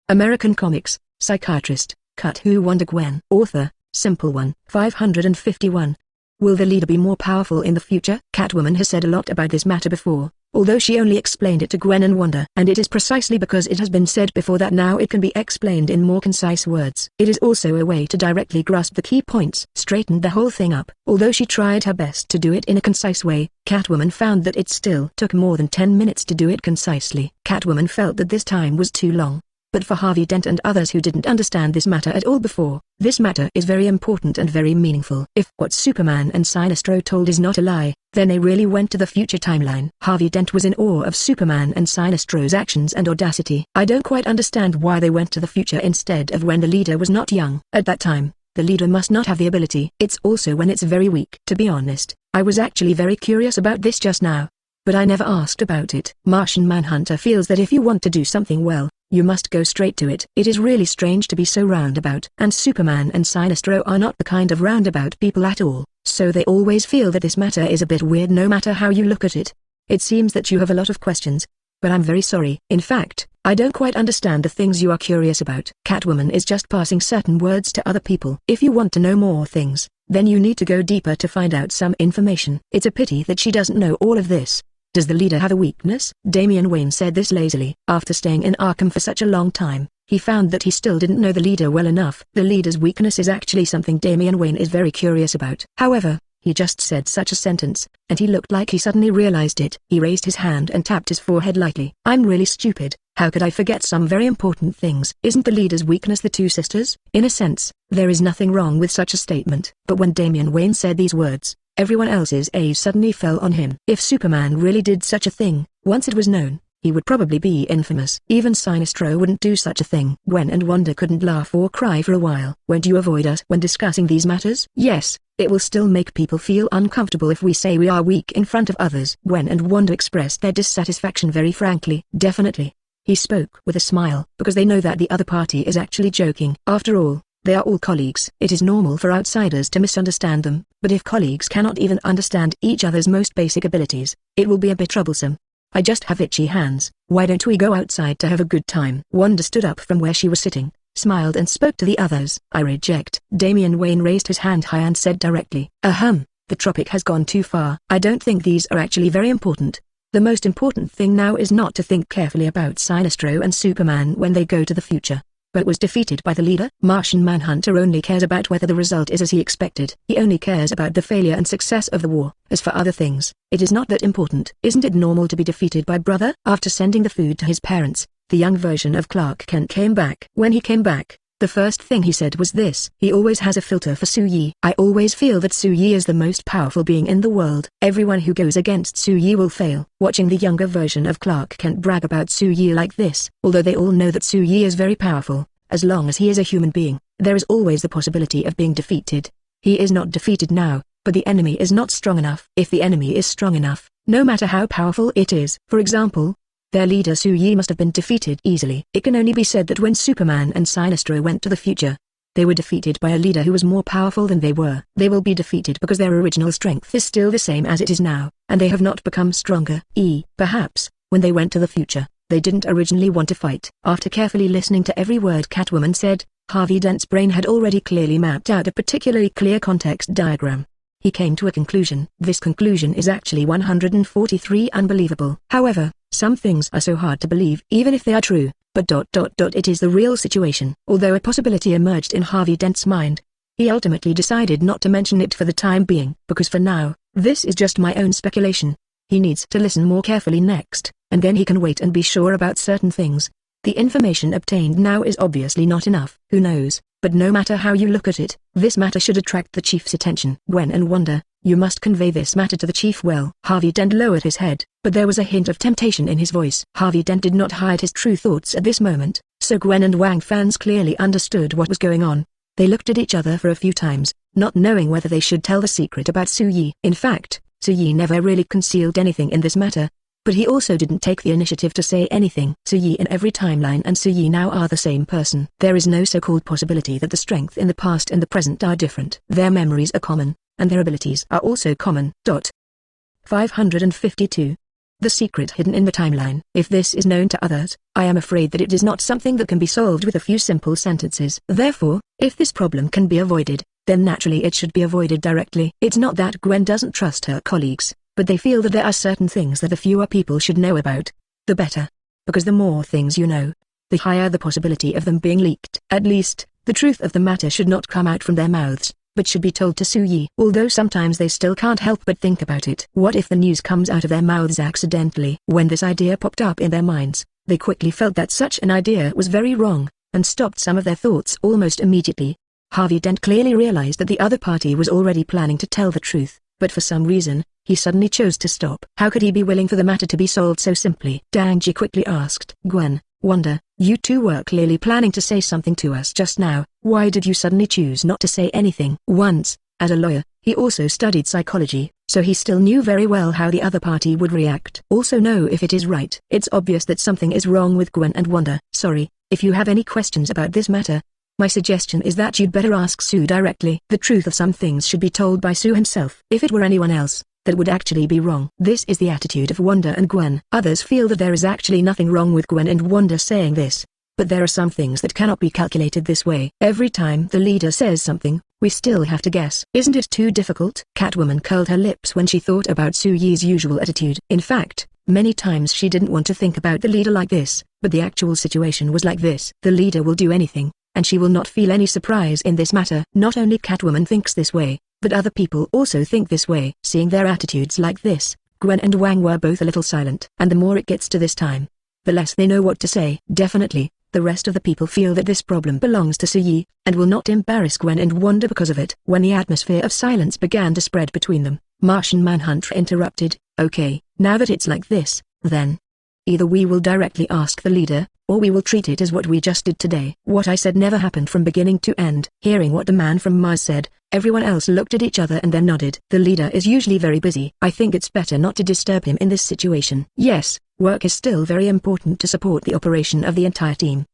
American Comics, Psychiatrist, Cut Who Wanda Gwen. Author, Simple One. 551. Will the leader be more powerful in the future? Catwoman has said a lot about this matter before, although she only explained it to Gwen and Wanda. And it is precisely because it has been said before that now it can be explained in more concise words. It is also a way to directly grasp the key points. Straightened the whole thing up. Although she tried her best to do it in a concise way, Catwoman found that it still took more than 10 minutes to do it concisely. Catwoman felt that this time was too long. But for Harvey Dent and others who didn't understand this matter at all before, this matter is very important and very meaningful. If what Superman and Sinestro told is not a lie, then they really went to the future timeline. Harvey Dent was in awe of Superman and Sinestro's actions and audacity. I don't quite understand why they went to the future instead of when the leader was not young. At that time, the leader must not have the ability. It's also when it's very weak. To be honest, I was actually very curious about this just now, but I never asked about it. Martian Manhunter feels that if you want to do something well, you must go straight to it. It is really strange to be so roundabout. And Superman and Sinestro are not the kind of roundabout people at all, so they always feel that this matter is a bit weird no matter how you look at it. It seems that you have a lot of questions, but I'm very sorry. In fact, I don't quite understand the things you are curious about. Catwoman is just passing certain words to other people. If you want to know more things, then you need to go deeper to find out some information. It's a pity that she doesn't know all of this. Does the leader have a weakness? Damian Wayne said this lazily. After staying in Arkham for such a long time, he found that he still didn't know the leader well enough. The leader's weakness is actually something Damian Wayne is very curious about. However, he just said such a sentence, and he looked like he suddenly realized it. He raised his hand and tapped his forehead lightly. I'm really stupid. How could I forget some very important things? Isn't the leader's weakness the two sisters? In a sense, there is nothing wrong with such a statement. But when Damian Wayne said these words, everyone else's eyes suddenly fell on him. If Superman really did such a thing, once it was known, he would probably be infamous. Even Sinestro wouldn't do such a thing. Gwen and Wanda couldn't laugh or cry for a while. Won't you avoid us when discussing these matters? Yes, it will still make people feel uncomfortable if we say we are weak in front of others. Gwen and Wanda expressed their dissatisfaction very frankly. Definitely. He spoke with a smile, because they know that the other party is actually joking. After all, they are all colleagues. It is normal for outsiders to misunderstand them, but if colleagues cannot even understand each other's most basic abilities, it will be a bit troublesome. I just have itchy hands. Why don't we go outside to have a good time? Wanda stood up from where she was sitting, smiled and spoke to the others. I reject. Damian Wayne raised his hand high and said directly, the tropic has gone too far. I don't think these are actually very important. The most important thing now is not to think carefully about Sinestro and Superman when they go to the future, but was defeated by the leader. Martian Manhunter only cares about whether the result is as he expected. He only cares about the failure and success of the war. As for other things, it is not that important. Isn't it normal to be defeated by brother? After sending the food to his parents, the young version of Clark Kent came back. When he came back, the first thing he said was this: he always has a filter for Su-Yi. I always feel that Su-Yi is the most powerful being in the world. Everyone who goes against Su-Yi will fail. Watching the younger version of Clark Kent brag about Su-Yi like this, although they all know that Su-Yi is very powerful, as long as he is a human being, there is always the possibility of being defeated. He is not defeated now, but the enemy is not strong enough. If the enemy is strong enough, no matter how powerful it is, for example, their leader Su-Yi must have been defeated easily. It can only be said that when Superman and Sinestro went to the future, they were defeated by a leader who was more powerful than they were. They will be defeated because their original strength is still the same as it is now, and they have not become stronger. Perhaps, when they went to the future, they didn't originally want to fight. After carefully listening to every word Catwoman said, Harvey Dent's brain had already clearly mapped out a particularly clear context diagram. He came to a conclusion. This conclusion is actually 143 unbelievable. However, some things are so hard to believe even if they are true, but it is the real situation. Although a possibility emerged in Harvey Dent's mind, he ultimately decided not to mention it for the time being, because for now, this is just my own speculation. He needs to listen more carefully next, and then he can wait and be sure about certain things. The information obtained now is obviously not enough. Who knows, but no matter how you look at it, this matter should attract the chief's attention. Gwen and Wanda, you must convey this matter to the chief well. Harvey Dent lowered his head, but there was a hint of temptation in his voice. Harvey Dent did not hide his true thoughts at this moment, so Gwen and Wang fans clearly understood what was going on. They looked at each other for a few times, not knowing whether they should tell the secret about Su-Yi. In fact, Su-Yi never really concealed anything in this matter, but he also didn't take the initiative to say anything. Su-Yi in every timeline and Su-Yi now are the same person. There is no so-called possibility that the strength in the past and the present are different. Their memories are common, and their abilities are also common. 552. the secret hidden in the timeline. If this is known to others, I am afraid that it is not something that can be solved with a few simple sentences. Therefore, if this problem can be avoided, then naturally it should be avoided directly. It's not that Gwen doesn't trust her colleagues, but they feel that there are certain things that the fewer people should know about, the better. Because the more things you know, the higher the possibility of them being leaked. At least, the truth of the matter should not come out from their mouths, but should be told to Su-yi. Although sometimes they still can't help but think about it. What if the news comes out of their mouths accidentally? When this idea popped up in their minds, they quickly felt that such an idea was very wrong, and stopped some of their thoughts almost immediately. Harvey Dent clearly realized that the other party was already planning to tell the truth, but for some reason, he suddenly chose to stop. How could he be willing for the matter to be solved so simply? Dang-ji quickly asked. Gwen, Wanda, you two were clearly planning to say something to us just now. Why did you suddenly choose not to say anything? Once, as a lawyer, he also studied psychology, so he still knew very well how the other party would react. Also know if it is right. It's obvious that something is wrong with Gwen and Wanda. Sorry, if you have any questions about this matter, my suggestion is that you'd better ask Sue directly. The truth of some things should be told by Sue himself. If it were anyone else, that would actually be wrong. This is the attitude of Wanda and Gwen. Others feel that there is actually nothing wrong with Gwen and Wanda saying this, but there are some things that cannot be calculated this way. Every time the leader says something, we still have to guess. Isn't it too difficult? Catwoman curled her lips when she thought about Su-yi's usual attitude. In fact, many times she didn't want to think about the leader like this, but the actual situation was like this. The leader will do anything, and she will not feel any surprise in this matter. Not only Catwoman thinks this way, but other people also think this way. Seeing their attitudes like this, Gwen and Wang were both a little silent. And the more it gets to this time, the less they know what to say. Definitely, the rest of the people feel that this problem belongs to Su-yi, and will not embarrass Gwen and Wanda because of it. When the atmosphere of silence began to spread between them, Martian Manhunter interrupted. Okay, now that it's like this, then either we will directly ask the leader, or we will treat it as what we just did today. What I said never happened from beginning to end. Hearing what the man from Mars said, everyone else looked at each other and then nodded. The leader is usually very busy. I think it's better not to disturb him in this situation. Yes, work is still very important to support the operation of the entire team.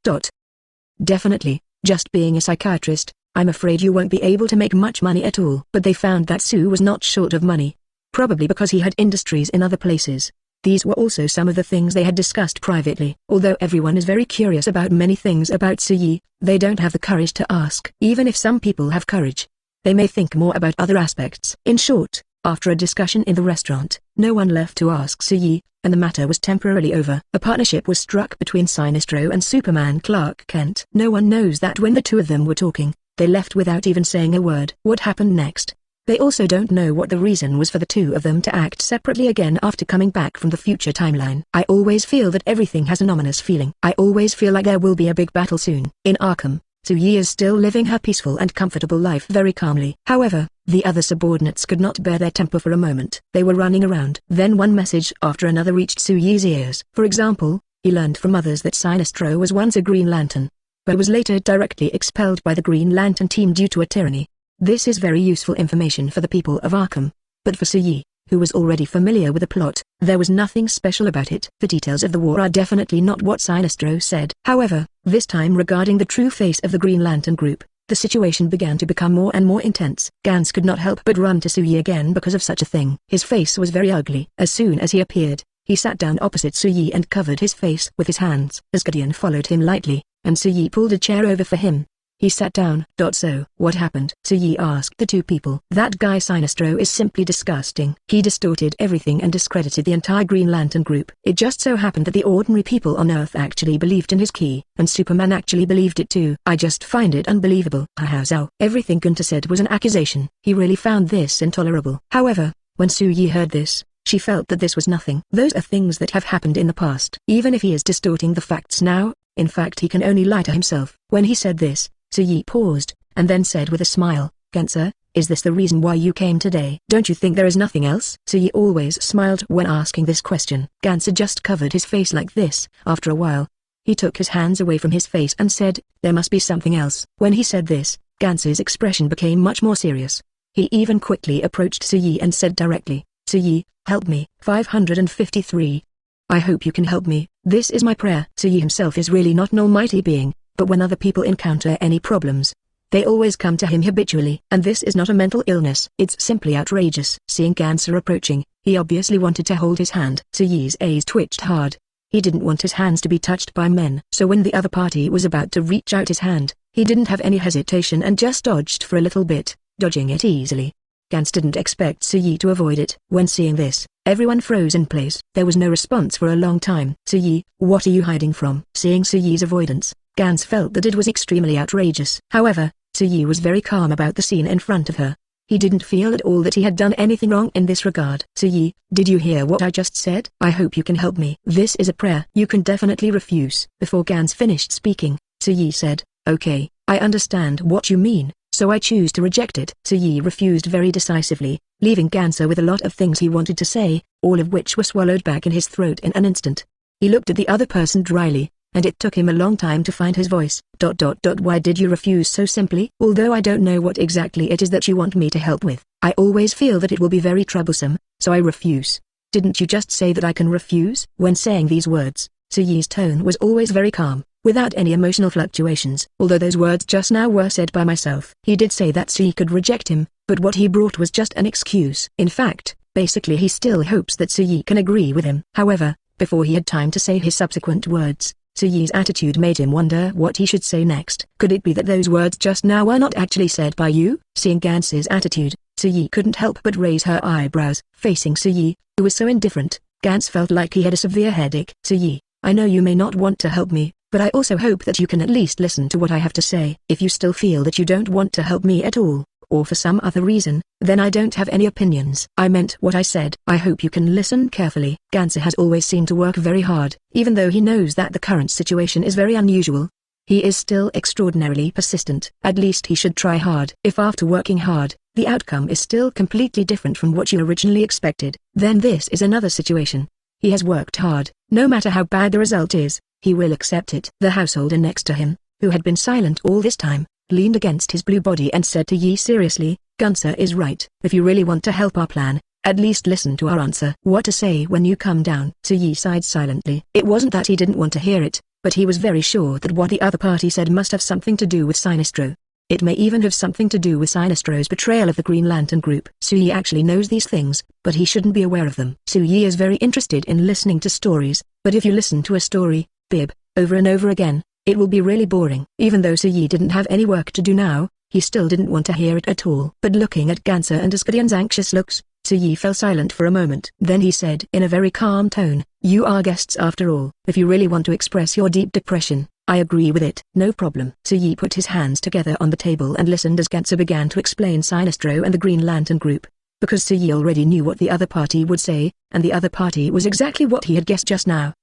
Definitely, just being a psychiatrist, I'm afraid you won't be able to make much money at all. But they found that Sue was not short of money. Probably because he had industries in other places. These were also some of the things they had discussed privately. Although everyone is very curious about many things about Su-yi, they don't have the courage to ask. Even if some people have courage, they may think more about other aspects. In short, after a discussion in the restaurant, no one left to ask Su-yi, and the matter was temporarily over. A partnership was struck between Sinestro and Superman Clark Kent. No one knows that when the two of them were talking, they left without even saying a word. What happened next? They also don't know what the reason was for the two of them to act separately again after coming back from the future timeline. I always feel that everything has an ominous feeling. I always feel like there will be a big battle soon. In Arkham, Su-yi is still living her peaceful and comfortable life very calmly. However, the other subordinates could not bear their temper for a moment. They were running around. Then one message after another reached Su-yi's ears. For example, he learned from others that Sinestro was once a Green Lantern, but was later directly expelled by the Green Lantern team due to a tyranny. This is very useful information for the people of Arkham, but for Su-yi, who was already familiar with the plot, there was nothing special about it. The details of the war are definitely not what Sinestro said. However, this time regarding the true face of the Green Lantern group, the situation began to become more and more intense. Gans could not help but run to Su-yi again because of such a thing. His face was very ugly. As soon as he appeared, he sat down opposite Su-yi and covered his face with his hands. Asgardian followed him lightly, and Su-yi pulled a chair over for him. He sat down. So, what happened? Su-yi asked the two people. That guy Sinestro is simply disgusting. He distorted everything and discredited the entire Green Lantern group. It just so happened that the ordinary people on Earth actually believed in his key, and Superman actually believed it too. I just find it unbelievable. How? Everything Gunther said was an accusation. He really found this intolerable. However, when Su-yi heard this, she felt that this was nothing. Those are things that have happened in the past. Even if he is distorting the facts now, in fact he can only lie to himself. When he said this, Su-yi paused, and then said with a smile, Gunther, is this the reason why you came today? Don't you think there is nothing else? Su-yi always smiled when asking this question. Gunther just covered his face like this. After a while, he took his hands away from his face and said, there must be something else. When he said this, Gunther's expression became much more serious. He even quickly approached Su-yi and said directly, Su-yi, help me. 553. I hope you can help me. This is my prayer. Su-yi himself is really not an almighty being, but when other people encounter any problems, they always come to him habitually. And this is not a mental illness. It's simply outrageous. Seeing Gunther approaching, He obviously wanted to hold his hand. Suyi's eyes twitched hard. He didn't want his hands to be touched by men. So when the other party was about to reach out his hand, he didn't have any hesitation and just dodged for a little bit, dodging it easily. Gans didn't expect Suyi to avoid it. When seeing this, everyone froze in place. There was no response for a long time. Suyi, what are you hiding from? Seeing Suyi's avoidance, Gans felt that it was extremely outrageous. However, Suyi was very calm about the scene in front of her. He didn't feel at all that he had done anything wrong in this regard. Suyi, did you hear what I just said? I hope you can help me. This is a prayer. You can definitely refuse. Before Gans finished speaking, Suyi said, okay, I understand what you mean, so I choose to reject it. Suyi refused very decisively, leaving Ganser with a lot of things he wanted to say, all of which were swallowed back in his throat in an instant. He looked at the other person dryly, and it took him a long time to find his voice. Why did you refuse so simply? Although I don't know what exactly it is that you want me to help with, I always feel that it will be very troublesome, so I refuse. Didn't you just say that I can refuse? When saying these words, Suyi's tone was always very calm, without any emotional fluctuations. Although those words just now were said by myself. He did say that Suyi could reject him, but what he brought was just an excuse. In fact, basically he still hopes that Suyi can agree with him. However, before he had time to say his subsequent words, Suyi's attitude made him wonder what he should say next. Could it be that those words just now were not actually said by you? Seeing Gans's attitude, Suyi couldn't help but raise her eyebrows. Facing Suyi, who was so indifferent, Gans felt like he had a severe headache. Suyi, I know you may not want to help me, but I also hope that you can at least listen to what I have to say. If you still feel that you don't want to help me at all, or for some other reason, then I don't have any opinions. I meant what I said. I hope you can listen carefully. Ganser has always seemed to work very hard. Even though he knows that the current situation is very unusual, he is still extraordinarily persistent. At least he should try hard. If after working hard, the outcome is still completely different from what you originally expected, then this is another situation. He has worked hard. No matter how bad the result is, he will accept it. The householder next to him, who had been silent all this time, leaned against his blue body and said to Yi seriously, Gunther is right. If you really want to help our plan, at least listen to our answer. What to say when you come down? Yi sighed silently. It wasn't that he didn't want to hear it, but he was very sure that what the other party said must have something to do with Sinestro. It may even have something to do with Sinestro's betrayal of the Green Lantern group. Yi actually knows these things, but he shouldn't be aware of them. Yi is very interested in listening to stories, but if you listen to a story, Bib, over and over again, it will be really boring. Even though Yi didn't have any work to do now, he still didn't want to hear it at all. But looking at Ganser and Asgardian's anxious looks, Yi fell silent for a moment. Then he said in a very calm tone, you are guests after all. If you really want to express your deep depression, I agree with it. No problem. Yi put his hands together on the table and listened as Ganser began to explain Sinestro and the Green Lantern group. Because Yi already knew what the other party would say, and the other party was exactly what he had guessed just now.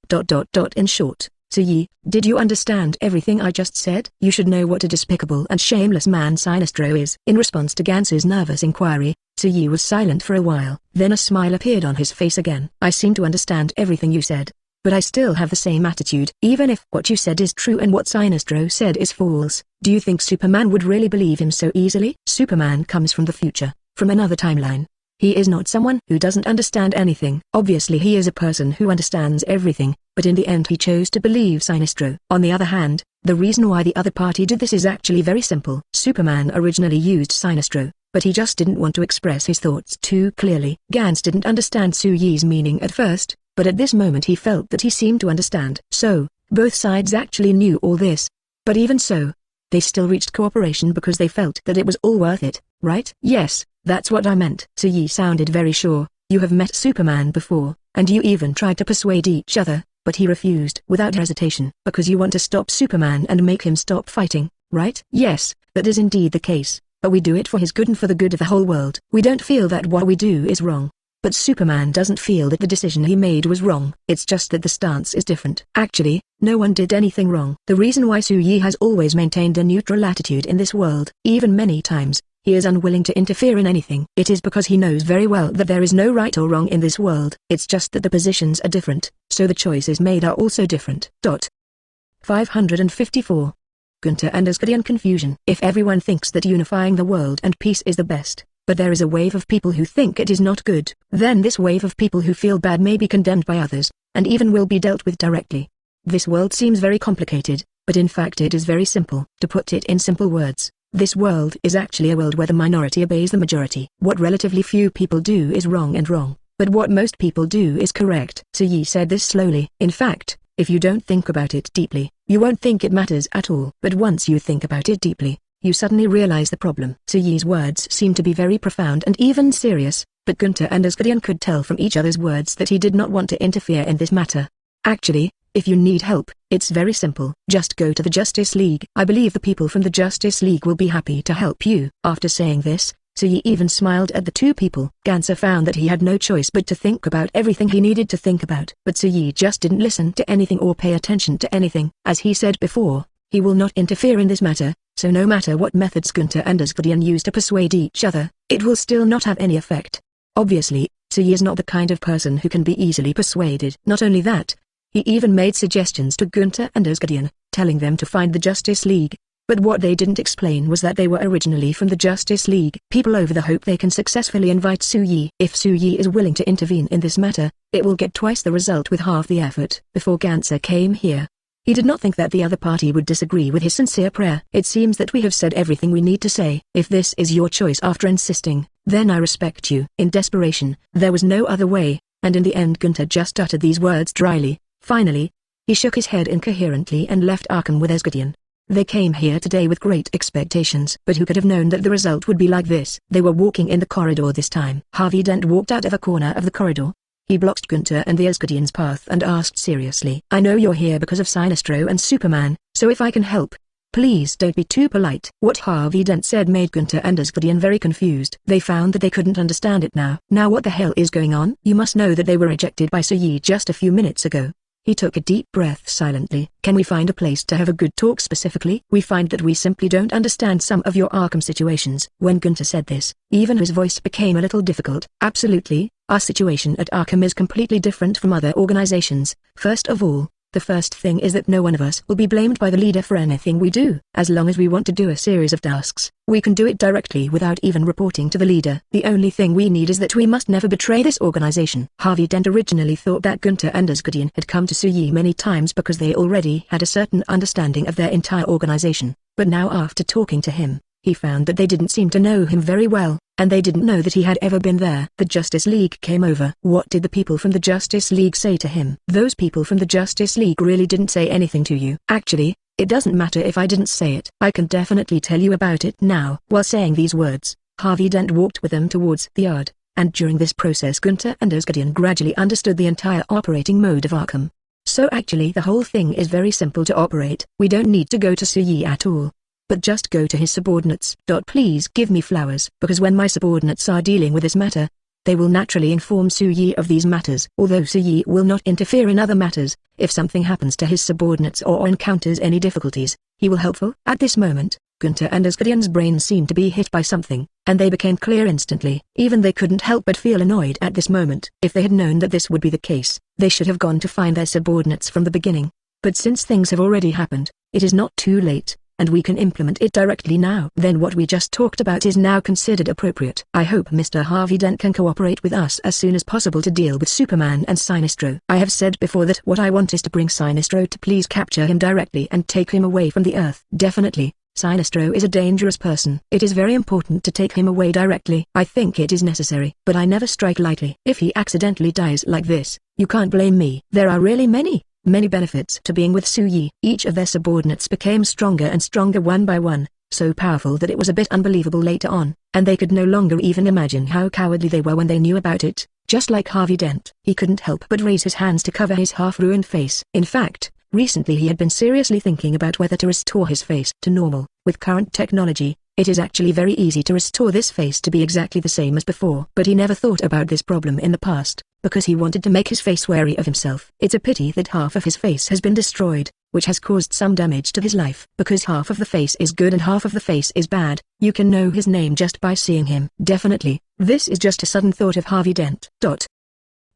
In short, Yi, did you understand everything I just said? You should know what a despicable and shameless man Sinestro is. In response to Ganser's nervous inquiry, Yi was silent for a while. Then a smile appeared on his face again. I seem to understand everything you said, but I still have the same attitude. Even if what you said is true and what Sinestro said is false, do you think Superman would really believe him so easily? Superman comes from the future, from another timeline. He is not someone who doesn't understand anything. Obviously he is a person who understands everything, but in the end he chose to believe Sinestro. On the other hand, the reason why the other party did this is actually very simple. Superman originally used Sinestro, but he just didn't want to express his thoughts too clearly. Gans didn't understand Yi's meaning at first, but at this moment he felt that he seemed to understand. So, both sides actually knew all this. But even so, they still reached cooperation because they felt that it was all worth it, right? Yes, that's what I meant. Yi sounded very sure. You have met Superman before, and you even tried to persuade each other, but he refused without hesitation. Because you want to stop Superman and make him stop fighting, right? Yes, that is indeed the case, but we do it for his good and for the good of the whole world. We don't feel that what we do is wrong. But Superman doesn't feel that the decision he made was wrong. It's just that the stance is different. Actually, no one did anything wrong. The reason why Yi has always maintained a neutral attitude in this world, even many times, he is unwilling to interfere in anything. It is because he knows very well that there is no right or wrong in this world. It's just that the positions are different, so the choices made are also different. 554. Gunther and Asgardian confusion. If everyone thinks that unifying the world and peace is the best, but there is a wave of people who think it is not good, then this wave of people who feel bad may be condemned by others, and even will be dealt with directly. This world seems very complicated, but in fact it is very simple. To put it in simple words, this world is actually a world where the minority obeys the majority. What relatively few people do is wrong and wrong, but what most people do is correct. Suyi said this slowly. In fact, if you don't think about it deeply, you won't think it matters at all. But once you think about it deeply, you suddenly realize the problem. Suyi's words seemed to be very profound and even serious, but Gunther and Asgardian could tell from each other's words that he did not want to interfere in this matter. Actually, if you need help, it's very simple. Just go to the Justice League. I believe the people from the Justice League will be happy to help you. After saying this, Suyi even smiled at the two people. Gunther found that he had no choice but to think about everything he needed to think about. But Suyi just didn't listen to anything or pay attention to anything. As he said before, he will not interfere in this matter, so no matter what methods Gunther and Asgardian use to persuade each other, it will still not have any effect. Obviously, Suyi is not the kind of person who can be easily persuaded. Not only that, he even made suggestions to Gunther and Asgardian, telling them to find the Justice League. But what they didn't explain was that they were originally from the Justice League. People over the hope they can successfully invite Suyi. If Suyi is willing to intervene in this matter, it will get twice the result with half the effort. Before Gunther came here, he did not think that the other party would disagree with his sincere prayer. It seems that we have said everything we need to say. If this is your choice after insisting, then I respect you. In desperation, there was no other way, and in the end Gunther just uttered these words dryly. Finally, he shook his head incoherently and left Arkham with Asgardian. They came here today with great expectations, but who could have known that the result would be like this? They were walking in the corridor this time. Harvey Dent walked out of a corner of the corridor. He blocked Gunther and the Asgardian's path and asked seriously, "I know you're here because of Sinestro and Superman, so if I can help, please don't be too polite." What Harvey Dent said made Gunther and Asgardian very confused. They found that they couldn't understand it now. Now what the hell is going on? You must know that they were rejected by Suyi just a few minutes ago. He took a deep breath silently. "Can we find a place to have a good talk specifically? We find that we simply don't understand some of your Arkham situations." When Gunther said this, even his voice became a little difficult. "Absolutely, our situation at Arkham is completely different from other organizations. First of all, the first thing is that no one of us will be blamed by the leader for anything we do. As long as we want to do a series of tasks, we can do it directly without even reporting to the leader. The only thing we need is that we must never betray this organization." Harvey Dent originally thought that Gunther and Asgardian had come to Suyi many times because they already had a certain understanding of their entire organization, but now after talking to him, he found that they didn't seem to know him very well, and they didn't know that he had ever been there. The Justice League came over. What did the people from the Justice League say to him? "Those people from the Justice League really didn't say anything to you." "Actually, it doesn't matter if I didn't say it. I can definitely tell you about it now." While saying these words, Harvey Dent walked with them towards the yard, and during this process Gunther and Asgardian gradually understood the entire operating mode of Arkham. So actually the whole thing is very simple to operate. We don't need to go to Suyi at all, but just go to his subordinates. Please give me flowers, because when my subordinates are dealing with this matter, they will naturally inform Suyi of these matters. Although Suyi will not interfere in other matters, if something happens to his subordinates or encounters any difficulties, he will helpful. At this moment, Gunther and Asgardian's brains seemed to be hit by something, and they became clear instantly. Even they couldn't help but feel annoyed at this moment. If they had known that this would be the case, they should have gone to find their subordinates from the beginning. But since things have already happened, it is not too late, and we can implement it directly now. Then what we just talked about is now considered appropriate. I hope Mr. Harvey Dent can cooperate with us as soon as possible to deal with Superman and Sinestro. I have said before that what I want is to bring Sinestro to please capture him directly and take him away from the Earth. Definitely, Sinestro is a dangerous person. It is very important to take him away directly. I think it is necessary, but I never strike lightly. If he accidentally dies like this, you can't blame me. There are really many benefits to being with Suyi. Each of their subordinates became stronger and stronger one by one, so powerful that it was a bit unbelievable later on, and they could no longer even imagine how cowardly they were when they knew about it. Just like Harvey Dent, he couldn't help but raise his hands to cover his half-ruined face. In fact, recently he had been seriously thinking about whether to restore his face to normal. With current technology, it is actually very easy to restore this face to be exactly the same as before. But he never thought about this problem in the past, because he wanted to make his face wary of himself. It's a pity that half of his face has been destroyed, which has caused some damage to his life. Because half of the face is good and half of the face is bad, you can know his name just by seeing him. Definitely, this is just a sudden thought of Harvey Dent.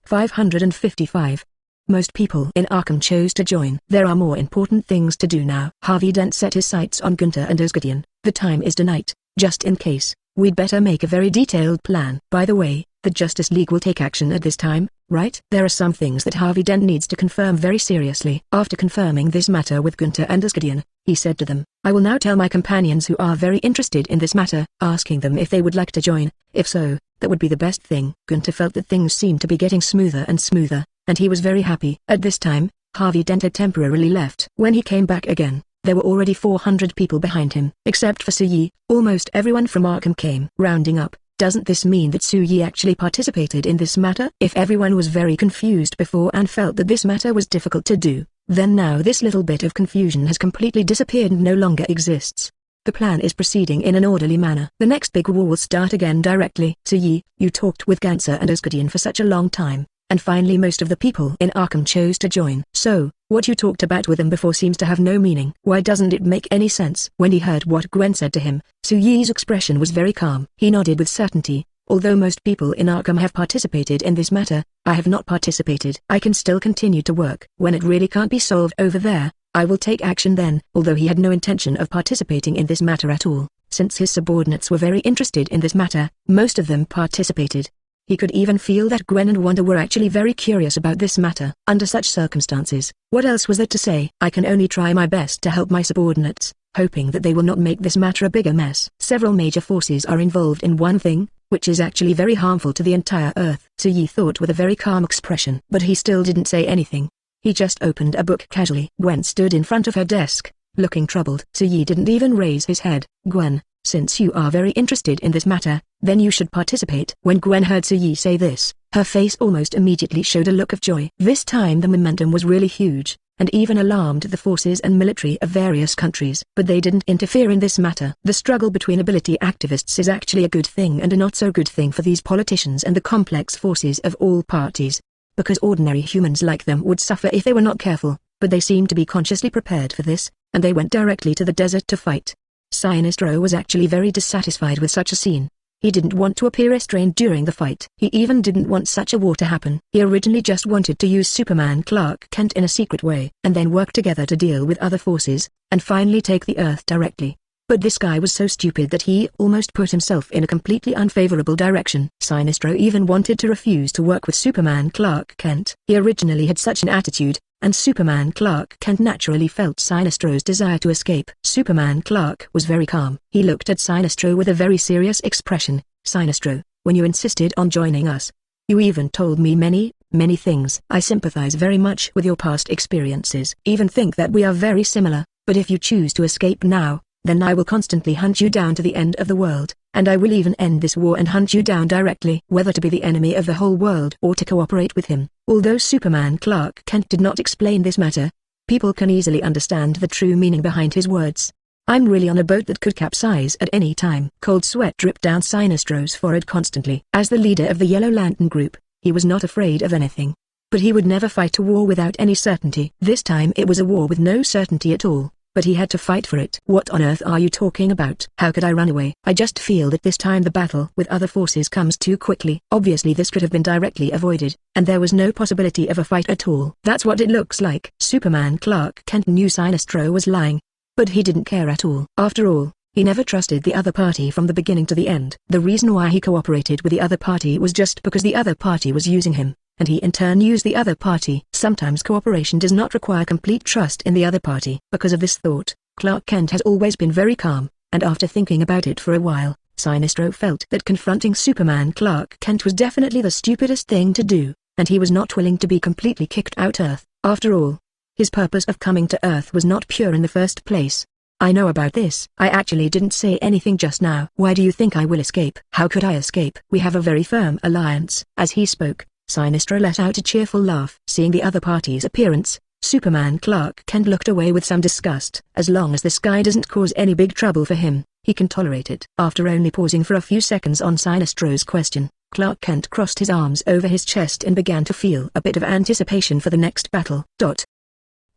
555. Most people in Arkham chose to join. There are more important things to do now. Harvey Dent set his sights on Gunther and Asgardian. The time is tonight. Just in case, we'd better make a very detailed plan. By the way, The Justice League will take action at this time, right? There are some things that Harvey Dent needs to confirm very seriously. After confirming this matter with Gunther and Asgardian, he said to them, I will now tell my companions who are very interested in this matter, asking them if they would like to join. If so, that would be the best thing. Gunther felt that things seemed to be getting smoother and smoother, and he was very happy. At this time, Harvey Dent had temporarily left. When he came back again, there were already 400 people behind him. Except for Su-Yi, almost everyone from Arkham came. Rounding up, doesn't this mean that Su-Yi actually participated in this matter? If everyone was very confused before and felt that this matter was difficult to do, then now this little bit of confusion has completely disappeared and no longer exists. The plan is proceeding in an orderly manner. The next big war will start again directly. Su-Yi, you talked with Gunther and Asgardian for such a long time, and finally most of the people in Arkham chose to join. So, what you talked about with them before seems to have no meaning. Why doesn't it make any sense? When he heard what Gwen said to him, Su-Yi's expression was very calm. He nodded with certainty. Although most people in Arkham have participated in this matter, I have not participated. I can still continue to work. When it really can't be solved over there, I will take action then. Although he had no intention of participating in this matter at all, since his subordinates were very interested in this matter, most of them participated. He could even feel that Gwen and Wanda were actually very curious about this matter. Under such circumstances, what else was there to say? I can only try my best to help my subordinates, hoping that they will not make this matter a bigger mess. Several major forces are involved in one thing, which is actually very harmful to the entire Earth. Su-Yi thought with a very calm expression. But he still didn't say anything. He just opened a book casually. Gwen stood in front of her desk, looking troubled. Su-Yi didn't even raise his head. Gwen, since you are very interested in this matter, then you should participate. When Gwen heard Su-Yi say this, her face almost immediately showed a look of joy. This time the momentum was really huge, and even alarmed the forces and military of various countries. But they didn't interfere in this matter. The struggle between ability activists is actually a good thing and a not so good thing for these politicians and the complex forces of all parties, because ordinary humans like them would suffer if they were not careful, but they seemed to be consciously prepared for this, and they went directly to the desert to fight. Sinestro was actually very dissatisfied with such a scene. He didn't want to appear restrained during the fight. He even didn't want such a war to happen. He originally just wanted to use Superman Clark Kent in a secret way, and then work together to deal with other forces, and finally take the Earth directly. But this guy was so stupid that he almost put himself in a completely unfavorable direction. Sinestro even wanted to refuse to work with Superman Clark Kent. He originally had such an attitude, and Superman Clark Kent naturally felt Sinestro's desire to escape. Superman Clark was very calm. He looked at Sinestro with a very serious expression. Sinestro, when you insisted on joining us, you even told me many things. I sympathize very much with your past experiences. Even think that we are very similar, but if you choose to escape now, then I will constantly hunt you down to the end of the world, and I will even end this war and hunt you down directly. Whether to be the enemy of the whole world or to cooperate with him. Although Superman Clark Kent did not explain this matter, people can easily understand the true meaning behind his words. I'm really on a boat that could capsize at any time. Cold sweat dripped down Sinestro's forehead constantly. As the leader of the Yellow Lantern group, he was not afraid of anything. But he would never fight a war without any certainty. This time it was a war with no certainty at all. But he had to fight for it. What on earth are you talking about? How could I run away? I just feel that this time the battle with other forces comes too quickly. Obviously this could have been directly avoided, and there was no possibility of a fight at all. That's what it looks like. Superman Clark Kent knew Sinestro was lying, but he didn't care at all. After all, he never trusted the other party from the beginning to the end. The reason why he cooperated with the other party was just because the other party was using him, and he in turn used the other party. Sometimes cooperation does not require complete trust in the other party. Because of this thought, Clark Kent has always been very calm, and after thinking about it for a while, Sinestro felt that confronting Superman Clark Kent was definitely the stupidest thing to do, and he was not willing to be completely kicked out Earth. After all, his purpose of coming to Earth was not pure in the first place. I know about this. I actually didn't say anything just now. Why do you think I will escape? How could I escape? We have a very firm alliance. As he spoke, Sinestro let out a cheerful laugh. Seeing the other party's appearance, Superman Clark Kent looked away with some disgust. As long as this guy doesn't cause any big trouble for him, he can tolerate it. After only pausing for a few seconds on Sinestro's question, Clark Kent crossed his arms over his chest and began to feel a bit of anticipation for the next battle.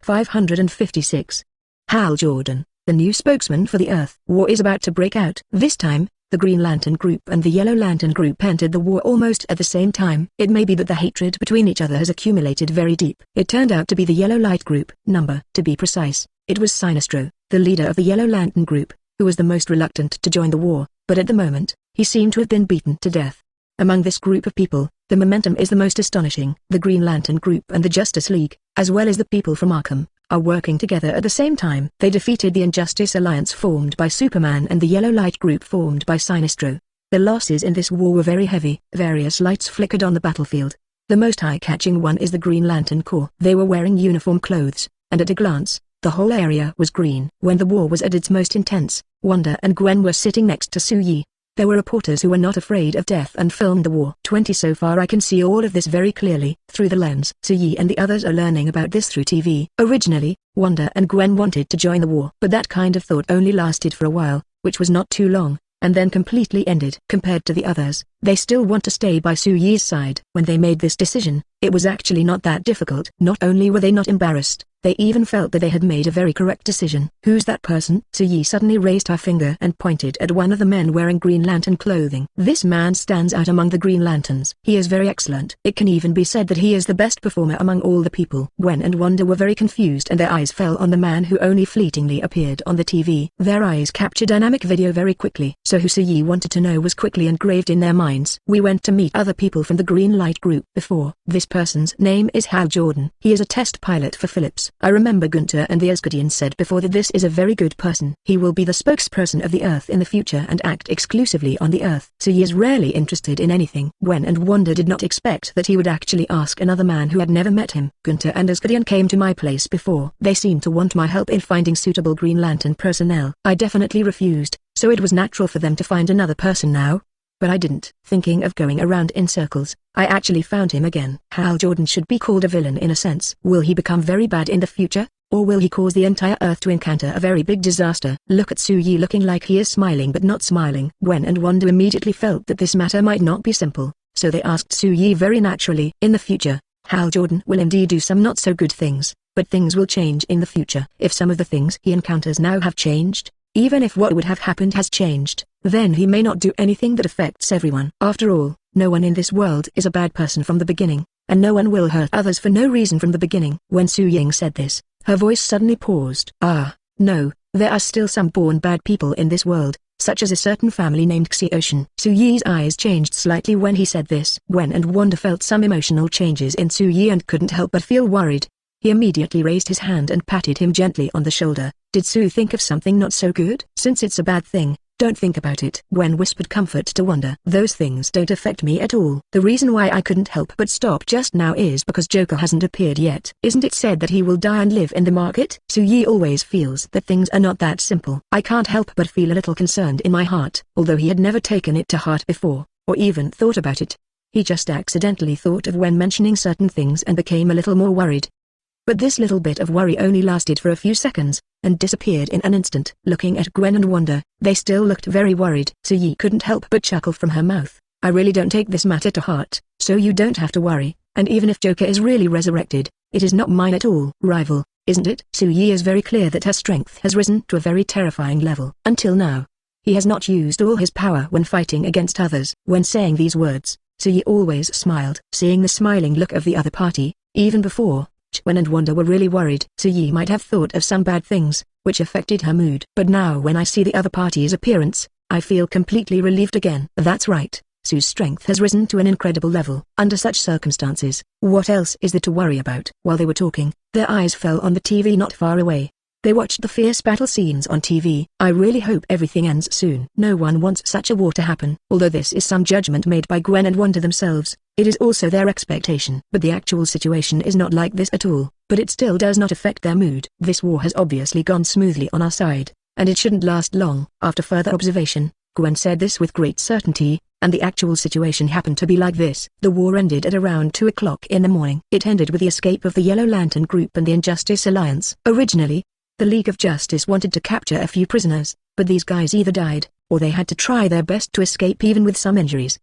556. Hal Jordan, the new spokesman for the Earth. War is about to break out. This time, the Green Lantern Group and the Yellow Lantern Group entered the war almost at the same time. It may be that the hatred between each other has accumulated very deep. It turned out to be the Yellow Light Group. To be precise, it was Sinestro, the leader of the Yellow Lantern Group, who was the most reluctant to join the war, but at the moment, he seemed to have been beaten to death. Among this group of people, the momentum is the most astonishing. The Green Lantern Group and the Justice League, as well as the people from Arkham, are working together at the same time. They defeated the Injustice Alliance formed by Superman and the Yellow Light Group formed by Sinestro. The losses in this war were very heavy. Various lights flickered on the battlefield. The most eye-catching one is the Green Lantern Corps. They were wearing uniform clothes, and at a glance, the whole area was green. When the war was at its most intense, Wanda and Gwen were sitting next to Su-Yi. There were reporters who were not afraid of death and filmed the war. 20 So far I can see all of this very clearly, through the lens. Su-Yi and the others are learning about this through TV. Originally, Wanda and Gwen wanted to join the war. But that kind of thought only lasted for a while, which was not too long, and then completely ended. Compared to the others, they still want to stay by Su-Yi's side. When they made this decision, it was actually not that difficult. Not only were they not embarrassed, they even felt that they had made a very correct decision. Who's that person? Su-Yi suddenly raised her finger and pointed at one of the men wearing Green Lantern clothing. This man stands out among the Green Lanterns. He is very excellent. It can even be said that he is the best performer among all the people. Gwen and Wanda were very confused and their eyes fell on the man who only fleetingly appeared on the TV. Their eyes captured dynamic video very quickly. So who Su-Yi wanted to know was quickly engraved in their minds. We went to meet other people from the Green Light Group before. This person's name is Hal Jordan. He is a test pilot for Phillips. I remember Gunther and the Asgardian said before that this is a very good person. He will be the spokesperson of the Earth in the future and act exclusively on the Earth. So he is rarely interested in anything. Gwen and Wanda did not expect that he would actually ask another man who had never met him. Gunther and Asgardian came to my place before. They seemed to want my help in finding suitable Green Lantern personnel. I definitely refused, so it was natural for them to find another person now. But I didn't. Thinking of going around in circles, I actually found him again. Hal Jordan should be called a villain in a sense. Will he become very bad in the future, or will he cause the entire Earth to encounter a very big disaster? Look at Su-Yi looking like he is smiling but not smiling. Gwen and Wanda immediately felt that this matter might not be simple, so they asked Su-Yi very naturally. In the future, Hal Jordan will indeed do some not so good things, but things will change in the future. If some of the things he encounters now have changed, even if what would have happened has changed, then he may not do anything that affects everyone. After all, no one in this world is a bad person from the beginning, and no one will hurt others for no reason from the beginning. When Su-Ying said this, her voice suddenly paused. No, there are still some born bad people in this world, such as a certain family named Ocean. Su-Yi's eyes changed slightly when he said this. Gwen and Wanda felt some emotional changes in Su-Yi and couldn't help but feel worried. He immediately raised his hand and patted him gently on the shoulder. Did Sue think of something not so good? Since it's a bad thing, don't think about it. Gwen whispered comfort to Wanda. Those things don't affect me at all. The reason why I couldn't help but stop just now is because Joker hasn't appeared yet. Isn't it said that he will die and live in the market? Su-Yi always feels that things are not that simple. I can't help but feel a little concerned in my heart. Although he had never taken it to heart before, or even thought about it. He just accidentally thought of when mentioning certain things and became a little more worried. But this little bit of worry only lasted for a few seconds, and disappeared in an instant. Looking at Gwen and Wanda, they still looked very worried. Su-Yi couldn't help but chuckle from her mouth. I really don't take this matter to heart, so you don't have to worry, and even if Joker is really resurrected, it is not mine at all. Rival, isn't it? Su-Yi is very clear that her strength has risen to a very terrifying level. Until now, he has not used all his power when fighting against others. When saying these words, Su-Yi always smiled. Seeing the smiling look of the other party, even before, Gwen and Wanda were really worried. Su-Yi might have thought of some bad things, which affected her mood. But now when I see the other party's appearance, I feel completely relieved again. That's right, Sue's strength has risen to an incredible level. Under such circumstances, what else is there to worry about? While they were talking, their eyes fell on the TV not far away. They watched the fierce battle scenes on TV. I really hope everything ends soon. No one wants such a war to happen. Although this is some judgment made by Gwen and Wanda themselves, it is also their expectation. But the actual situation is not like this at all. But it still does not affect their mood. This war has obviously gone smoothly on our side, and it shouldn't last long. After further observation, Gwen said this with great certainty, and the actual situation happened to be like this. The war ended at around 2 o'clock in the morning. It ended with the escape of the Yellow Lantern Group and the Injustice Alliance. Originally, the League of Justice wanted to capture a few prisoners, but these guys either died, or they had to try their best to escape even with some injuries.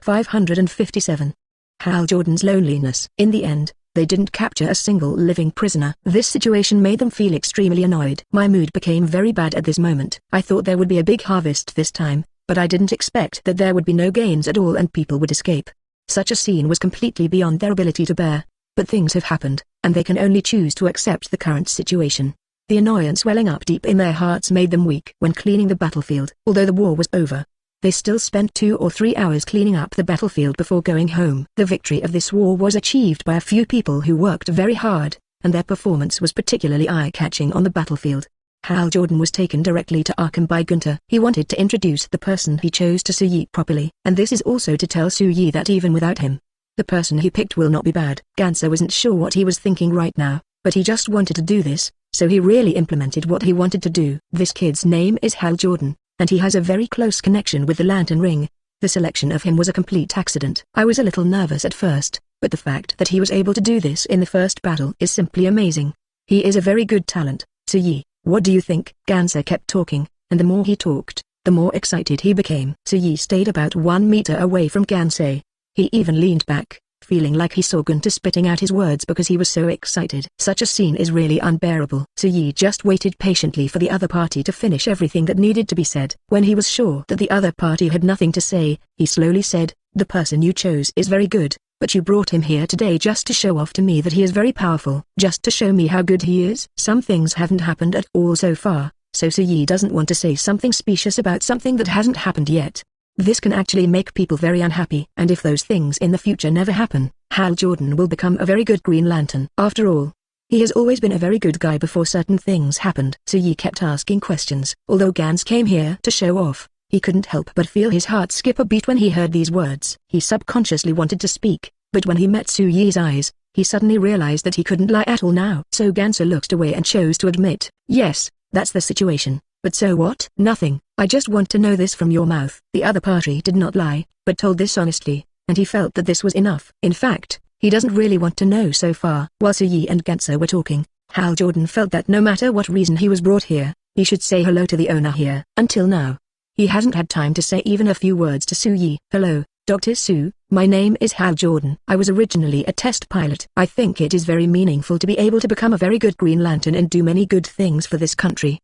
557. Hal Jordan's Loneliness. In the end, they didn't capture a single living prisoner. This situation made them feel extremely annoyed. My mood became very bad at this moment. I thought there would be a big harvest this time, but I didn't expect that there would be no gains at all and people would escape. Such a scene was completely beyond their ability to bear. But things have happened, and they can only choose to accept the current situation. The annoyance welling up deep in their hearts made them weak. When cleaning the battlefield, although the war was over, They still spent 2 or 3 hours cleaning up the battlefield before going home. The victory of this war was achieved by a few people who worked very hard, and their performance was particularly eye-catching on the battlefield. Hal Jordan was taken directly to Arkham by Gunther. He wanted to introduce the person he chose to Soo-Yi properly, and this is also to tell Soo-Yi that even without him, the person he picked will not be bad. Gunther wasn't sure what he was thinking right now, but he just wanted to do this, so he really implemented what he wanted to do. This kid's name is Hal Jordan, and he has a very close connection with the Lantern Ring. The selection of him was a complete accident. I was a little nervous at first, but the fact that he was able to do this in the first battle is simply amazing. He is a very good talent. Soo-Yi, what do you think? Gunther kept talking, and the more he talked, the more excited he became. Soo-Yi stayed about 1 meter away from Gunther. He even leaned back, feeling like he saw Gunther spitting out his words because he was so excited. Such a scene is really unbearable. Soo-Yi just waited patiently for the other party to finish everything that needed to be said. When he was sure that the other party had nothing to say, he slowly said, "The person you chose is very good, but you brought him here today just to show off to me that he is very powerful. Just to show me how good he is. Some things haven't happened at all so far, so Soo-Yi doesn't want to say something specious about something that hasn't happened yet. This can actually make people very unhappy, and if those things in the future never happen, Hal Jordan will become a very good Green Lantern. After all, he has always been a very good guy before certain things happened." Soo-Yi kept asking questions. Although Gans came here to show off, he couldn't help but feel his heart skip a beat when he heard these words. He subconsciously wanted to speak, but when he met Soo-Yi's eyes, he suddenly realized that he couldn't lie at all now. So Gans looked away and chose to admit, "Yes, that's the situation. But so what?" "Nothing. I just want to know this from your mouth." The other party did not lie, but told this honestly, and he felt that this was enough. In fact, he doesn't really want to know so far. While Soo-Yi and Gunther were talking, Hal Jordan felt that no matter what reason he was brought here, he should say hello to the owner here. Until now, he hasn't had time to say even a few words to Soo-Yi. "Hello, Dr. Soo, my name is Hal Jordan. I was originally a test pilot. I think it is very meaningful to be able to become a very good Green Lantern and do many good things for this country."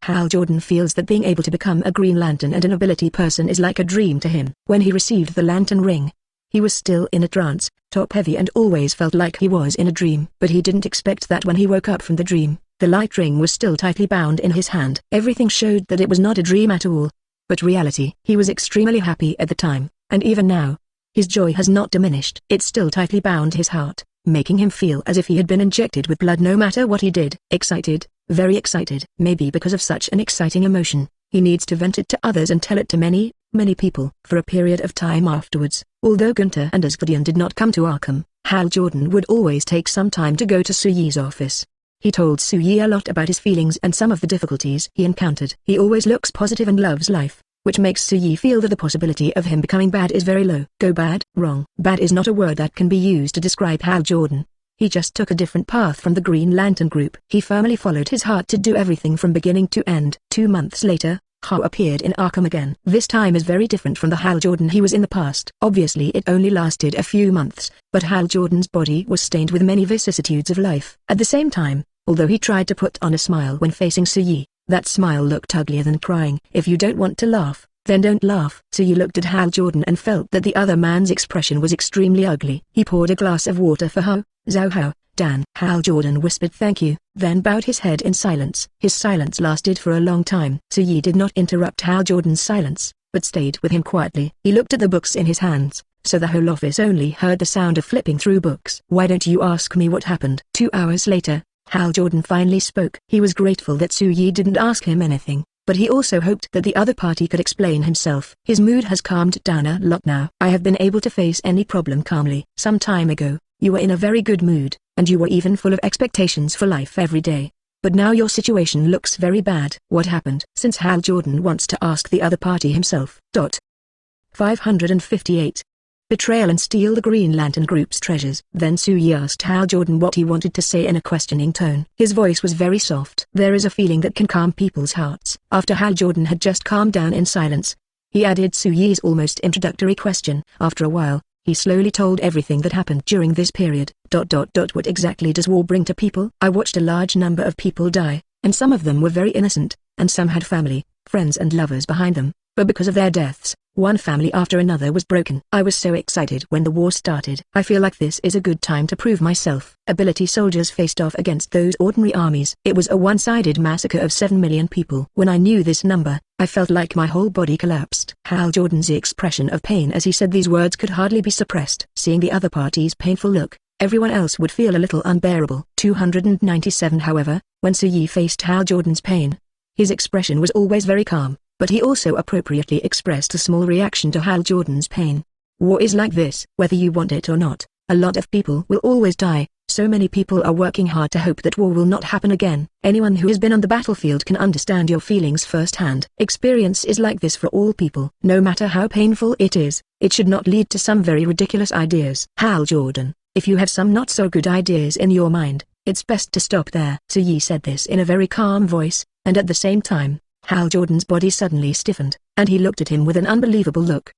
Hal Jordan feels that being able to become a Green Lantern and an ability person is like a dream to him. When he received the Lantern Ring, he was still in a trance, top-heavy, and always felt like he was in a dream. But he didn't expect that when he woke up from the dream, the light ring was still tightly bound in his hand. Everything showed that it was not a dream at all, but reality. He was extremely happy at the time, and even now, his joy has not diminished. It still tightly bound his heart, making him feel as if he had been injected with blood no matter what he did. Excited. Very excited. Maybe because of such an exciting emotion, he needs to vent it to others and tell it to many, many people. For a period of time afterwards, although Gunther and Asgardian did not come to Arkham, Hal Jordan would always take some time to go to Soo-Yi's office. He told Soo-Yi a lot about his feelings and some of the difficulties he encountered. He always looks positive and loves life, which makes Soo-Yi feel that the possibility of him becoming bad is very low. Go bad? Wrong. Bad is not a word that can be used to describe Hal Jordan. He just took a different path from the Green Lantern group. He firmly followed his heart to do everything from beginning to end. 2 months later, Hal appeared in Arkham again. This time is very different from the Hal Jordan he was in the past. Obviously it only lasted a few months, but Hal Jordan's body was stained with many vicissitudes of life. At the same time, although he tried to put on a smile when facing Soo-Yi, that smile looked uglier than crying. "If you don't want to laugh, then don't laugh." Soo-Yi looked at Hal Jordan and felt that the other man's expression was extremely ugly. He poured a glass of water for Hao, Zhao Hao, Dan. Hal Jordan whispered thank you, then bowed his head in silence. His silence lasted for a long time. Soo-Yi did not interrupt Hal Jordan's silence, but stayed with him quietly. He looked at the books in his hands, so the whole office only heard the sound of flipping through books. "Why don't you ask me what happened?" 2 hours later, Hal Jordan finally spoke. He was grateful that Soo-Yi didn't ask him anything, but he also hoped that the other party could explain himself. His mood has calmed down a lot now. "I have been able to face any problem calmly. Some time ago, you were in a very good mood, and you were even full of expectations for life every day. But now your situation looks very bad." What happened? Since Hal Jordan wants to ask the other party himself. 558. Betrayal and steal the Green Lantern Group's treasures. Then Soo-Yi asked Hal Jordan what he wanted to say in a questioning tone. His voice was very soft. There is a feeling that can calm people's hearts. After Hal Jordan had just calmed down in silence, he added Soo-Yi's almost introductory question. After a while, he slowly told everything that happened during this period. What exactly does war bring to people? I watched a large number of people die, and some of them were very innocent, and some had family, friends and lovers behind them, but because of their deaths, One family after another was broken. I was so excited when the war started. I feel like this is a good time to prove myself. Ability soldiers faced off against those ordinary armies. It was a one-sided massacre of 7 million people. When I knew this number, I felt like my whole body collapsed. Hal Jordan's expression of pain as he said these words could hardly be suppressed. Seeing the other party's painful look, everyone else would feel a little unbearable. 297 However, when Yi faced Hal Jordan's pain, his expression was always very calm, but he also appropriately expressed a small reaction to Hal Jordan's pain. War is like this. Whether you want it or not, a lot of people will always die. So many people are working hard to hope that war will not happen again. Anyone who has been on the battlefield can understand your feelings firsthand. Experience is like this for all people. No matter how painful it is, it should not lead to some very ridiculous ideas. Hal Jordan, if you have some not so good ideas in your mind, it's best to stop there. Yi said this in a very calm voice, and at the same time, Hal Jordan's body suddenly stiffened, and he looked at him with an unbelievable look.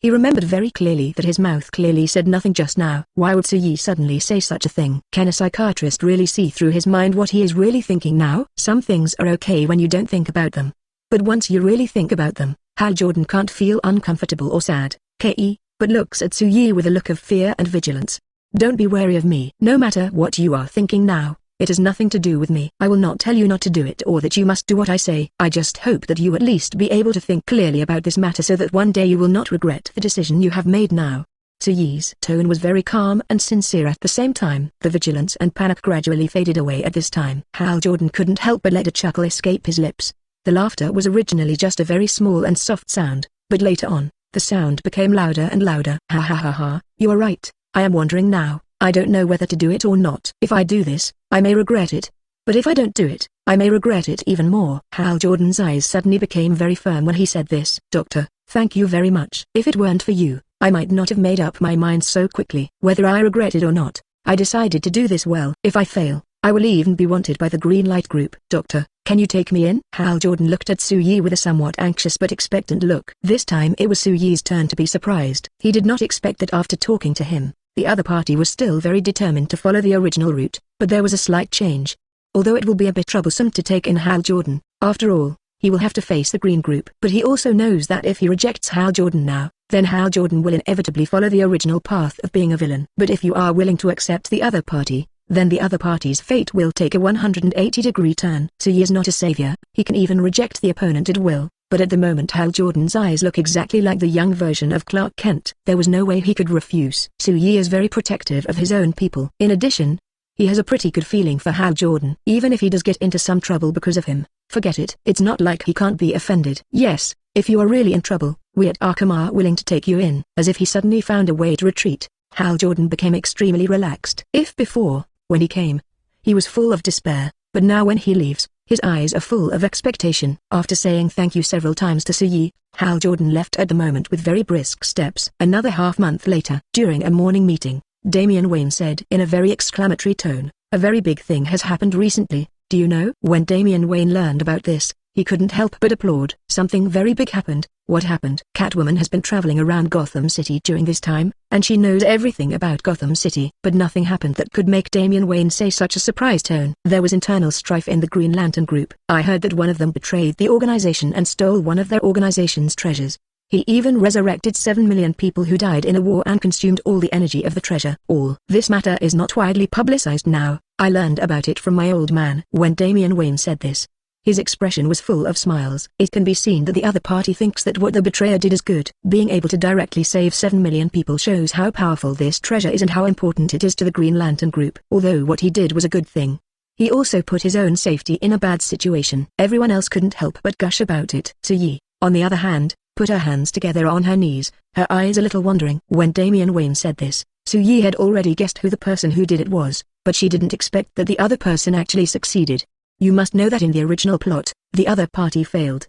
He remembered very clearly that his mouth clearly said nothing just now. Why would Yi suddenly say such a thing? Can a psychiatrist really see through his mind what he is really thinking now? Some things are okay when you don't think about them. But once you really think about them, Hal Jordan can't feel uncomfortable or sad, but looks at Yi with a look of fear and vigilance. Don't be wary of me. No matter what you are thinking now, it has nothing to do with me. I will not tell you not to do it or that you must do what I say. I just hope that you at least be able to think clearly about this matter so that one day you will not regret the decision you have made now. Yi's tone was very calm and sincere at the same time. The vigilance and panic gradually faded away at this time. Hal Jordan couldn't help but let a chuckle escape his lips. The laughter was originally just a very small and soft sound, but later on, the sound became louder and louder. Ha ha ha ha, you are right. I am wondering now. I don't know whether to do it or not. If I do this, I may regret it. But if I don't do it, I may regret it even more. Hal Jordan's eyes suddenly became very firm when he said this. Doctor, thank you very much. If it weren't for you, I might not have made up my mind so quickly. Whether I regret it or not, I decided to do this well. If I fail, I will even be wanted by the Green Light Group. Doctor, can you take me in? Hal Jordan looked at Yi with a somewhat anxious but expectant look. This time it was Yi's turn to be surprised. He did not expect that after talking to him, the other party was still very determined to follow the original route, but there was a slight change. Although it will be a bit troublesome to take in Hal Jordan, after all, he will have to face the Green Group. But he also knows that if he rejects Hal Jordan now, then Hal Jordan will inevitably follow the original path of being a villain. But if you are willing to accept the other party, then the other party's fate will take a 180-degree turn. Yi is not a savior. He can even reject the opponent at will. But at the moment Hal Jordan's eyes look exactly like the young version of Clark Kent. There was no way he could refuse. Yi is very protective of his own people. In addition, he has a pretty good feeling for Hal Jordan. Even if he does get into some trouble because of him, forget it. It's not like he can't be offended. Yes, if you are really in trouble, we at Arkham are willing to take you in. As if he suddenly found a way to retreat, Hal Jordan became extremely relaxed. If before, when he came, he was full of despair, but now when he leaves, his eyes are full of expectation. After saying thank you several times to Yi, Hal Jordan left at the moment with very brisk steps. Another half-month later, during a morning meeting, Damian Wayne said in a very exclamatory tone, "A very big thing has happened recently, do you know?" When Damian Wayne learned about this, he couldn't help but applaud. Something very big happened. What happened? Catwoman has been traveling around Gotham City during this time, and she knows everything about Gotham City. But nothing happened that could make Damian Wayne say such a surprised tone. There was internal strife in the Green Lantern Group. I heard that one of them betrayed the organization and stole one of their organization's treasures. He even resurrected 7 million people who died in a war and consumed all the energy of the treasure. All this matter is not widely publicized now. I learned about it from my old man. When Damian Wayne said this, his expression was full of smiles. It can be seen that the other party thinks that what the betrayer did is good. Being able to directly save 7 million people shows how powerful this treasure is and how important it is to the Green Lantern Group. Although what he did was a good thing, he also put his own safety in a bad situation. Everyone else couldn't help but gush about it. Yi, on the other hand, put her hands together on her knees, her eyes a little wandering. When Damian Wayne said this, Yi had already guessed who the person who did it was, but she didn't expect that the other person actually succeeded. You must know that in the original plot, the other party failed.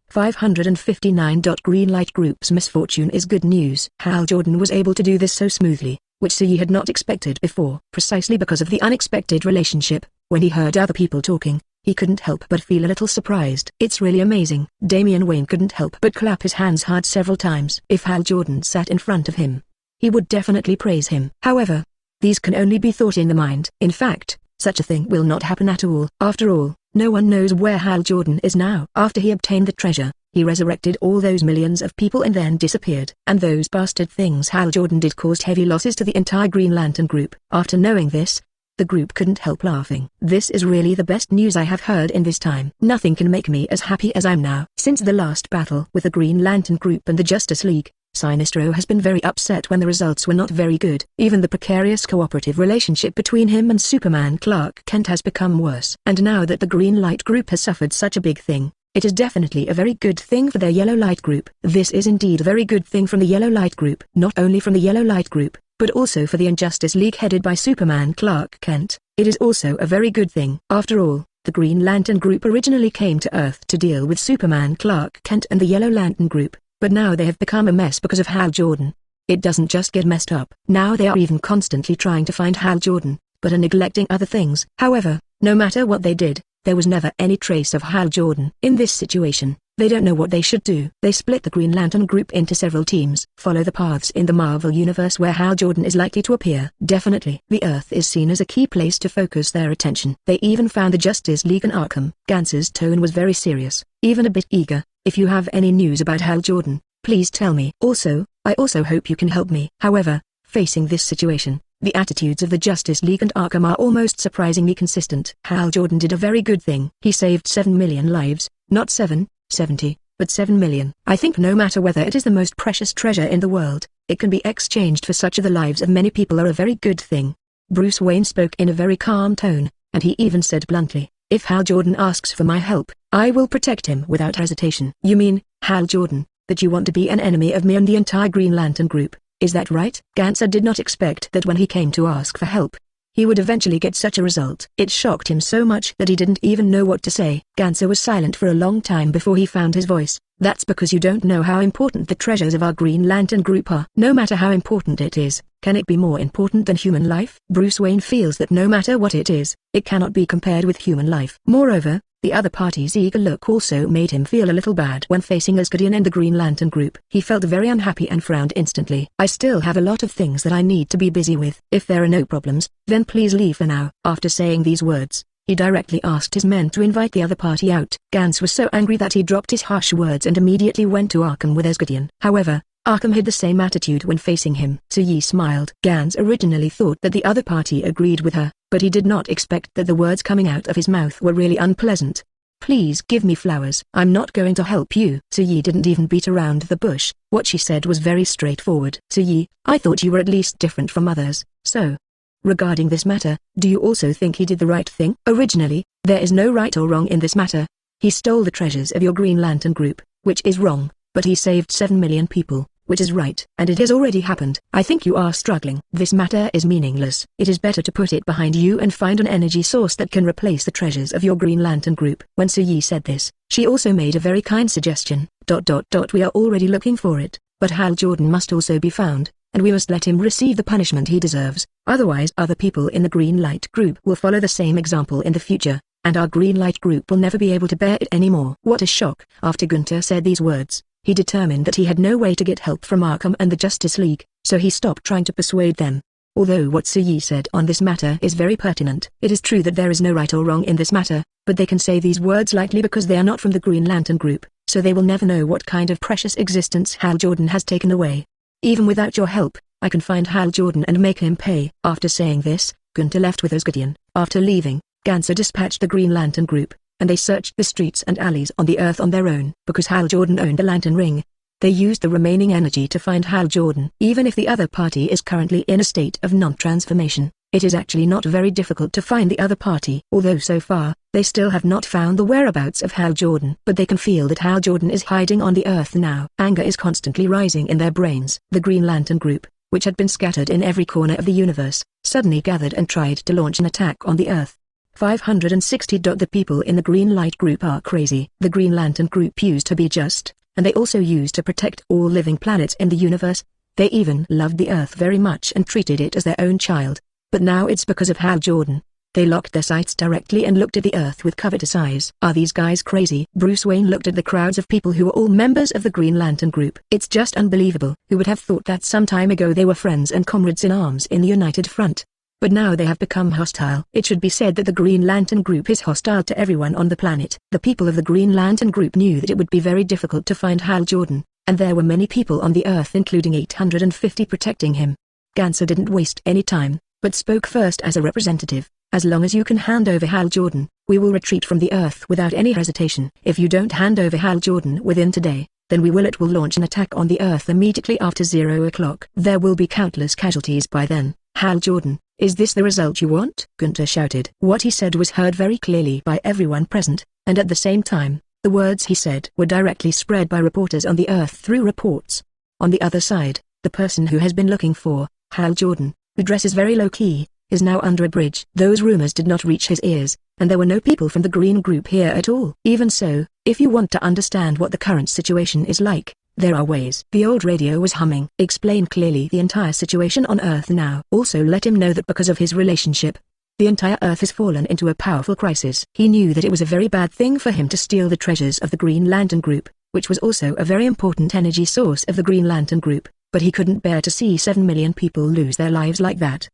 559. Greenlight Group's misfortune is good news. Hal Jordan was able to do this so smoothly, which Yi had not expected before. Precisely because of the unexpected relationship, when he heard other people talking, he couldn't help but feel a little surprised. It's really amazing. Damian Wayne couldn't help but clap his hands hard several times. If Hal Jordan sat in front of him, he would definitely praise him. However, these can only be thought in the mind. In fact, such a thing will not happen at all. After all, no one knows where Hal Jordan is now. After he obtained the treasure, He resurrected all those millions of people and then disappeared. And those bastard things Hal Jordan did caused heavy losses to the entire Green Lantern group. After knowing this, the group couldn't help laughing. This is really the best news I have heard in this time. Nothing can make me as happy as I'm now. Since the last battle with the Green Lantern group and the Justice League, Sinestro has been very upset when the results were not very good. Even the precarious cooperative relationship between him and Superman Clark Kent has become worse. And now that the Green Light group has suffered such a big thing, it is definitely a very good thing for their Yellow Light group. This is indeed a very good thing from the Yellow Light group. Not only from the Yellow Light group, but also for the Injustice League headed by Superman Clark Kent. It is also a very good thing. After all, the Green Lantern group originally came to Earth to deal with Superman Clark Kent and the Yellow Lantern group, but now they have become a mess because of Hal Jordan. It doesn't just get messed up. Now they are even constantly trying to find Hal Jordan, but are neglecting other things. However, no matter what they did, there was never any trace of Hal Jordan. In this situation, they don't know what they should do. They split the Green Lantern group into several teams. Follow the paths in the Marvel Universe where Hal Jordan is likely to appear. Definitely, the Earth is seen as a key place to focus their attention. They even found the Justice League in Arkham. Gantz's tone was very serious, even a bit eager. If you have any news about Hal Jordan, please tell me. I also hope you can help me. However, facing this situation, the attitudes of the Justice League and Arkham are almost surprisingly consistent. Hal Jordan did a very good thing. He saved 7 million lives, not 70, but 7 million. I think no matter whether it is the most precious treasure in the world, it can be exchanged for such. The lives of many people are a very good thing. Bruce Wayne spoke in a very calm tone, and he even said bluntly, "If Hal Jordan asks for my help, I will protect him without hesitation." You mean, Hal Jordan, that you want to be an enemy of me and the entire Green Lantern group, is that right? Gunther did not expect that when he came to ask for help, he would eventually get such a result. It shocked him so much that he didn't even know what to say. Gunther was silent for a long time before he found his voice. "That's because you don't know how important the treasures of our Green Lantern group are. No matter how important it is, can it be more important than human life?" Bruce Wayne feels that no matter what it is, it cannot be compared with human life. Moreover, the other party's eager look also made him feel a little bad when facing Asgardian and the Green Lantern group. He felt very unhappy and frowned instantly. "I still have a lot of things that I need to be busy with. If there are no problems, then please leave for now." After saying these words, he directly asked his men to invite the other party out. Gans was so angry that he dropped his harsh words and immediately went to Arkham with Asgardian. However, Arkham had the same attitude when facing him. Yi smiled. Gans originally thought that the other party agreed with her, but he did not expect that the words coming out of his mouth were really unpleasant. "Please give me flowers. I'm not going to help you." Yi didn't even beat around the bush. What she said was very straightforward. "Yi, I thought you were at least different from others, so regarding this matter, do you also think he did the right thing?" "Originally, there is no right or wrong in this matter. He stole the treasures of your Green Lantern group, which is wrong, but he saved 7 million people, which is right. And it has already happened. I think you are struggling. This matter is meaningless. It is better to put it behind you and find an energy source that can replace the treasures of your Green Lantern group." When Yi said this, she also made a very kind suggestion. "We are already looking for it, but Hal Jordan must also be found, and we must let him receive the punishment he deserves. Otherwise other people in the Green Light group will follow the same example in the future, and our Green Light group will never be able to bear it anymore." What a shock. After Gunther said these words, he determined that he had no way to get help from Arkham and the Justice League, so he stopped trying to persuade them. Although what Yi said on this matter is very pertinent. It is true that there is no right or wrong in this matter, but they can say these words lightly because they are not from the Green Lantern group, so they will never know what kind of precious existence Hal Jordan has taken away. "Even without your help, I can find Hal Jordan and make him pay." After saying this, Gunther left with Asgardian. After leaving, Gunther dispatched the Green Lantern group, and they searched the streets and alleys on the Earth on their own. Because Hal Jordan owned the Lantern Ring, they used the remaining energy to find Hal Jordan. Even if the other party is currently in a state of non-transformation, it is actually not very difficult to find the other party. Although so far, they still have not found the whereabouts of Hal Jordan. But they can feel that Hal Jordan is hiding on the Earth now. Anger is constantly rising in their brains. The Green Lantern group, which had been scattered in every corner of the universe, suddenly gathered and tried to launch an attack on the Earth. 560. The people in the Green Light group are crazy. The Green Lantern group used to be just, and they also used to protect all living planets in the universe. They even loved the Earth very much and treated it as their own child. But now it's because of Hal Jordan. They locked their sights directly and looked at the Earth with covetous eyes. Are these guys crazy? Bruce Wayne looked at the crowds of people who were all members of the Green Lantern group. It's just unbelievable. Who would have thought that some time ago they were friends and comrades in arms in the United Front? but now they have become hostile. It should be said that the Green Lantern Group is hostile to everyone on the planet. The people of the Green Lantern Group knew that it would be very difficult to find Hal Jordan, and there were many people on the Earth including 850 protecting him. Gunther didn't waste any time, but spoke first as a representative. As long as you can hand over Hal Jordan, we will retreat from the Earth without any hesitation. If you don't hand over Hal Jordan within today, then we will launch an attack on the Earth immediately after 0 o'clock. There will be countless casualties by then. Hal Jordan, is this the result you want? Gunther shouted. What he said was heard very clearly by everyone present, and at the same time, the words he said were directly spread by reporters on the Earth through reports. On the other side, the person who has been looking for Hal Jordan, who dresses very low-key, is now under a bridge. Those rumors did not reach his ears, and there were no people from the Green Group here at all. Even so, if you want to understand what the current situation is like, there are ways. The old radio was humming. Explain clearly the entire situation on Earth now. Also let him know that because of his relationship, the entire Earth has fallen into a powerful crisis. He knew that it was a very bad thing for him to steal the treasures of the Green Lantern Group, which was also a very important energy source of the Green Lantern Group, but he couldn't bear to see 7 million people lose their lives like that.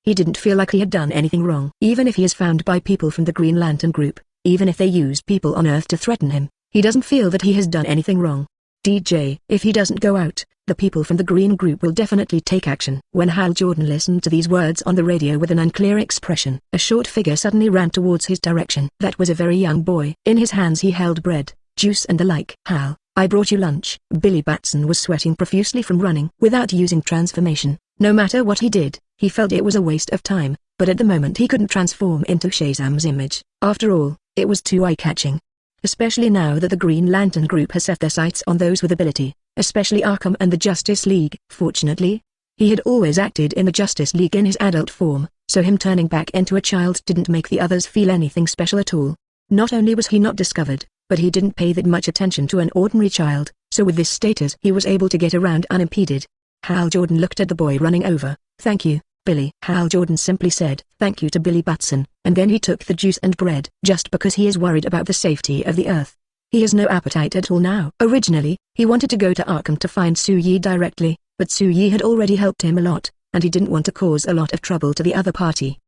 He didn't feel like he had done anything wrong. Even if he is found by people from the Green Lantern Group, even if they use people on Earth to threaten him, he doesn't feel that he has done anything wrong. DJ, if he doesn't go out, the people from the Green Group will definitely take action. When Hal Jordan listened to these words on the radio with an unclear expression, a short figure suddenly ran towards his direction. That was a very young boy. In his hands he held bread, juice and the like. Hal, I brought you lunch. Billy Batson was sweating profusely from running. Without using transformation, no matter what he did, he felt it was a waste of time, but at the moment he couldn't transform into Shazam's image. After all, it was too eye-catching. Especially now that the Green Lantern Group has set their sights on those with ability, especially Arkham and the Justice League. Fortunately, he had always acted in the Justice League in his adult form, so him turning back into a child didn't make the others feel anything special at all. Not only was he not discovered, but he didn't pay that much attention to an ordinary child, so with this status he was able to get around unimpeded. Hal Jordan looked at the boy running over. Thank you, Billy. Hal Jordan simply said thank you to Billy Batson, and then he took the juice and bread. Just because he is worried about the safety of the Earth, he has no appetite at all now. Originally, he wanted to go to Arkham to find Su-Yi directly, but Su-Yi had already helped him a lot, and he didn't want to cause a lot of trouble to the other party.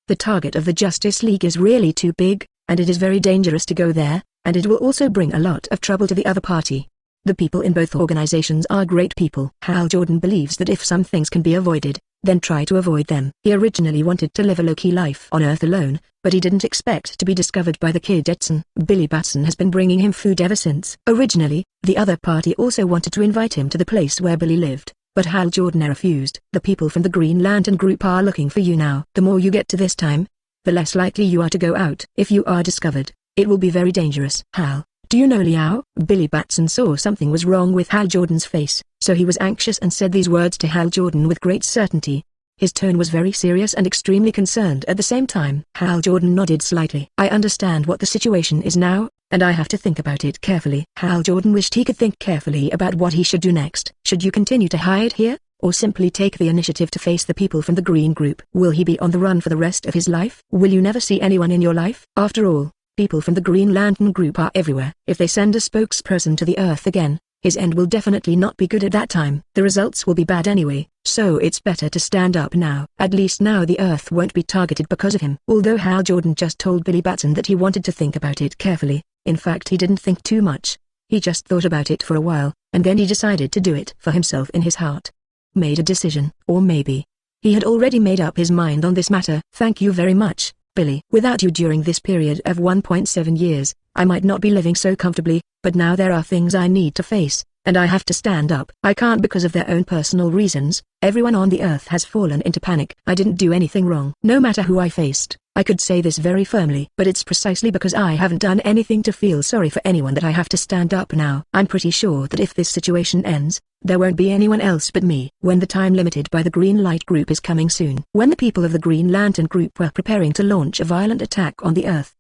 The target of the Justice League is really too big, and it is very dangerous to go there, and it will also bring a lot of trouble to the other party. The people in both organizations are great people. Hal Jordan believes that if some things can be avoided, then try to avoid them. He originally wanted to live a low-key life on Earth alone, but he didn't expect to be discovered by the kid Edson. Billy Batson has been bringing him food ever since. Originally, the other party also wanted to invite him to the place where Billy lived, but Hal Jordan refused. The people from the Green Lantern Group are looking for you now. The more you get to this time, the less likely you are to go out. If you are discovered, it will be very dangerous. Hal, do you know Liao? Billy Batson saw something was wrong with Hal Jordan's face, so he was anxious and said these words to Hal Jordan with great certainty. His tone was very serious and extremely concerned at the same time. Hal Jordan nodded slightly. I understand what the situation is now, and I have to think about it carefully. Hal Jordan wished he could think carefully about what he should do next. Should you continue to hide here, or simply take the initiative to face the people from the Green Group? Will he be on the run for the rest of his life? Will you never see anyone in your life? After all, people from the Green Lantern Group are everywhere. If they send a spokesperson to the Earth again, his end will definitely not be good at that time. The results will be bad anyway, so it's better to stand up now. At least now the Earth won't be targeted because of him. Although Hal Jordan just told Billy Batson that he wanted to think about it carefully, in fact he didn't think too much. He just thought about it for a while, and then he decided to do it for himself in his heart. Made a decision. Or maybe he had already made up his mind on this matter. Thank you very much, Billy. Without you during this period of 1.7 years, I might not be living so comfortably, but now there are things I need to face, and I have to stand up. I can't because of their own personal reasons. Everyone on the Earth has fallen into panic. I didn't do anything wrong. No matter who I faced, I could say this very firmly. But it's precisely because I haven't done anything to feel sorry for anyone that I have to stand up now. I'm pretty sure that if this situation ends, there won't be anyone else but me. When the time limited by the Green Light Group is coming soon. When the people of the Green Lantern Group were preparing to launch a violent attack on the Earth.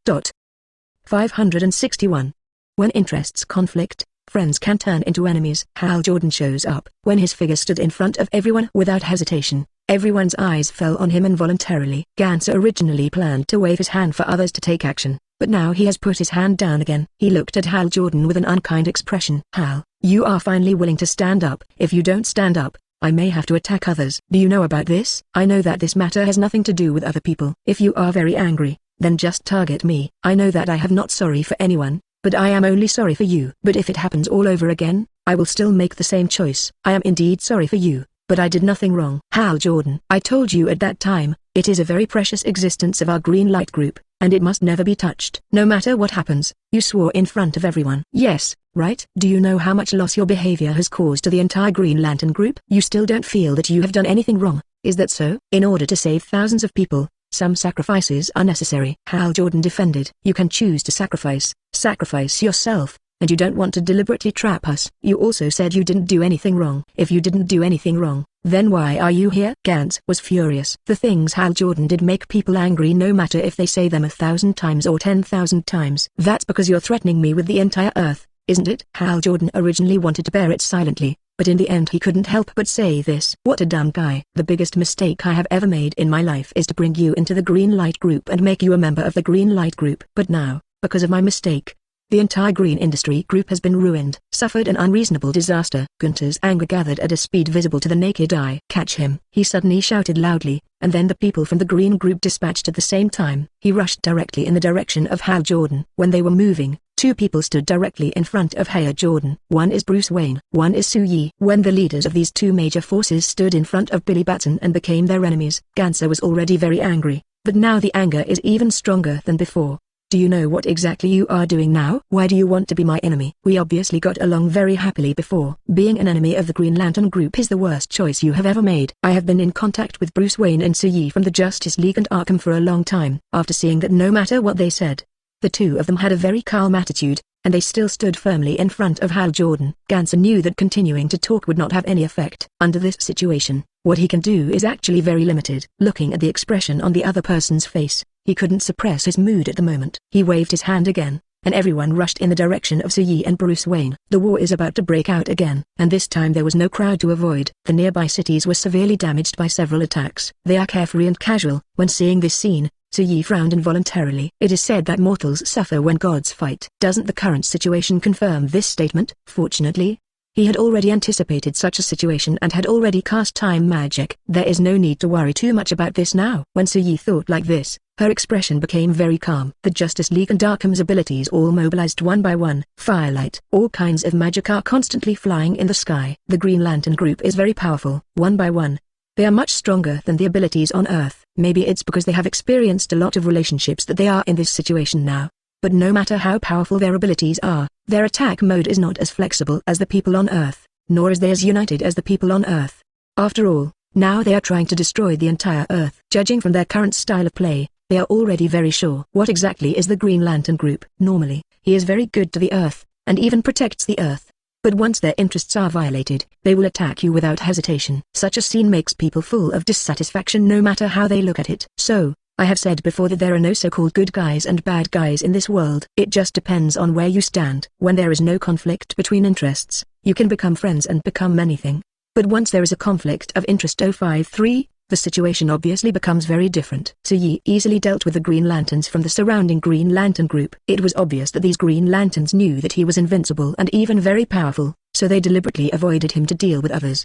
561. When interests conflict, friends can turn into enemies. Hal Jordan shows up. When his figure stood in front of everyone without hesitation, everyone's eyes fell on him involuntarily. Gunther originally planned to wave his hand for others to take action, but now he has put his hand down again. He looked at Hal Jordan with an unkind expression. Hal, you are finally willing to stand up. If you don't stand up, I may have to attack others. Do you know about this? I know that this matter has nothing to do with other people. If you are very angry, then just target me. I know that I have not sorry for anyone, but I am only sorry for you. But if it happens all over again, I will still make the same choice. I am indeed sorry for you, but I did nothing wrong. Hal Jordan. I told you at that time, it is a very precious existence of our green light group, and it must never be touched. No matter what happens, you swore in front of everyone. Yes, right? Do you know how much loss your behavior has caused to the entire Green Lantern group? You still don't feel that you have done anything wrong, is that so? In order to save thousands of people, some sacrifices are necessary. Hal Jordan defended. You can choose to sacrifice yourself, and you don't want to deliberately trap us. You also said you didn't do anything wrong. If you didn't do anything wrong, then why are you here? Gantz was furious. The things Hal Jordan did make people angry no matter if they say them 1,000 times or 10,000 times. That's because you're threatening me with the entire Earth, isn't it? Hal Jordan originally wanted to bear it silently, but in the end he couldn't help but say this. What a dumb guy. The biggest mistake I have ever made in my life is to bring you into the Green Light Group and make you a member of the Green Light Group. But now, because of my mistake, the entire green industry group has been ruined. Suffered an unreasonable disaster. Gunther's anger gathered at a speed visible to the naked eye. Catch him, he suddenly shouted loudly, and then the people from the green group dispatched at the same time. He rushed directly in the direction of Hal Jordan. When they were moving, two people stood directly in front of Hal Jordan. One is Bruce Wayne, one is Su-Yi. When the leaders of these two major forces stood in front of Billy Batson and became their enemies, Gunther was already very angry, but now the anger is even stronger than before. Do you know what exactly you are doing now? Why do you want to be my enemy? We obviously got along very happily before. Being an enemy of the Green Lantern Group is the worst choice you have ever made. I have been in contact with Bruce Wayne and Su-Yi from the Justice League and Arkham for a long time. After seeing that no matter what they said, the two of them had a very calm attitude, and they still stood firmly in front of Hal Jordan. Gunther knew that continuing to talk would not have any effect. Under this situation, what he can do is actually very limited. Looking at the expression on the other person's face, he couldn't suppress his mood at the moment. He waved his hand again, and everyone rushed in the direction of Su-Yi and Bruce Wayne. The war is about to break out again, and this time there was no crowd to avoid. The nearby cities were severely damaged by several attacks. They are carefree and casual. When seeing this scene, Su-Yi frowned involuntarily. It is said that mortals suffer when gods fight. Doesn't the current situation confirm this statement? Fortunately, he had already anticipated such a situation and had already cast time magic. There is no need to worry too much about this now. When Su-Yi thought like this, her expression became very calm. The Justice League and Arkham's abilities all mobilized one by one. Firelight. All kinds of magic are constantly flying in the sky. The Green Lantern Group is very powerful. One by one, they are much stronger than the abilities on Earth. Maybe it's because they have experienced a lot of relationships that they are in this situation now. But no matter how powerful their abilities are, their attack mode is not as flexible as the people on Earth, nor is they as united as the people on Earth. After all, now they are trying to destroy the entire Earth. Judging from their current style of play, they are already very sure. What exactly is the Green Lantern Group? Normally, he is very good to the Earth, and even protects the Earth. But once their interests are violated, they will attack you without hesitation. Such a scene makes people full of dissatisfaction no matter how they look at it. So, I have said before that there are no so-called good guys and bad guys in this world. It just depends on where you stand. When there is no conflict between interests, you can become friends and become anything. But once there is a conflict of interest 053, the situation obviously becomes very different. Su-Yi easily dealt with the Green Lanterns from the surrounding Green Lantern Group. It was obvious that these Green Lanterns knew that he was invincible and even very powerful, so they deliberately avoided him to deal with others.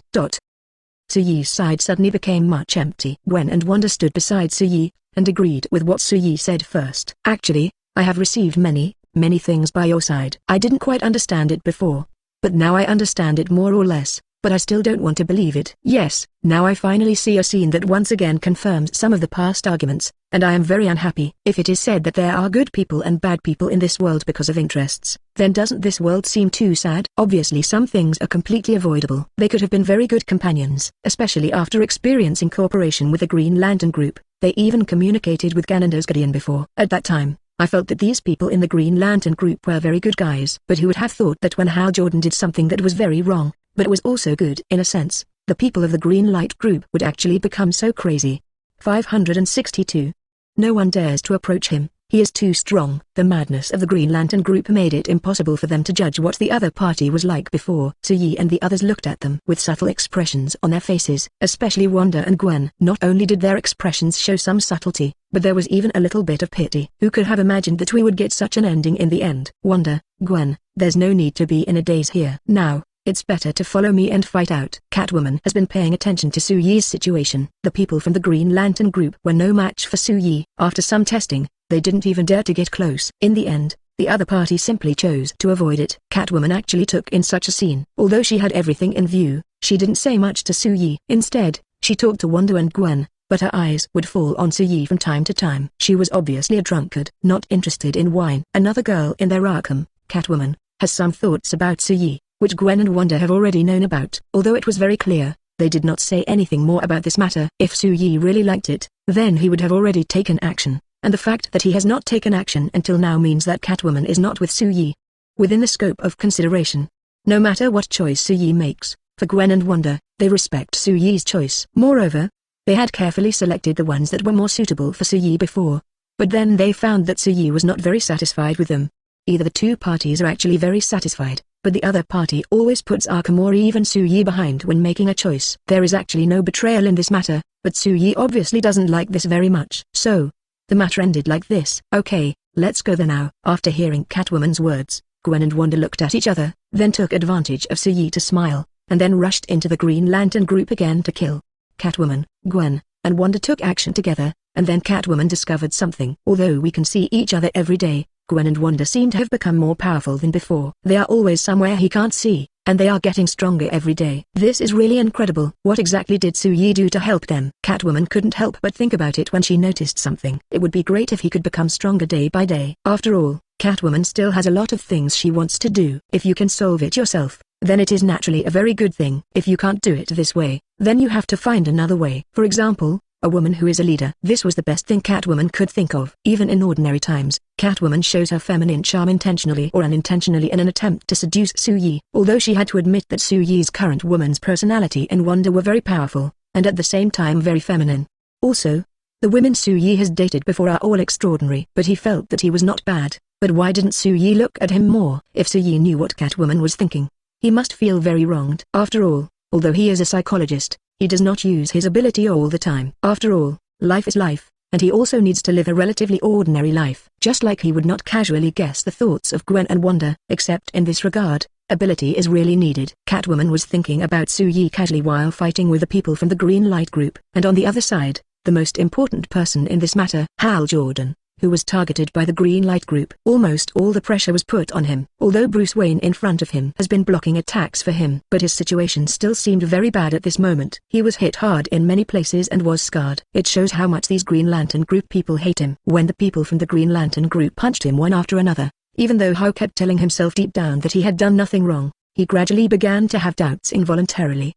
Su-Yi's side suddenly became much empty. Gwen and Wanda stood beside Su-Yi, and agreed with what Su-Yi said first. Actually, I have received many things by your side. I didn't quite understand it before, but now I understand it more or less, but I still don't want to believe it. Yes, now I finally see a scene that once again confirms some of the past arguments, and I am very unhappy. If it is said that there are good people and bad people in this world because of interests, then doesn't this world seem too sad? Obviously some things are completely avoidable. They could have been very good companions, especially after experiencing cooperation with the Green Lantern Group. They even communicated with Gan and Asgardian before. At that time, I felt that these people in the Green Lantern Group were very good guys. But who would have thought that when Hal Jordan did something that was very wrong, but was also good in a sense, the people of the Green Light Group would actually become so crazy. 562. No one dares to approach him. He is too strong. The madness of the Green Lantern Group made it impossible for them to judge what the other party was like before. Su-Yi and the others looked at them with subtle expressions on their faces, especially Wanda and Gwen. Not only did their expressions show some subtlety, but there was even a little bit of pity. Who could have imagined that we would get such an ending in the end? Wanda, Gwen, there's no need to be in a daze here. Now, It's better to follow me and fight out. Catwoman has been paying attention to Su-Yi's situation. The people from the Green Lantern group were no match for Su-Yi. After some testing, they didn't even dare to get close. In the end, the other party simply chose to avoid it. Catwoman actually took in such a scene. Although she had everything in view, she didn't say much to Su-Yi. Instead, she talked to Wanda and Gwen, but her eyes would fall on Su-Yi from time to time. She was obviously a drunkard, not interested in wine. Another girl in their Arkham, Catwoman, has some thoughts about Su-Yi, which Gwen and Wanda have already known about. Although it was very clear, they did not say anything more about this matter. If Su-Yi really liked it, then he would have already taken action, and the fact that he has not taken action until now means that Catwoman is not with Su-Yi. Within the scope of consideration, no matter what choice Su-Yi makes, for Gwen and Wanda, they respect Su-Yi's choice. Moreover, they had carefully selected the ones that were more suitable for Su-Yi before, but then they found that Su-Yi was not very satisfied with them. Either the two parties are actually very satisfied, but the other party always puts Arkham or even Su-Yi behind when making a choice. There is actually no betrayal in this matter, but Su-Yi obviously doesn't like this very much. So, the matter ended like this. Okay, let's go there now. After hearing Catwoman's words, Gwen and Wanda looked at each other, then took advantage of Su-Yi to smile, and then rushed into the Green Lantern group again to kill. Catwoman, Gwen, and Wanda took action together, and then Catwoman discovered something. Although we can see each other every day, Gwen and Wanda seem to have become more powerful than before. They are always somewhere he can't see, and they are getting stronger every day. This is really incredible. What exactly did Su-Yi do to help them? Catwoman couldn't help but think about it when she noticed something. It would be great if he could become stronger day by day. After all, Catwoman still has a lot of things she wants to do. If you can solve it yourself, then it is naturally a very good thing. If you can't do it this way, then you have to find another way. For example, a woman who is a leader. This was the best thing Catwoman could think of. Even in ordinary times, Catwoman shows her feminine charm intentionally or unintentionally in an attempt to seduce Su-Yi. Although she had to admit that Su-Yi's current woman's personality and Wanda were very powerful, and at the same time very feminine. Also, the women Su-Yi has dated before are all extraordinary. But he felt that he was not bad. But why didn't Su-Yi look at him more? If Su-Yi knew what Catwoman was thinking, he must feel very wronged. After all, although he is a psychologist, he does not use his ability all the time. After all, life is life, and he also needs to live a relatively ordinary life. Just like he would not casually guess the thoughts of Gwen and Wanda, except in this regard, ability is really needed. Catwoman was thinking about Su-Yi casually while fighting with the people from the Green Light Group. And on the other side, the most important person in this matter, Hal Jordan, who was targeted by the Green Light Group. Almost all the pressure was put on him. Although Bruce Wayne in front of him has been blocking attacks for him, but his situation still seemed very bad at this moment. He was hit hard in many places and was scarred. It shows how much these Green Lantern Group people hate him. When the people from the Green Lantern Group punched him one after another, even though Hal kept telling himself deep down that he had done nothing wrong, he gradually began to have doubts involuntarily.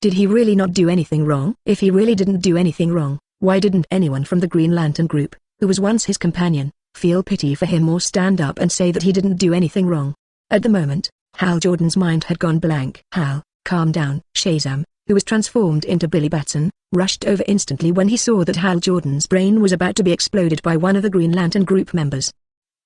Did he really not do anything wrong? If he really didn't do anything wrong, why didn't anyone from the Green Lantern Group, who was once his companion, feel pity for him or stand up and say that he didn't do anything wrong? At the moment, Hal Jordan's mind had gone blank. Hal, calm down. Shazam, who was transformed into Billy Batson, rushed over instantly when he saw that Hal Jordan's brain was about to be exploded by one of the Green Lantern Group members.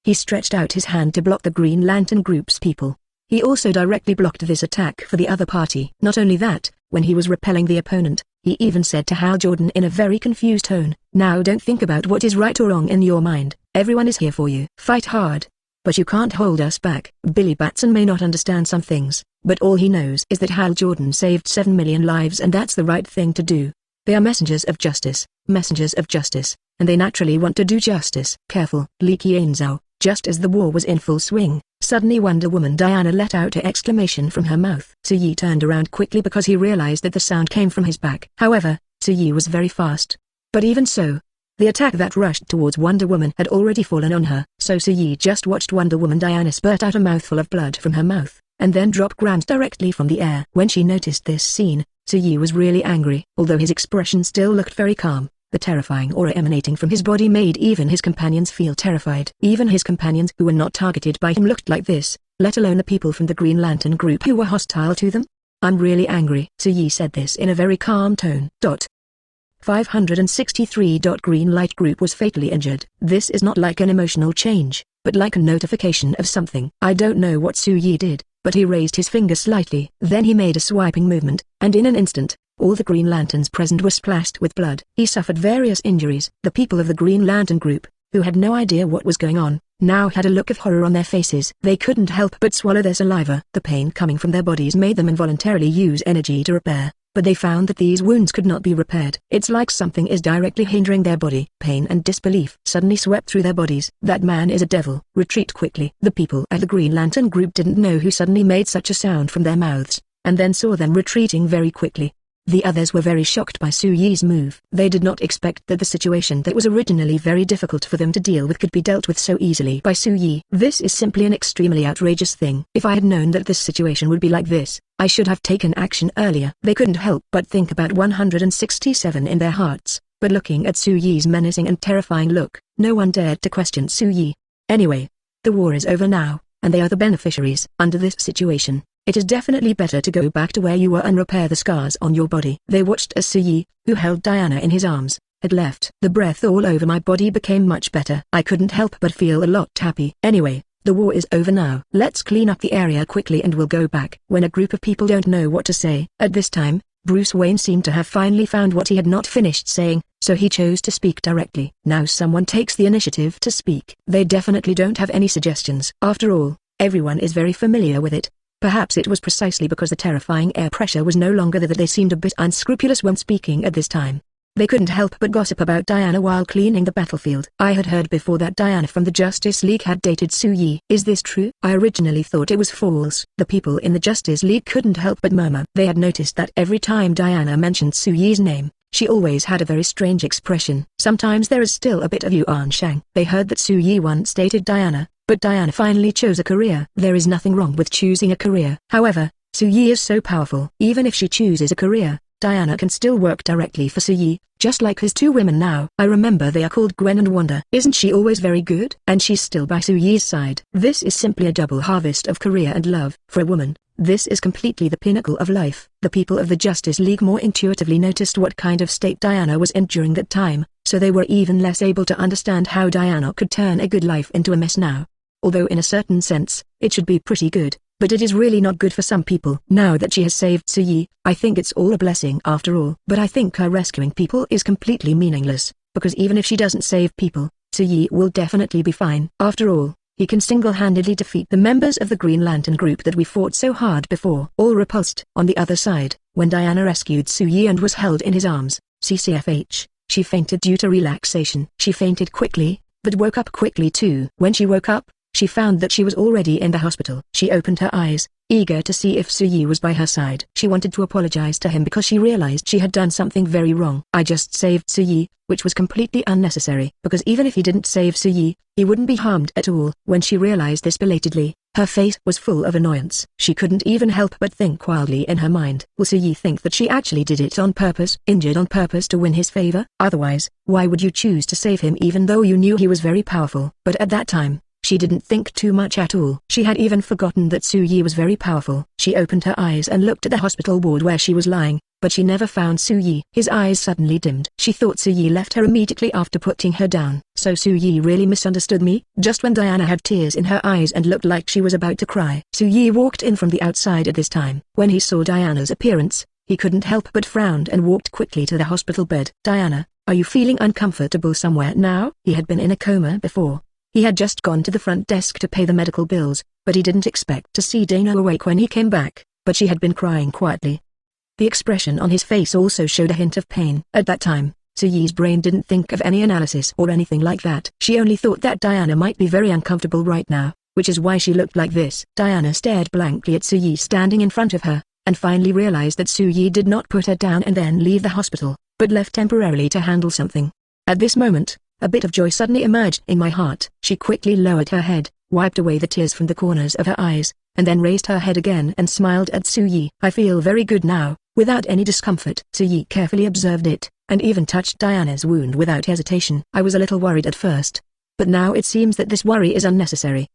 He stretched out his hand to block the Green Lantern Group's people. He also directly blocked this attack for the other party. Not only that, when he was repelling the opponent, he even said to Hal Jordan in a very confused tone, "Now don't think about what is right or wrong in your mind. Everyone is here for you. Fight hard. But you can't hold us back." Billy Batson may not understand some things, but all he knows is that Hal Jordan saved 7 million lives and that's the right thing to do. They are messengers of justice, and they naturally want to do justice. Careful, Li Qianzhou. Just as the war was in full swing, suddenly Wonder Woman Diana let out an exclamation from her mouth. Su-Yi turned around quickly because he realized that the sound came from his back. However, Su-Yi was very fast. But even so, the attack that rushed towards Wonder Woman had already fallen on her. So Su-Yi just watched Wonder Woman Diana spurt out a mouthful of blood from her mouth, and then drop grams directly from the air. When she noticed this scene, Su-Yi was really angry. Although his expression still looked very calm, the terrifying aura emanating from his body made even his companions feel terrified. Even his companions who were not targeted by him looked like this, let alone the people from the Green Lantern Group who were hostile to them. "I'm really angry." Su-Yi said this in a very calm tone. 563. Green Light Group was fatally injured. This is not like an emotional change, but like a notification of something. I don't know what Su-Yi did, but he raised his finger slightly. Then he made a swiping movement, and in an instant, all the Green Lanterns present were splashed with blood. He suffered various injuries. The people of the Green Lantern Group, who had no idea what was going on, now had a look of horror on their faces. They couldn't help but swallow their saliva. The pain coming from their bodies made them involuntarily use energy to repair, but they found that these wounds could not be repaired. It's like something is directly hindering their body. Pain and disbelief suddenly swept through their bodies. That man is a devil. Retreat quickly. The people at the Green Lantern group didn't know who suddenly made such a sound from their mouths, and then saw them retreating very quickly. The others were very shocked by Su-Yi's move. They did not expect that the situation that was originally very difficult for them to deal with could be dealt with so easily by Su-Yi. This is simply an extremely outrageous thing. If I had known that this situation would be like this, I should have taken action earlier. They couldn't help but think about 167 in their hearts, but looking at Su-Yi's menacing and terrifying look, no one dared to question Su-Yi. Anyway, the war is over now, and they are the beneficiaries. Under this situation, it is definitely better to go back to where you were and repair the scars on your body. They watched as Su-Yi, who held Diana in his arms, had left. The breath all over my body became much better. I couldn't help but feel a lot happy. Anyway, the war is over now. Let's clean up the area quickly and we'll go back. When a group of people don't know what to say. At this time, Bruce Wayne seemed to have finally found what he had not finished saying, so he chose to speak directly. Now someone takes the initiative to speak. They definitely don't have any suggestions. After all, everyone is very familiar with it. Perhaps it was precisely because the terrifying air pressure was no longer there that they seemed a bit unscrupulous when speaking at this time. They couldn't help but gossip about Diana while cleaning the battlefield. I had heard before that Diana from the Justice League had dated Su-Yi. Is this true? I originally thought it was false. The people in the Justice League couldn't help but murmur. They had noticed that every time Diana mentioned Su-Yi's name, she always had a very strange expression. Sometimes there is still a bit of Yuan Shang. They heard that Su-Yi once dated Diana, but Diana finally chose a career. There is nothing wrong with choosing a career. However, Su-Yi is so powerful. Even if she chooses a career, Diana can still work directly for Su-Yi, just like his two women now. I remember they are called Gwen and Wanda. Isn't she always very good? And she's still by Su-Yi's side. This is simply a double harvest of career and love. For a woman, this is completely the pinnacle of life. The people of the Justice League more intuitively noticed what kind of state Diana was in during that time, so they were even less able to understand how Diana could turn a good life into a mess now. Although in a certain sense, it should be pretty good, but it is really not good for some people. Now that she has saved Su-Yi, I think it's all a blessing after all. But I think her rescuing people is completely meaningless, because even if she doesn't save people, Su-Yi will definitely be fine. After all, he can single-handedly defeat the members of the Green Lantern group that we fought so hard before. All repulsed. On the other side, when Diana rescued Su-Yi and was held in his arms, CCFH, she fainted due to relaxation. She fainted quickly, but woke up quickly too. When she woke up, she found that she was already in the hospital. She opened her eyes, eager to see if Su-Yi was by her side. She wanted to apologize to him because she realized she had done something very wrong. I just saved Su-Yi, which was completely unnecessary, because even if he didn't save Su-Yi, he wouldn't be harmed at all. When she realized this belatedly, her face was full of annoyance. She couldn't even help but think wildly in her mind. Will Su-Yi think that she actually did it on purpose, injured on purpose to win his favor? Otherwise, why would you choose to save him even though you knew he was very powerful? But at that time, she didn't think too much at all. She had even forgotten that Su-Yi was very powerful. She opened her eyes and looked at the hospital ward where she was lying, but she never found Su-Yi. His eyes suddenly dimmed. She thought Su-Yi left her immediately after putting her down. So Su-Yi really misunderstood me? Just when Diana had tears in her eyes and looked like she was about to cry. Su-Yi walked in from the outside at this time. When he saw Diana's appearance, he couldn't help but frown and walked quickly to the hospital bed. Diana, are you feeling uncomfortable somewhere now? He had been in a coma before. He had just gone to the front desk to pay the medical bills, but he didn't expect to see Dana awake when he came back, but she had been crying quietly. The expression on his face also showed a hint of pain. At that time, Su-Yi's brain didn't think of any analysis or anything like that. She only thought that Diana might be very uncomfortable right now, which is why she looked like this. Diana stared blankly at Su-Yi standing in front of her, and finally realized that Su-Yi did not put her down and then leave the hospital, but left temporarily to handle something. At this moment, a bit of joy suddenly emerged in my heart. She quickly lowered her head, wiped away the tears from the corners of her eyes, and then raised her head again and smiled at Su-Yi. I feel very good now, without any discomfort. Su-Yi carefully observed it, and even touched Diana's wound without hesitation. I was a little worried at first, but now it seems that this worry is unnecessary.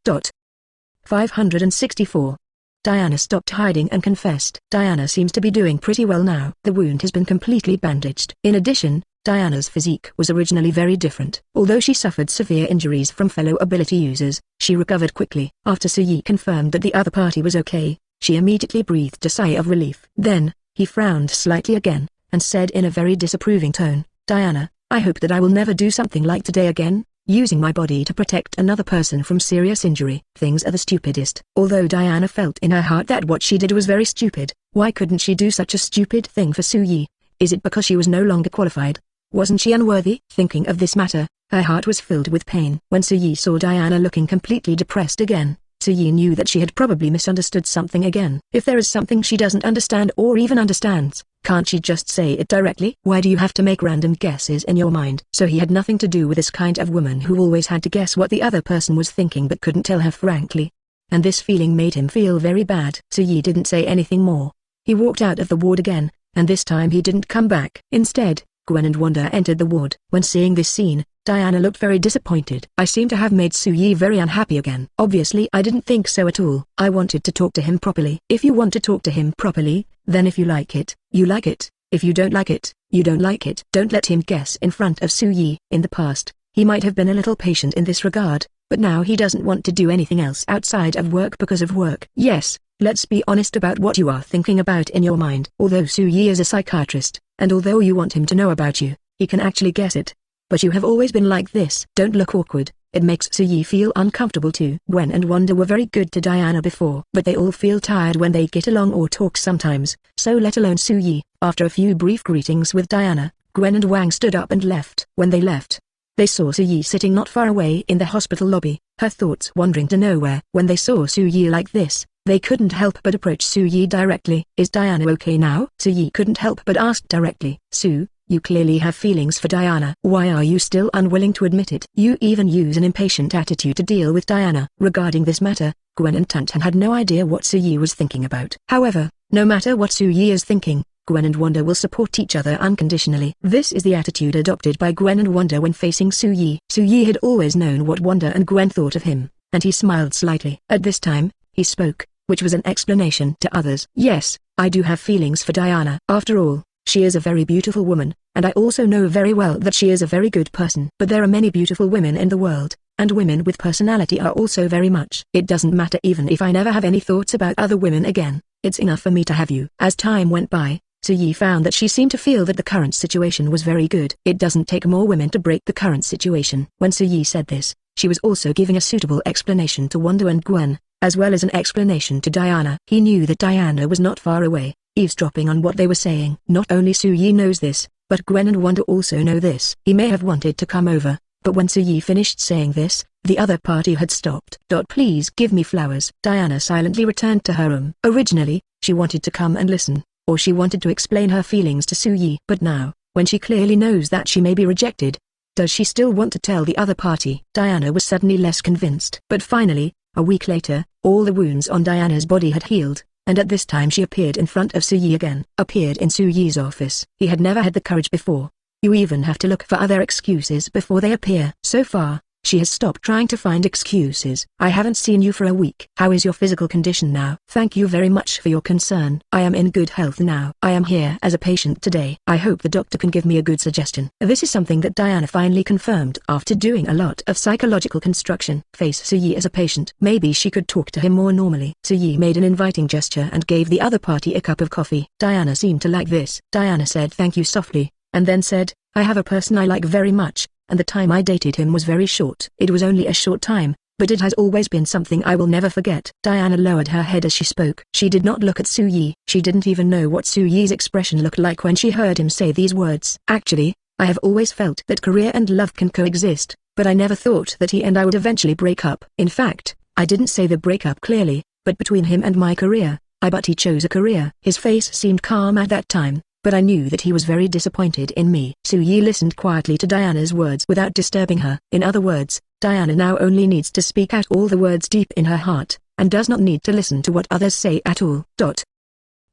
564. Diana stopped hiding and confessed. Diana seems to be doing pretty well now. The wound has been completely bandaged. In addition, Diana's physique was originally very different. Although she suffered severe injuries from fellow ability users, she recovered quickly. After Su-Yi confirmed that the other party was okay, she immediately breathed a sigh of relief. Then, he frowned slightly again, and said in a very disapproving tone, "Diana, I hope that I will never do something like today again." using my body to protect another person from serious injury. Things are the stupidest. Although Diana felt in her heart that what she did was very stupid, why couldn't she do such a stupid thing for Su-yi? Is it because she was no longer qualified? Wasn't she unworthy? Thinking of this matter, her heart was filled with pain. When Su-yi saw Diana looking completely depressed again, Su-yi knew that she had probably misunderstood something again. If there is something she doesn't understand or even understands, can't she just say it directly? Why do you have to make random guesses in your mind? So he had nothing to do with this kind of woman who always had to guess what the other person was thinking but couldn't tell her frankly. And this feeling made him feel very bad. Su-yi didn't say anything more. He walked out of the ward again, and this time he didn't come back. Instead, Gwen and Wanda entered the ward. When seeing this scene, Diana looked very disappointed. I seem to have made Su-yi very unhappy again. Obviously I didn't think so at all. I wanted to talk to him properly. If you want to talk to him properly, then if you like it, you like it. If you don't like it, you don't like it. Don't let him guess in front of Su-yi. In the past, he might have been a little patient in this regard, but now he doesn't want to do anything else outside of work because of work. Yes, let's be honest about what you are thinking about in your mind. Although Su-yi is a psychiatrist, and although you want him to know about you, he can actually guess it. But you have always been like this. Don't look awkward. It makes Su-yi feel uncomfortable too. Gwen and Wanda were very good to Diana before, but they all feel tired when they get along or talk sometimes, so let alone Su-yi. After a few brief greetings with Diana, Gwen and Wang stood up and left. When they left, they saw Su-yi sitting not far away in the hospital lobby, her thoughts wandering to nowhere. When they saw Su-yi like this, they couldn't help but approach Su-yi directly. Is Diana okay now? Su-yi couldn't help but ask directly. Su, you clearly have feelings for Diana. Why are you still unwilling to admit it? You even use an impatient attitude to deal with Diana. Regarding this matter, Gwen and Tantan had no idea what Su-yi was thinking about. However, no matter what Su-yi is thinking, Gwen and Wanda will support each other unconditionally. This is the attitude adopted by Gwen and Wanda when facing Su-yi. Su-yi had always known what Wanda and Gwen thought of him, and he smiled slightly. At this time, he spoke, which was an explanation to others. Yes, I do have feelings for Diana. After all, she is a very beautiful woman, and I also know very well that she is a very good person. But there are many beautiful women in the world, and women with personality are also very much. It doesn't matter even if I never have any thoughts about other women again, it's enough for me to have you. As time went by, Su-yi found that she seemed to feel that the current situation was very good. It doesn't take more women to break the current situation. When Su-yi said this, she was also giving a suitable explanation to Wanda and Gwen, as well as an explanation to Diana. He knew that Diana was not far away, eavesdropping on what they were saying. Not only Su-yi knows this, but Gwen and Wanda also know this. He may have wanted to come over, but when Su-yi finished saying this, the other party had stopped. Please give me flowers. Diana silently returned to her room. Originally, she wanted to come and listen, or she wanted to explain her feelings to Su-yi. But now, when she clearly knows that she may be rejected, does she still want to tell the other party? Diana was suddenly less convinced. But finally, a week later, all the wounds on Diana's body had healed, and at this time she appeared in front of Su-yi again. Appeared in Su-yi's office. He had never had the courage before. You even have to look for other excuses before they appear. So far, she has stopped trying to find excuses. I haven't seen you for a week. How is your physical condition now? Thank you very much for your concern. I am in good health now. I am here as a patient today. I hope the doctor can give me a good suggestion. This is something that Diana finally confirmed after doing a lot of psychological construction. Face Su-yi as a patient. Maybe she could talk to him more normally. Su-yi made an inviting gesture and gave the other party a cup of coffee. Diana seemed to like this. Diana said thank you softly, and then said, I have a person I like very much, and the time I dated him was very short. It was only a short time, but it has always been something I will never forget. Diana lowered her head as she spoke. She did not look at Su-yi. She didn't even know what Su-yi's expression looked like when she heard him say these words. Actually, I have always felt that career and love can coexist, but I never thought that he and I would eventually break up. In fact, I didn't say the breakup clearly, but between him and my career, but he chose a career. His face seemed calm at that time, but I knew that he was very disappointed in me. Su-yi listened quietly to Diana's words without disturbing her. In other words, Diana now only needs to speak out all the words deep in her heart, and does not need to listen to what others say at all.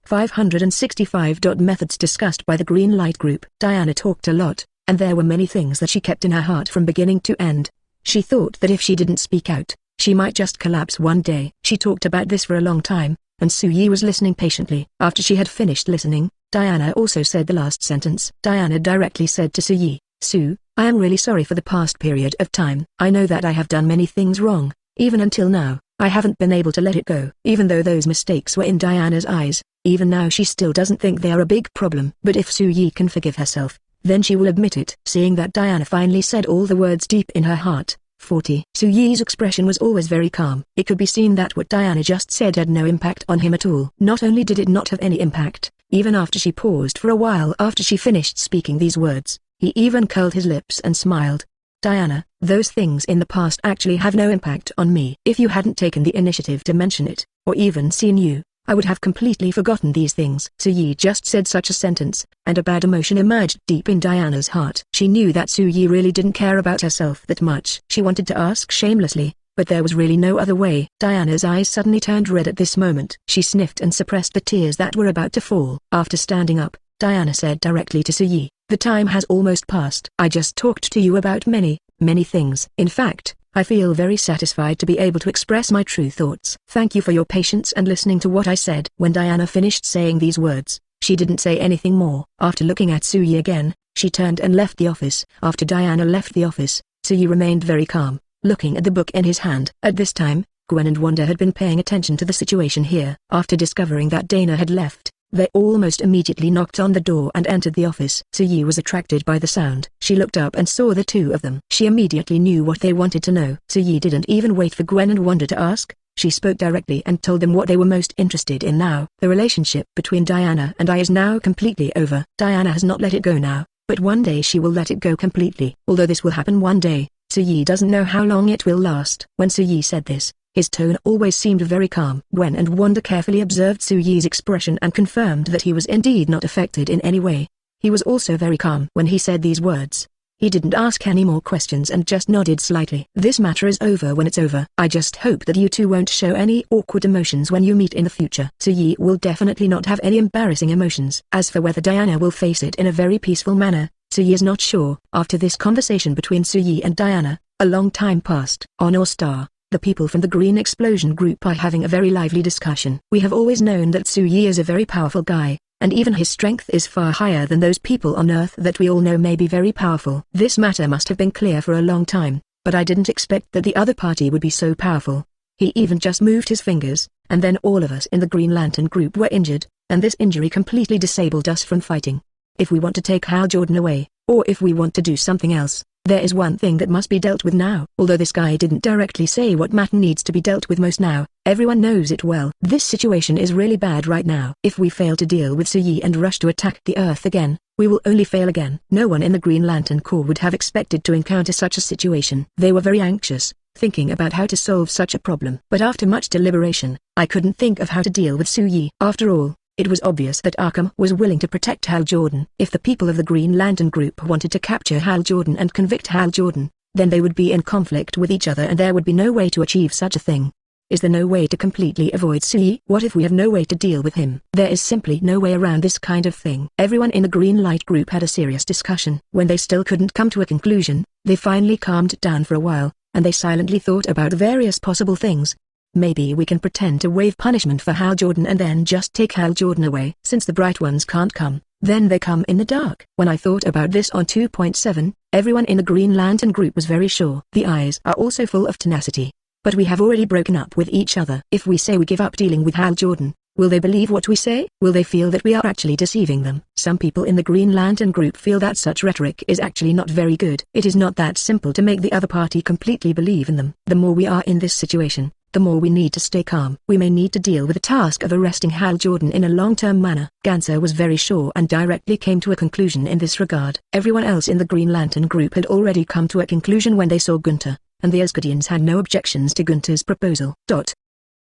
565. Methods discussed by the Green Light Group. Diana talked a lot, and there were many things that she kept in her heart from beginning to end. She thought that if she didn't speak out, she might just collapse one day. She talked about this for a long time, and Su-yi was listening patiently. After she had finished listening, Diana also said the last sentence. Diana directly said to Su-yi, Su, I am really sorry for the past period of time. I know that I have done many things wrong. Even until now, I haven't been able to let it go. Even though those mistakes were in Diana's eyes, even now she still doesn't think they are a big problem. But if Su-yi can forgive herself, then she will admit it. Seeing that Diana finally said all the words deep in her heart, 40. Su-Yi's expression was always very calm. It could be seen that what Diana just said had no impact on him at all. Not only did it not have any impact, even after she paused for a while after she finished speaking these words, he even curled his lips and smiled. Diana, those things in the past actually have no impact on me. If you hadn't taken the initiative to mention it, or even seen you, I would have completely forgotten these things. Su-Yi just said such a sentence, and a bad emotion emerged deep in Diana's heart. She knew that Su-Yi really didn't care about herself that much. She wanted to ask shamelessly, but there was really no other way. Diana's eyes suddenly turned red at this moment. She sniffed and suppressed the tears that were about to fall. After standing up, Diana said directly to Su-Yi, "The time has almost passed. I just talked to you about many things. In fact, I feel very satisfied to be able to express my true thoughts. Thank you for your patience and listening to what I said." When Diana finished saying these words, she didn't say anything more. After looking at Su-Yi again, she turned and left the office. After Diana left the office, Su-Yi remained very calm, looking at the book in his hand. At this time, Gwen and Wanda had been paying attention to the situation here. After discovering that Dana had left, they almost immediately knocked on the door and entered the office. Su-Yi was attracted by the sound. She looked up and saw the two of them. She immediately knew what they wanted to know. Su-Yi didn't even wait for Gwen and Wanda to ask. She spoke directly and told them what they were most interested in now. The relationship between Diana and I is now completely over. Diana has not let it go now, but one day she will let it go completely. Although this will happen one day, Su-Yi doesn't know how long it will last. When Su-Yi said this, his tone always seemed very calm. Gwen and Wanda carefully observed Su-Yi's expression and confirmed that he was indeed not affected in any way. He was also very calm. When he said these words, he didn't ask any more questions and just nodded slightly. "This matter is over when it's over. I just hope that you two won't show any awkward emotions when you meet in the future." Su-Yi will definitely not have any embarrassing emotions. As for whether Diana will face it in a very peaceful manner, Su-Yi is not sure. After this conversation between Su-Yi and Diana, a long time passed. On All Star, the people from the Green Explosion group are having a very lively discussion. We have always known that Su-Yi is a very powerful guy, and even his strength is far higher than those people on Earth that we all know may be very powerful. This matter must have been clear for a long time, but I didn't expect that the other party would be so powerful. He even just moved his fingers, and then all of us in the Green Lantern group were injured, and this injury completely disabled us from fighting. If we want to take Hal Jordan away, or if we want to do something else, there is one thing that must be dealt with now. Although this guy didn't directly say what matter needs to be dealt with most now, everyone knows it well. This situation is really bad right now. If we fail to deal with Su-Yi and rush to attack the Earth again, we will only fail again. No one in the Green Lantern Corps would have expected to encounter such a situation. They were very anxious, thinking about how to solve such a problem. But after much deliberation, I couldn't think of how to deal with Su-Yi. After all, it was obvious that Arkham was willing to protect Hal Jordan. If the people of the Green Lantern Group wanted to capture Hal Jordan and convict Hal Jordan, then they would be in conflict with each other and there would be no way to achieve such a thing. Is there no way to completely avoid Su-Yi? What if we have no way to deal with him? There is simply no way around this kind of thing. Everyone in the Green Light Group had a serious discussion. When they still couldn't come to a conclusion, they finally calmed down for a while, and they silently thought about various possible things. Maybe we can pretend to waive punishment for Hal Jordan and then just take Hal Jordan away. Since the bright ones can't come, then they come in the dark. When I thought about this on 2.7, everyone in the Green Lantern Group was very sure. The eyes are also full of tenacity. But we have already broken up with each other. If we say we give up dealing with Hal Jordan, will they believe what we say? Will they feel that we are actually deceiving them? Some people in the Green Lantern Group feel that such rhetoric is actually not very good. It is not that simple to make the other party completely believe in them. The more we are in this situation, the more we need to stay calm. We may need to deal with the task of arresting Hal Jordan in a long-term manner. Gunther was very sure and directly came to a conclusion in this regard. Everyone else in the Green Lantern Group had already come to a conclusion when they saw Gunther, and the Asgardians had no objections to Gunther's proposal.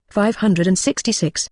566.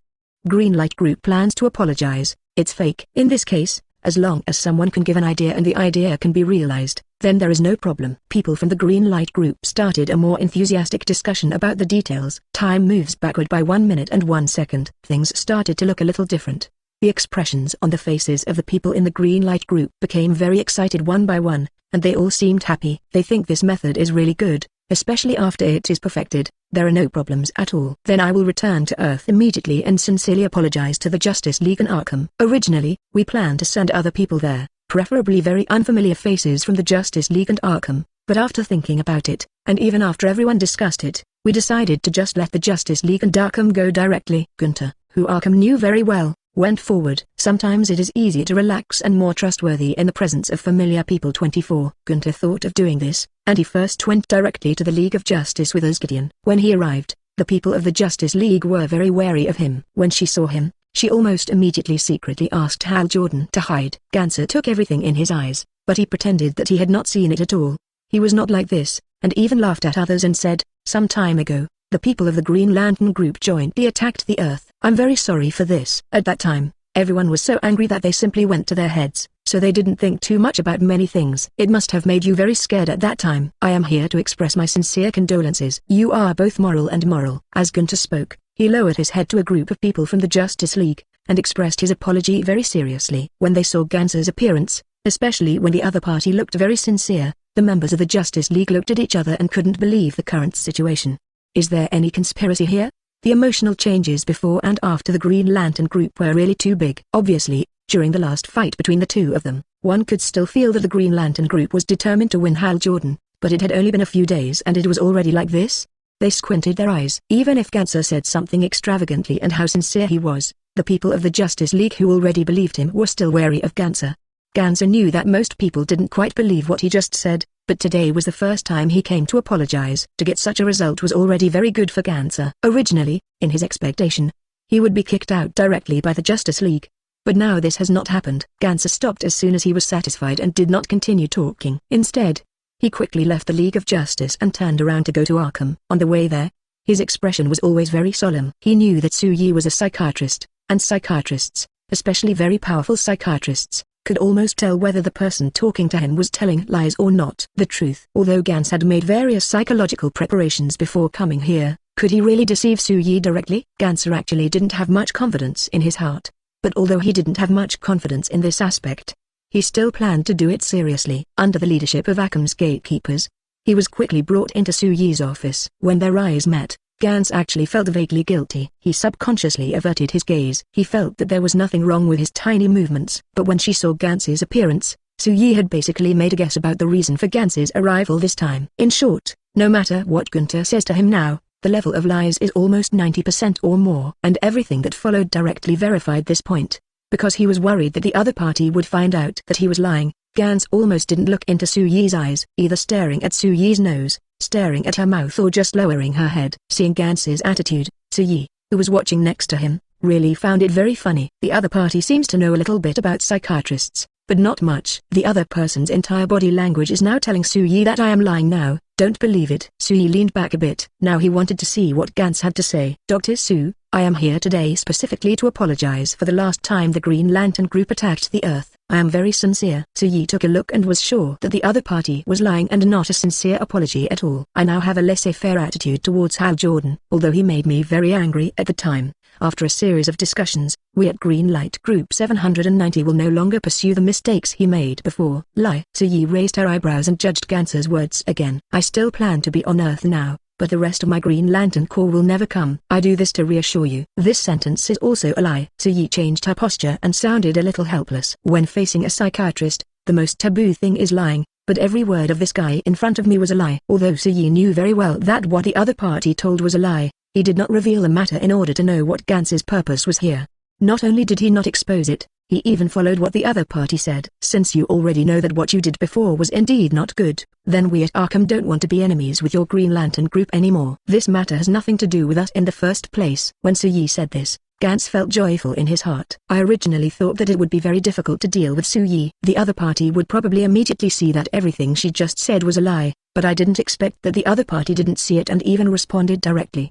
Green Light Group plans to apologize. It's fake. In this case, as long as someone can give an idea and the idea can be realized, then there is no problem. People from the Green Light Group started a more enthusiastic discussion about the details. Time moves backward by 1 minute and 1 second. Things started to look a little different. The expressions on the faces of the people in the Green Light Group became very excited one by one, and they all seemed happy. They think this method is really good, especially after it is perfected. There are no problems at all. Then I will return to Earth immediately and sincerely apologize to the Justice League and Arkham. Originally, we planned to send other people there, preferably very unfamiliar faces from the Justice League and Arkham, but after thinking about it, and even after everyone discussed it, we decided to just let the Justice League and Arkham go directly. Gunther, who Arkham knew very well, went forward. Sometimes it is easier to relax and more trustworthy in the presence of familiar people. 24. Gunther thought of doing this, and he first went directly to the League of Justice with Asgardian. When he arrived, the people of the Justice League were very wary of him. When she saw him, she almost immediately secretly asked Hal Jordan to hide. Gunther took everything in his eyes, but he pretended that he had not seen it at all. He was not like this, and even laughed at others and said, "Some time ago, the people of the Green Lantern group jointly attacked the Earth. I'm very sorry for this." At that time, everyone was so angry that they simply went to their heads, so they didn't think too much about many things. It must have made you very scared at that time. I am here to express my sincere condolences. You are both moral and moral. As Gunther spoke, he lowered his head to a group of people from the Justice League, and expressed his apology very seriously. When they saw Gunther's appearance, especially when the other party looked very sincere, the members of the Justice League looked at each other and couldn't believe the current situation. Is there any conspiracy here? The emotional changes before and after the Green Lantern group were really too big. Obviously, during the last fight between the two of them, one could still feel that the Green Lantern group was determined to win Hal Jordan, but it had only been a few days and it was already like this? They squinted their eyes. Even if Gunther said something extravagantly and how sincere he was, the people of the Justice League who already believed him were still wary of Gunther. Gunther knew that most people didn't quite believe what he just said, but today was the first time he came to apologize. To get such a result was already very good for Gunther. Originally, in his expectation, he would be kicked out directly by the Justice League. But now this has not happened. Gunther stopped as soon as he was satisfied and did not continue talking. Instead, he quickly left the League of Justice and turned around to go to Arkham. On the way there, his expression was always very solemn. He knew that Su-Yi was a psychiatrist, and psychiatrists, especially very powerful psychiatrists, could almost tell whether the person talking to him was telling lies or not. The truth. Although Gunther had made various psychological preparations before coming here, could he really deceive Su-Yi directly? Gunther actually didn't have much confidence in his heart, but although he didn't have much confidence in this aspect, he still planned to do it seriously. Under the leadership of Arkham's gatekeepers, he was quickly brought into Su-Yi's office. When their eyes met, Gunther actually felt vaguely guilty. He subconsciously averted his gaze. He felt that there was nothing wrong with his tiny movements. But when she saw Gunther's appearance, Su-Yi had basically made a guess about the reason for Gunther's arrival this time. In short, no matter what Gunther says to him now, the level of lies is almost 90% or more. And everything that followed directly verified this point. Because he was worried that the other party would find out that he was lying, Gunther almost didn't look into Su-Yi's eyes, either staring at Su-Yi's nose, staring at her mouth or just lowering her head. Seeing Gunther's attitude, Su-Yi, who was watching next to him, really found it very funny. The other party seems to know a little bit about psychiatrists, but not much. The other person's entire body language is now telling Su-Yi that I am lying now, don't believe it. Su-Yi leaned back a bit. Now he wanted to see what Gunther had to say. Dr. Su, I am here today specifically to apologize for the last time the Green Lantern group attacked the Earth. I am very sincere. Su-Yi took a look and was sure that the other party was lying and not a sincere apology at all. I now have a laissez-faire attitude towards Hal Jordan. Although he made me very angry at the time, after a series of discussions, we at Green Light Group 790 will no longer pursue the mistakes he made before. Lie. Su-Yi raised her eyebrows and judged Gunther's words again. I still plan to be on Earth now, but the rest of my Green Lantern Corps will never come. I do this to reassure you. This sentence is also a lie. Su-Yi changed her posture and sounded a little helpless. When facing a psychiatrist, the most taboo thing is lying, but every word of this guy in front of me was a lie. Although Su-Yi knew very well that what the other party told was a lie, he did not reveal the matter in order to know what Gunther's purpose was here. Not only did he not expose it, he even followed what the other party said. Since you already know that what you did before was indeed not good, then we at Arkham don't want to be enemies with your Green Lantern group anymore. This matter has nothing to do with us in the first place. When Su-Yi said this, Gunther felt joyful in his heart. I originally thought that it would be very difficult to deal with Su-Yi. The other party would probably immediately see that everything she just said was a lie, but I didn't expect that the other party didn't see it and even responded directly.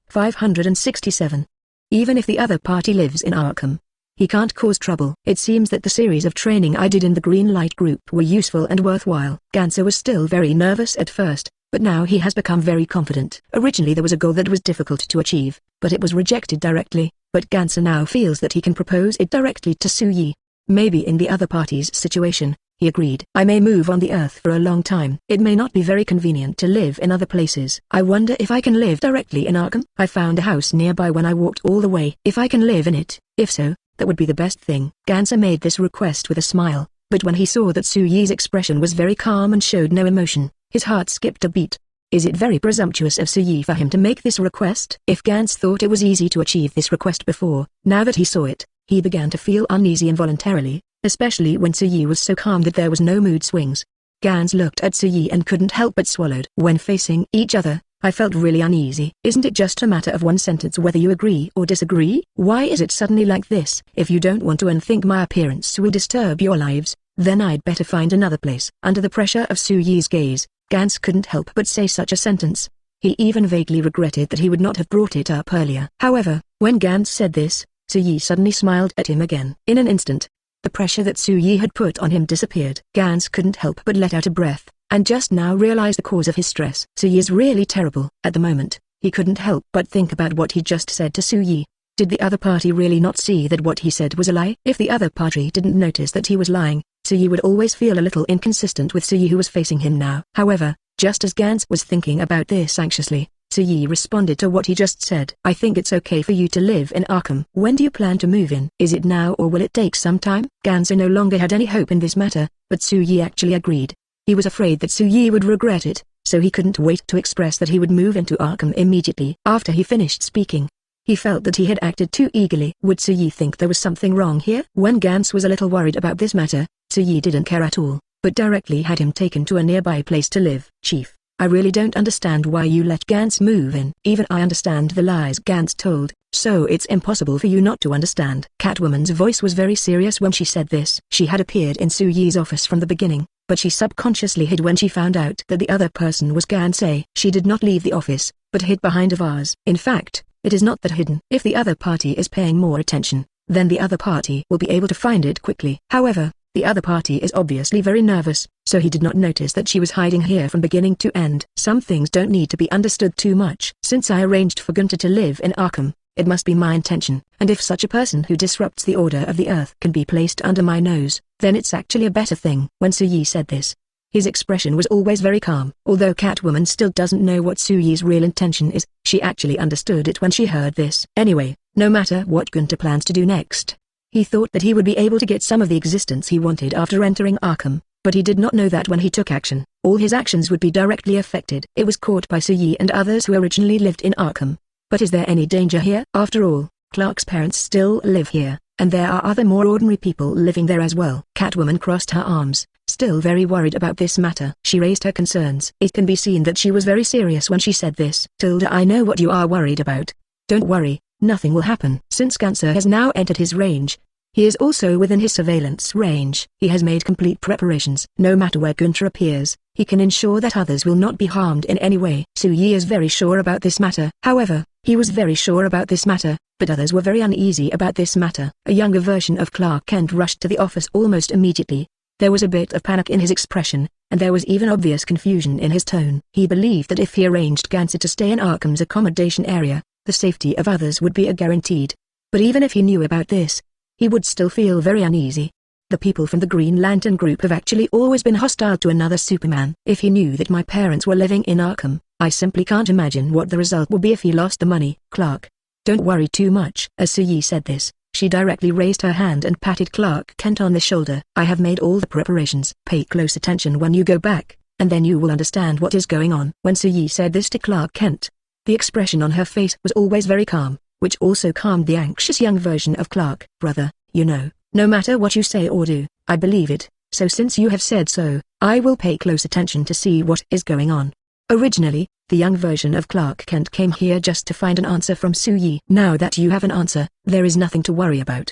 567. Even if the other party lives in Arkham, he can't cause trouble. It seems that the series of training I did in the Green Light Group were useful and worthwhile. Gunther was still very nervous at first, but now he has become very confident. Originally there was a goal that was difficult to achieve, but it was rejected directly, but Gunther now feels that he can propose it directly to Su-Yi. Maybe in the other party's situation, he agreed. I may move on the Earth for a long time. It may not be very convenient to live in other places. I wonder if I can live directly in Arkham. I found a house nearby when I walked all the way. If I can live in it, if so, that would be the best thing. Gunther made this request with a smile, but when he saw that Su-Yi's expression was very calm and showed no emotion, his heart skipped a beat. Is it very presumptuous of Suyi for him to make this request? If Gans thought it was easy to achieve this request before, now that he saw it, he began to feel uneasy involuntarily, especially when Suyi was so calm that there was no mood swings. Gans looked at Suyi and couldn't help but swallowed. When facing each other, I felt really uneasy. Isn't it just a matter of one sentence whether you agree or disagree? Why is it suddenly like this? If you don't want to and think my appearance will disturb your lives, then I'd better find another place. Under the pressure of Suyi's gaze, Gans couldn't help but say such a sentence. He even vaguely regretted that he would not have brought it up earlier. However, when Gans said this, Suyi suddenly smiled at him again. In an instant, the pressure that Suyi had put on him disappeared. Gans couldn't help but let out a breath, and just now realized the cause of his stress. Suyi is really terrible. At the moment, he couldn't help but think about what he just said to Suyi. Did the other party really not see that what he said was a lie? If the other party didn't notice that he was lying, Suyi would always feel a little inconsistent with Suyi who was facing him now. However, just as Gans was thinking about this anxiously, Suyi responded to what he just said. I think it's okay for you to live in Arkham. When do you plan to move in? Is it now or will it take some time? Gans no longer had any hope in this matter, but Suyi actually agreed. He was afraid that Suyi would regret it, so he couldn't wait to express that he would move into Arkham immediately. After he finished speaking, he felt that he had acted too eagerly. Would Suyi think there was something wrong here? When Gans was a little worried about this matter, Suyi didn't care at all, but directly had him taken to a nearby place to live. Chief, I really don't understand why you let Gans move in. Even I understand the lies Gans told, so it's impossible for you not to understand. Catwoman's voice was very serious when she said this. She had appeared in Suyi's office from the beginning, but she subconsciously hid when she found out that the other person was Gans. She did not leave the office, but hid behind a vase. In fact, it is not that hidden. If the other party is paying more attention, then the other party will be able to find it quickly. However, the other party is obviously very nervous, so he did not notice that she was hiding here from beginning to end. Some things don't need to be understood too much. Since I arranged for Gunther to live in Arkham, it must be my intention, and if such a person who disrupts the order of the earth can be placed under my nose, then it's actually a better thing. When Suyi said this, his expression was always very calm. Although Catwoman still doesn't know what Suyi's real intention is, she actually understood it when she heard this. Anyway, no matter what Gunther plans to do next, he thought that he would be able to get some of the existence he wanted after entering Arkham, but he did not know that when he took action, all his actions would be directly affected. It was caught by Suyi and others who originally lived in Arkham. But is there any danger here? After all, Clark's parents still live here, and there are other more ordinary people living there as well. Catwoman crossed her arms, still very worried about this matter. She raised her concerns. It can be seen that she was very serious when she said this. Tilda, I know what you are worried about. Don't worry, nothing will happen. Since Gunther has now entered his range, he is also within his surveillance range. He has made complete preparations. No matter where Gunther appears, he can ensure that others will not be harmed in any way. Suyi is very sure about this matter. However, he was very sure about this matter, but others were very uneasy about this matter. A younger version of Clark Kent rushed to the office almost immediately. There was a bit of panic in his expression, and there was even obvious confusion in his tone. He believed that if he arranged Gunther to stay in Arkham's accommodation area, the safety of others would be guaranteed. But even if he knew about this, he would still feel very uneasy. The people from the Green Lantern group have actually always been hostile to another Superman. If he knew that my parents were living in Arkham, I simply can't imagine what the result would be if he lost the money. Clark, don't worry too much. As Suyi said this, she directly raised her hand and patted Clark Kent on the shoulder. I have made all the preparations. Pay close attention when you go back, and then you will understand what is going on. When Suyi said this to Clark Kent, the expression on her face was always very calm, which also calmed the anxious young version of Clark. Brother, you know, no matter what you say or do, I believe it, so since you have said so, I will pay close attention to see what is going on. Originally, the young version of Clark Kent came here just to find an answer from Suyi. Now that you have an answer, there is nothing to worry about.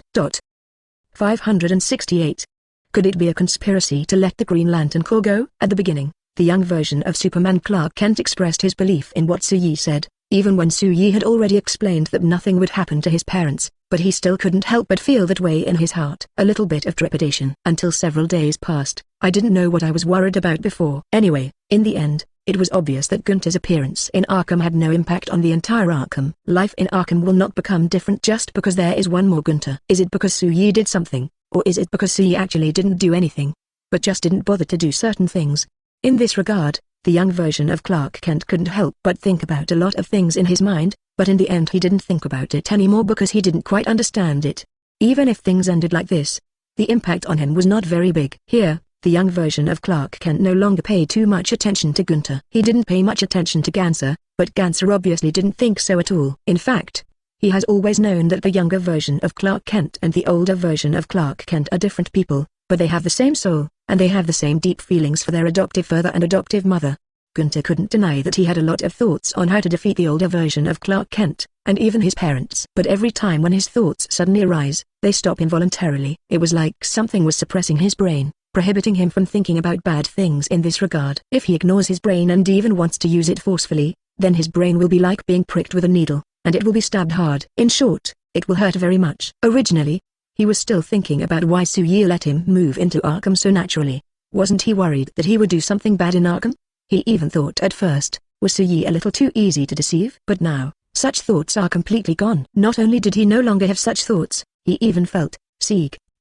568. Could it be a conspiracy to let the Green Lantern Corps go? At the beginning, the young version of Superman Clark Kent expressed his belief in what Suyi said, even when Suyi had already explained that nothing would happen to his parents, but he still couldn't help but feel that way in his heart. A little bit of trepidation. Until several days passed, I didn't know what I was worried about before. Anyway, in the end, it was obvious that Gunther's appearance in Arkham had no impact on the entire Arkham. Life in Arkham will not become different just because there is one more Gunther. Is it because Suyi did something, or is it because Suyi actually didn't do anything, but just didn't bother to do certain things? In this regard, the young version of Clark Kent couldn't help but think about a lot of things in his mind, but in the end he didn't think about it anymore because he didn't quite understand it. Even if things ended like this, the impact on him was not very big. Here, The young version of Clark Kent no longer paid too much attention to Gunther. He didn't pay much attention to Gunther, but Gunther obviously didn't think so at all. In fact, he has always known that the younger version of Clark Kent and the older version of Clark Kent are different people, but they have the same soul, and they have the same deep feelings for their adoptive father and adoptive mother. Gunther couldn't deny that he had a lot of thoughts on how to defeat the older version of Clark Kent, and even his parents. But every time when his thoughts suddenly arise, they stop involuntarily. It was like something was suppressing his brain, prohibiting him from thinking about bad things in this regard. If he ignores his brain and even wants to use it forcefully, then his brain will be like being pricked with a needle, and it will be stabbed hard. In short, it will hurt very much. Originally, he was still thinking about why Su-Yi let him move into Arkham so naturally. Wasn't he worried that he would do something bad in Arkham? He even thought at first, was Su-Yi a little too easy to deceive? But now, such thoughts are completely gone. Not only did he no longer have such thoughts, he even felt,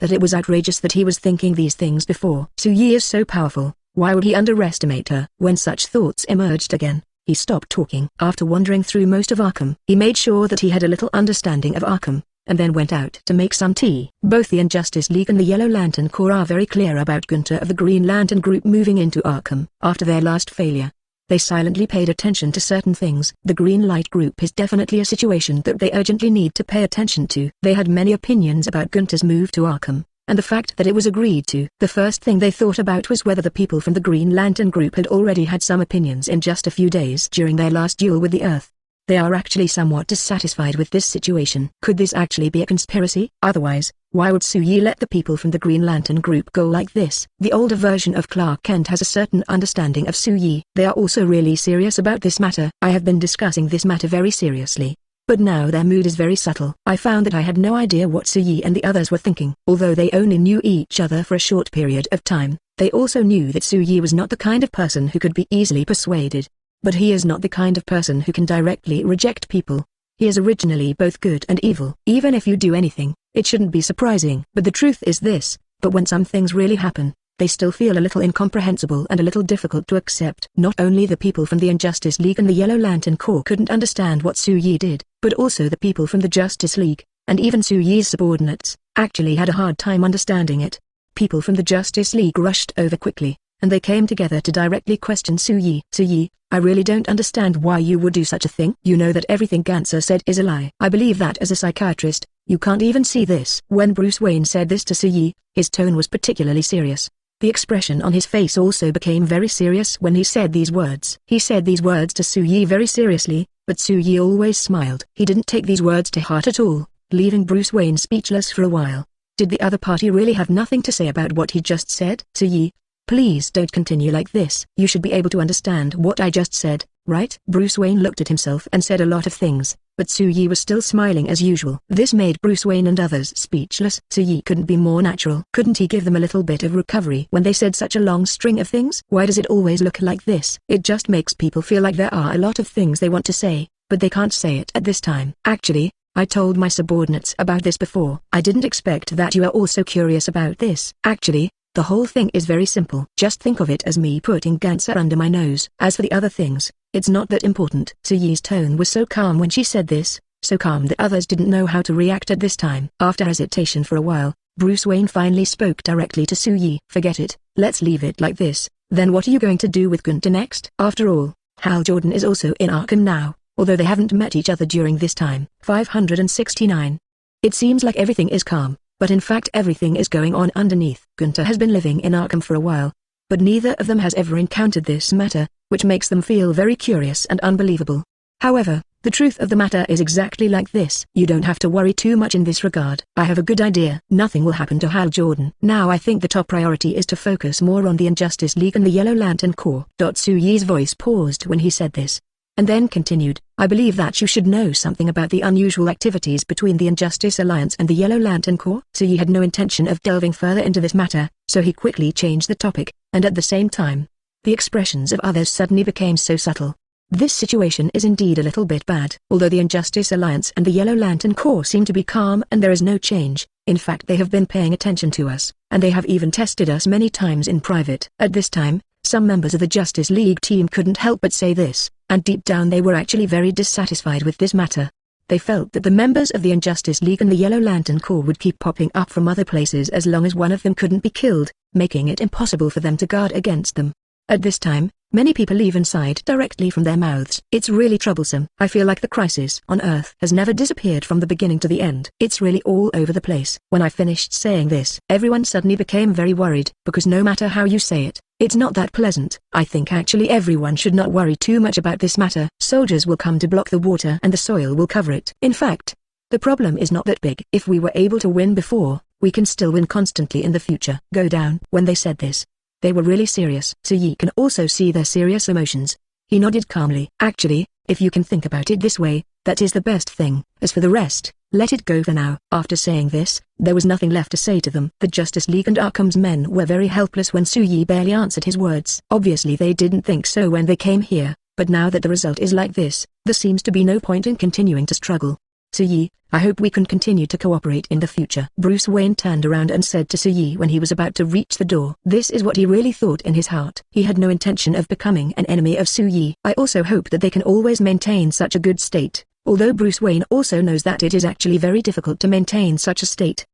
that it was outrageous that he was thinking these things before. Su-Yi is so powerful, why would he underestimate her? When such thoughts emerged again, he stopped talking. After wandering through most of Arkham, he made sure that he had a little understanding of Arkham, and then went out to make some tea. Both the Injustice League and the Yellow Lantern Corps are very clear about Gunther of the Green Lantern Group moving into Arkham. After their last failure, they silently paid attention to certain things. The Green Light Group is definitely a situation that they urgently need to pay attention to. They had many opinions about Gunther's move to Arkham, and the fact that it was agreed to. The first thing they thought about was whether the people from the Green Lantern Group had already had some opinions in just a few days during their last duel with the Earth. They are actually somewhat dissatisfied with this situation. Could this actually be a conspiracy? Otherwise, why would Su-Yi let the people from the Green Lantern Group go like this? The older version of Clark Kent has a certain understanding of Su-Yi. They are also really serious about this matter. I have been discussing this matter very seriously, but now their mood is very subtle. I found that I had no idea what Su-Yi and the others were thinking. Although they only knew each other for a short period of time, they also knew that Su-Yi was not the kind of person who could be easily persuaded. But he is not the kind of person who can directly reject people. He is originally both good and evil. Even if you do anything, it shouldn't be surprising. But the truth is this, but when some things really happen, they still feel a little incomprehensible and a little difficult to accept. Not only the people from the Injustice League and the Yellow Lantern Corps couldn't understand what Su-Yi did, but also the people from the Justice League, and even Su-Yi's subordinates, actually had a hard time understanding it. People from the Justice League rushed over quickly, and they came together to directly question Su-Yi. Su-Yi, I really don't understand why you would do such a thing. You know that everything Gunther said is a lie. I believe that as a psychiatrist, you can't even see this. When Bruce Wayne said this to Su-Yi, his tone was particularly serious. The expression on his face also became very serious when he said these words. He said these words to Su-Yi very seriously, but Su-Yi always smiled. He didn't take these words to heart at all, leaving Bruce Wayne speechless for a while. Did the other party really have nothing to say about what he just said? Su-Yi, please don't continue like this. You should be able to understand what I just said, right? Bruce Wayne looked at himself and said a lot of things, but Su-Yi was still smiling as usual. This made Bruce Wayne and others speechless. Su-Yi couldn't be more natural. Couldn't he give them a little bit of recovery when they said such a long string of things? Why does it always look like this? It just makes people feel like there are a lot of things they want to say, but they can't say it at this time. Actually, I told my subordinates about this before. I didn't expect that you are also curious about this. Actually, the whole thing is very simple. Just think of it as me putting Gunther under my nose. As for the other things, it's not that important. Su-Yi's tone was so calm when she said this, so calm that others didn't know how to react at this time. After hesitation for a while, Bruce Wayne finally spoke directly to Su-Yi. Forget it, let's leave it like this. Then what are you going to do with Gunther next? After all, Hal Jordan is also in Arkham now, although they haven't met each other during this time. 569. It seems like everything is calm, but in fact everything is going on underneath. Gunther has been living in Arkham for a while, but neither of them has ever encountered this matter, which makes them feel very curious and unbelievable. However, the truth of the matter is exactly like this. You don't have to worry too much in this regard. I have a good idea. Nothing will happen to Hal Jordan. Now I think the top priority is to focus more on the Injustice League and the Yellow Lantern Corps. Su-Yi's voice paused when he said this, and then continued, I believe that you should know something about the unusual activities between the Injustice Alliance and the Yellow Lantern Corps. Su-Yi had no intention of delving further into this matter, so he quickly changed the topic, and at the same time, the expressions of others suddenly became so subtle. This situation is indeed a little bit bad. Although the Injustice Alliance and the Yellow Lantern Corps seem to be calm and there is no change, in fact they have been paying attention to us, and they have even tested us many times in private. At this time, some members of the Justice League team couldn't help but say this, and deep down they were actually very dissatisfied with this matter. They felt that the members of the Injustice League and the Yellow Lantern Corps would keep popping up from other places as long as one of them couldn't be killed, making it impossible for them to guard against them. At this time, many people even sighed directly from their mouths. It's really troublesome. I feel like the crisis on Earth has never disappeared from the beginning to the end. It's really all over the place. When I finished saying this, everyone suddenly became very worried, because no matter how you say it, it's not that pleasant. I think actually everyone should not worry too much about this matter. Soldiers will come to block the water and the soil will cover it. In fact, the problem is not that big. If we were able to win before, we can still win constantly in the future. Go down. When they said this, they were really serious. Yi can also see their serious emotions. He nodded calmly. Actually, if you can think about it this way, that is the best thing. As for the rest, let it go for now. After saying this, there was nothing left to say to them. The Justice League and Arkham's men were very helpless when Yi barely answered his words. Obviously they didn't think so when they came here, but now that the result is like this, there seems to be no point in continuing to struggle. Yi, I hope we can continue to cooperate in the future. Bruce Wayne turned around and said to Yi when he was about to reach the door. This is what he really thought in his heart. He had no intention of becoming an enemy of Yi. I also hope that they can always maintain such a good state, although Bruce Wayne also knows that it is actually very difficult to maintain such a state.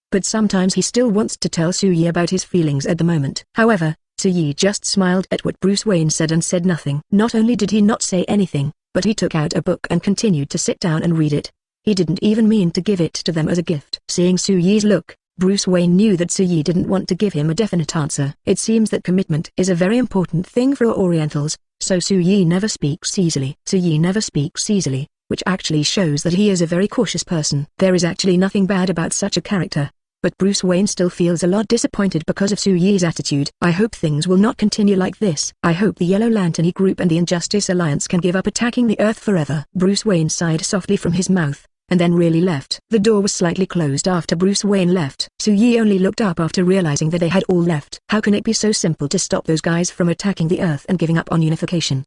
But sometimes he still wants to tell Yi about his feelings at the moment. However, Yi just smiled at what Bruce Wayne said and said nothing. Not only did he not say anything, but he took out a book and continued to sit down and read it. He didn't even mean to give it to them as a gift. Seeing Yi's look, Bruce Wayne knew that Yi didn't want to give him a definite answer. It seems that commitment is a very important thing for Orientals, so Yi never speaks easily. Yi never speaks easily, which actually shows that he is a very cautious person. There is actually nothing bad about such a character, but Bruce Wayne still feels a lot disappointed because of Yi's attitude. I hope things will not continue like this. I hope the Yellow Lantern Group and the Injustice Alliance can give up attacking the Earth forever. Bruce Wayne sighed softly from his mouth, and then really left. The door was slightly closed after Bruce Wayne left. Yi only looked up after realizing that they had all left. How can it be so simple to stop those guys from attacking the Earth and giving up on unification?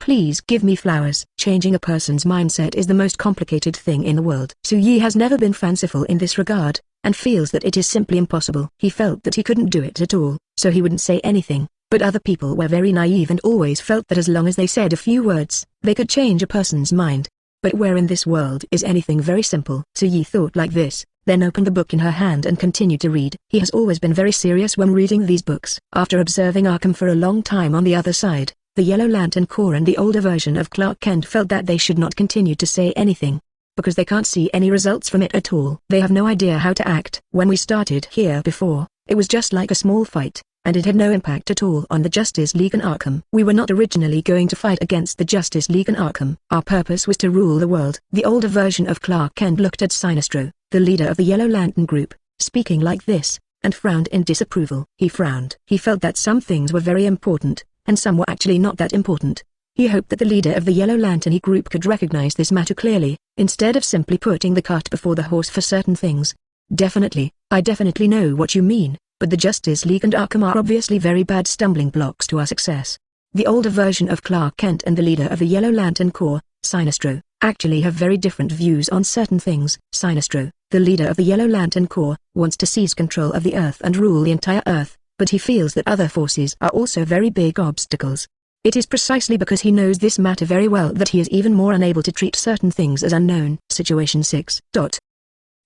Please give me flowers. Changing a person's mindset is the most complicated thing in the world. Yi has never been fanciful in this regard, and feels that it is simply impossible. He felt that he couldn't do it at all, so he wouldn't say anything. But other people were very naive and always felt that as long as they said a few words, they could change a person's mind. But where in this world is anything very simple? Yi thought like this, then opened the book in her hand and continued to read. He has always been very serious when reading these books. After observing Arkham for a long time on the other side, the Yellow Lantern Corps and the older version of Clark Kent felt that they should not continue to say anything, because they can't see any results from it at all. They have no idea how to act. When we started here before, it was just like a small fight, and it had no impact at all on the Justice League and Arkham. We were not originally going to fight against the Justice League and Arkham. Our purpose was to rule the world. The older version of Clark Kent looked at Sinestro, the leader of the Yellow Lantern Group, speaking like this, and frowned in disapproval. He frowned. He felt that some things were very important, and some were actually not that important. He hoped that the leader of the Yellow Lantern Group could recognize this matter clearly, instead of simply putting the cart before the horse for certain things. I definitely know what you mean. But the Justice League and Arkham are obviously very bad stumbling blocks to our success. The older version of Clark Kent and the leader of the Yellow Lantern Corps, Sinestro, actually have very different views on certain things. Sinestro, the leader of the Yellow Lantern Corps, wants to seize control of the Earth and rule the entire Earth, but he feels that other forces are also very big obstacles. It is precisely because he knows this matter very well that he is even more unable to treat certain things as unknown. Situation 6.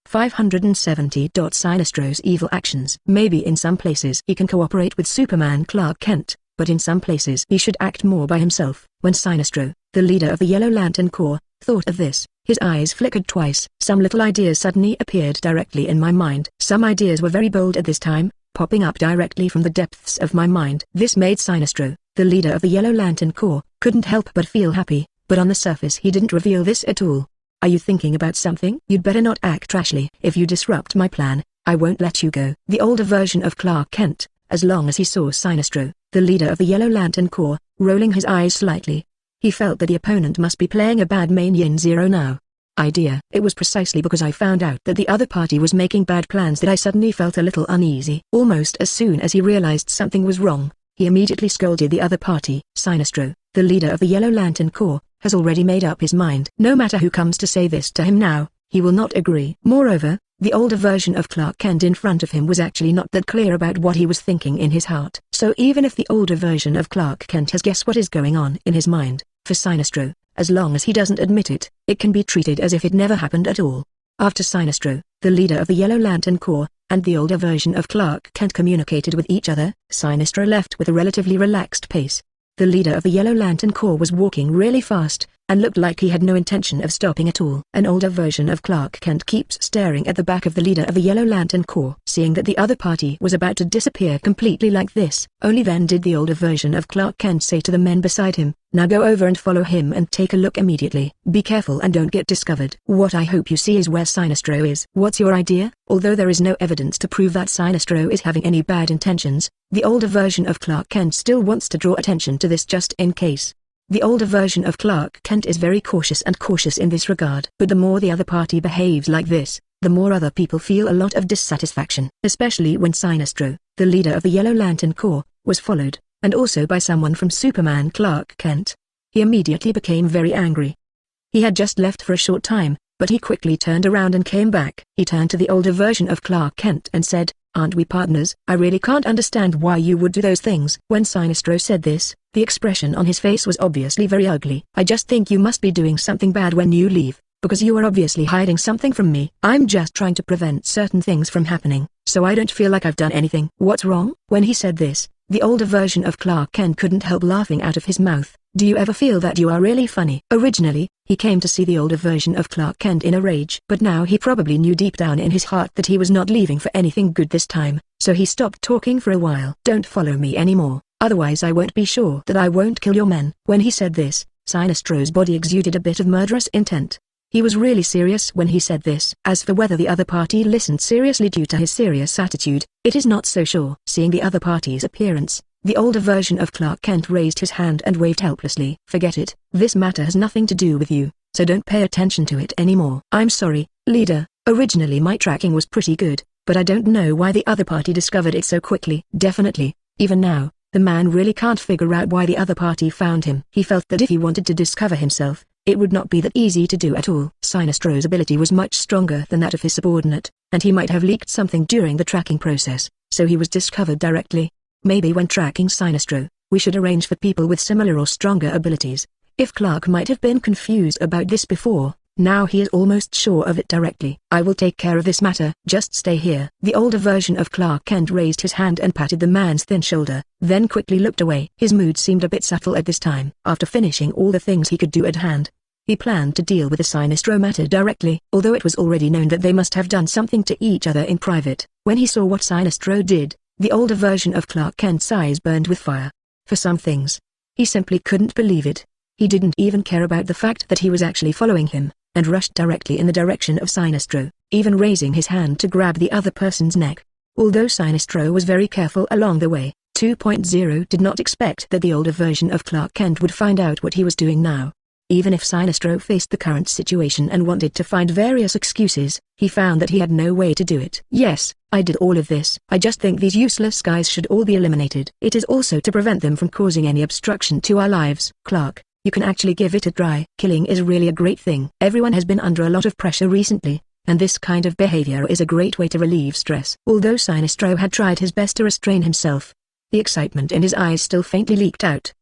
570. Sinestro's evil actions. Maybe in some places he can cooperate with Superman Clark Kent, but in some places he should act more by himself. When Sinestro, the leader of the Yellow Lantern Corps, thought of this, his eyes flickered twice. Some little ideas suddenly appeared directly in my mind. Some ideas were very bold at this time, popping up directly from the depths of my mind. This made Sinestro, the leader of the Yellow Lantern Corps, couldn't help but feel happy, but on the surface he didn't reveal this at all. Are you thinking about something? You'd better not act rashly. If you disrupt my plan, I won't let you go. The older version of Clark Kent, as long as he saw Sinestro, the leader of the Yellow Lantern Corps, rolling his eyes slightly. He felt that the opponent must be playing a bad main yin zero now. Idea. It was precisely because I found out that the other party was making bad plans that I suddenly felt a little uneasy. Almost as soon as he realized something was wrong, he immediately scolded the other party. Sinestro, the leader of the Yellow Lantern Corps, has already made up his mind. No matter who comes to say this to him now, he will not agree. Moreover, the older version of Clark Kent in front of him was actually not that clear about what he was thinking in his heart. So even if the older version of Clark Kent has guessed what is going on in his mind, for Sinestro, As long as he doesn't admit it, it can be treated as if it never happened at all. After Sinestro, the leader of the Yellow Lantern Corps, and the older version of Clark Kent communicated with each other, Sinestro left with a relatively relaxed pace. The leader of the Yellow Lantern Corps was walking really fast, and looked like he had no intention of stopping at all. An older version of Clark Kent keeps staring at the back of the leader of the Yellow Lantern Corps. Seeing that the other party was about to disappear completely like this, only then did the older version of Clark Kent say to the men beside him, "Now go over and follow him and take a look immediately. Be careful and don't get discovered." "What I hope you see is where Sinestro is." "What's your idea?" Although there is no evidence to prove that Sinestro is having any bad intentions, the older version of Clark Kent still wants to draw attention to this just in case. The older version of Clark Kent is very cautious in this regard. But the more the other party behaves like this, the more other people feel a lot of dissatisfaction. Especially when Sinestro, the leader of the Yellow Lantern Corps, was followed, and also by someone from Superman Clark Kent. He immediately became very angry. He had just left for a short time, but he quickly turned around and came back. He turned to the older version of Clark Kent and said, "Aren't we partners? I really can't understand why you would do those things." When Sinestro said this, the expression on his face was obviously very ugly. "I just think you must be doing something bad when you leave, because you are obviously hiding something from me. I'm just trying to prevent certain things from happening, so I don't feel like I've done anything." "What's wrong?" When he said this, the older version of Clark Kent couldn't help laughing out of his mouth. "Do you ever feel that you are really funny?" Originally, he came to see the older version of Clark Kent in a rage. But now he probably knew deep down in his heart that he was not leaving for anything good this time, so he stopped talking for a while. "Don't follow me anymore, otherwise I won't be sure that I won't kill your men." When he said this, Sinestro's body exuded a bit of murderous intent. He was really serious when he said this. As for whether the other party listened seriously due to his serious attitude, it is not so sure. Seeing the other party's appearance, the older version of Clark Kent raised his hand and waved helplessly. "Forget it. This matter has nothing to do with you, so don't pay attention to it anymore." "I'm sorry, leader. Originally my tracking was pretty good, but I don't know why the other party discovered it so quickly." Definitely, even now, the man really can't figure out why the other party found him. He felt that if he wanted to discover himself, it would not be that easy to do at all. Sinestro's ability was much stronger than that of his subordinate, and he might have leaked something during the tracking process, so he was discovered directly. Maybe when tracking Sinestro, we should arrange for people with similar or stronger abilities. If Clark might have been confused about this before, now he is almost sure of it directly. "I will take care of this matter. Just stay here." The older version of Clark Kent raised his hand and patted the man's thin shoulder, then quickly looked away. His mood seemed a bit subtle at this time. After finishing all the things he could do at hand, he planned to deal with the Sinestro matter directly. Although it was already known that they must have done something to each other in private, when he saw what Sinestro did, the older version of Clark Kent's eyes burned with fire. For some things, he simply couldn't believe it. He didn't even care about the fact that he was actually following him, and rushed directly in the direction of Sinestro, even raising his hand to grab the other person's neck. Although Sinestro was very careful along the way, 2.0 did not expect that the older version of Clark Kent would find out what he was doing now. Even if Sinestro faced the current situation and wanted to find various excuses, he found that he had no way to do it. "Yes, I did all of this. I just think these useless guys should all be eliminated. It is also to prevent them from causing any obstruction to our lives." "Clark, you can actually give it a try. Killing is really a great thing. Everyone has been under a lot of pressure recently, and this kind of behavior is a great way to relieve stress." Although Sinestro had tried his best to restrain himself, the excitement in his eyes still faintly leaked out.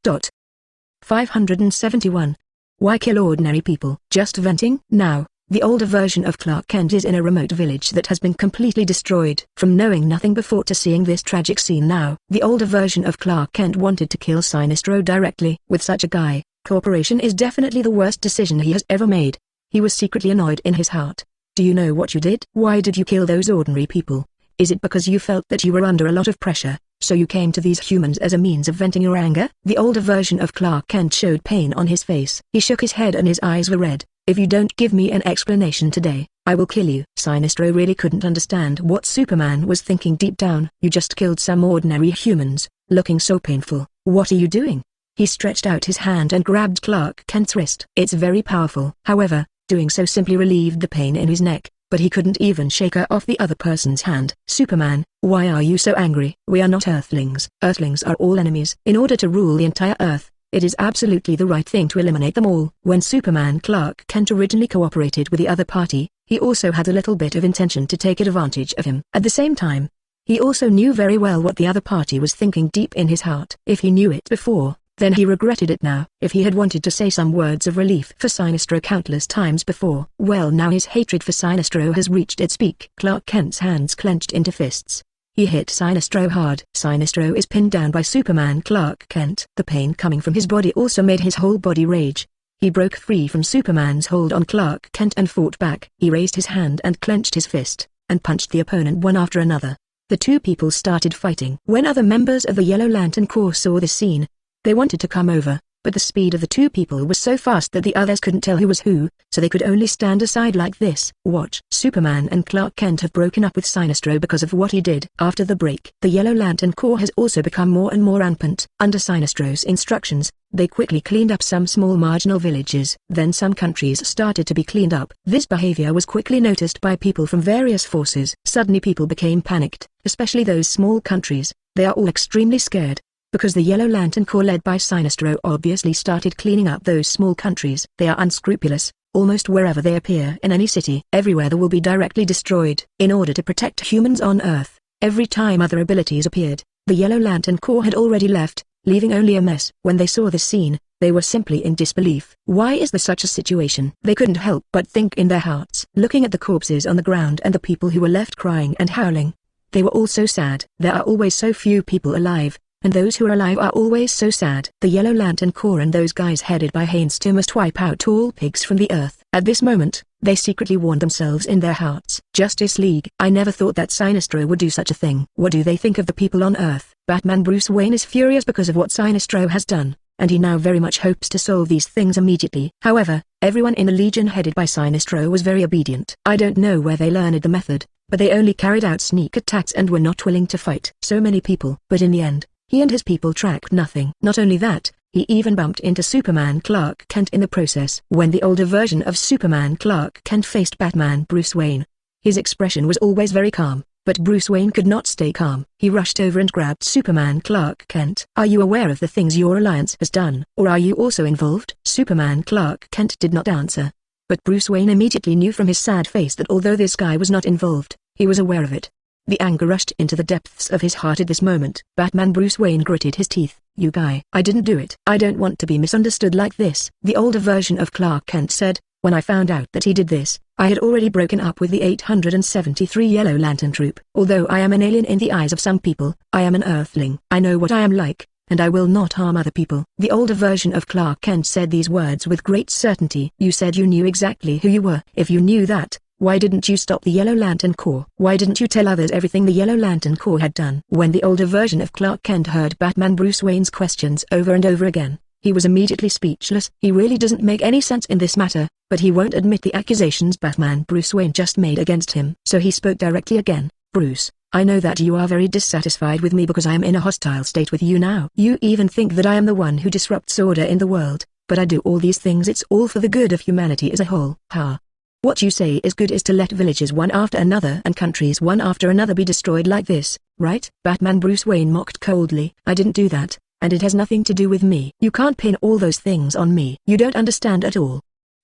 571. Why kill ordinary people? Just venting? Now, the older version of Clark Kent is in a remote village that has been completely destroyed. From knowing nothing before to seeing this tragic scene now, the older version of Clark Kent wanted to kill Sinestro directly. With such a guy, cooperation is definitely the worst decision he has ever made. He was secretly annoyed in his heart. "Do you know what you did? Why did you kill those ordinary people? Is it because you felt that you were under a lot of pressure, so you came to these humans as a means of venting your anger?" The older version of Clark Kent showed pain on his face. He shook his head and his eyes were red. "If you don't give me an explanation today, I will kill you." Sinestro really couldn't understand what Superman was thinking deep down. "You just killed some ordinary humans, looking so painful. What are you doing?" He stretched out his hand and grabbed Clark Kent's wrist. It's very powerful. However, doing so simply relieved the pain in his neck, but he couldn't even shake her off the other person's hand. "Superman, why are you so angry? We are not Earthlings. Earthlings are all enemies. In order to rule the entire Earth, it is absolutely the right thing to eliminate them all." When Superman Clark Kent originally cooperated with the other party, he also had a little bit of intention to take advantage of him. At the same time, he also knew very well what the other party was thinking deep in his heart. If he knew it before, Then he regretted it now. If he had wanted to say some words of relief for Sinestro countless times before, well, now his hatred for Sinestro has reached its peak. Clark Kent's hands clenched into fists. He hit Sinestro hard. Sinestro is pinned down by Superman Clark Kent. The pain coming from his body also made his whole body rage. He broke free from Superman's hold on Clark Kent and fought back. He raised his hand and clenched his fist, and punched the opponent one after another. The two people started fighting. When other members of the Yellow Lantern Corps saw this scene, they wanted to come over, but the speed of the two people was so fast that the others couldn't tell who was who, so they could only stand aside like this. Watch. Superman and Clark Kent have broken up with Sinestro because of what he did. After the break, the Yellow Lantern Corps has also become more and more rampant. Under Sinestro's instructions, they quickly cleaned up some small marginal villages. Then some countries started to be cleaned up. This behavior was quickly noticed by people from various forces. Suddenly people became panicked, especially those small countries. They are all extremely scared, because the Yellow Lantern Corps led by Sinestro obviously started cleaning up those small countries. They are unscrupulous. Almost wherever they appear in any city, everywhere they will be directly destroyed. In order to protect humans on Earth, every time other abilities appeared, the Yellow Lantern Corps had already left, leaving only a mess. When they saw this scene, they were simply in disbelief. Why is there such a situation? They couldn't help but think in their hearts. Looking at the corpses on the ground and the people who were left crying and howling, they were all so sad. There are always so few people alive, and those who are alive are always so sad. The Yellow Lantern Corps and those guys headed by Sinestro must wipe out all pigs from the earth. At this moment, they secretly warned themselves in their hearts. Justice League. I never thought that Sinestro would do such a thing. What do they think of the people on Earth? Batman Bruce Wayne is furious because of what Sinestro has done, and he now very much hopes to solve these things immediately. However, everyone in the Legion headed by Sinestro was very obedient. I don't know where they learned the method, but they only carried out sneak attacks and were not willing to fight so many people. But in the end, he and his people tracked nothing. Not only that, he even bumped into Superman Clark Kent in the process. When the older version of Superman Clark Kent faced Batman Bruce Wayne, his expression was always very calm, but Bruce Wayne could not stay calm. He rushed over and grabbed Superman Clark Kent. Are you aware of the things your alliance has done, or are you also involved? Superman Clark Kent did not answer, but Bruce Wayne immediately knew from his sad face that although this guy was not involved, he was aware of it. The anger rushed into the depths of his heart at this moment. Batman Bruce Wayne gritted his teeth. You guy. I didn't do it. I don't want to be misunderstood like this. The older version of Clark Kent said, when I found out that he did this, I had already broken up with the 873 Yellow Lantern Troop. Although I am an alien in the eyes of some people, I am an Earthling. I know what I am like, and I will not harm other people. The older version of Clark Kent said these words with great certainty. You said you knew exactly who you were. If you knew that, why didn't you stop the Yellow Lantern Corps? Why didn't you tell others everything the Yellow Lantern Corps had done? When the older version of Clark Kent heard Batman Bruce Wayne's questions over and over again, he was immediately speechless. He really doesn't make any sense in this matter, but he won't admit the accusations Batman Bruce Wayne just made against him. So he spoke directly again. Bruce, I know that you are very dissatisfied with me because I am in a hostile state with you now. You even think that I am the one who disrupts order in the world, but I do all these things. It's all for the good of humanity as a whole. Ha. What you say is good is to let villages one after another and countries one after another be destroyed like this, right? Batman Bruce Wayne mocked coldly. I didn't do that, and it has nothing to do with me. You can't pin all those things on me. You don't understand at all.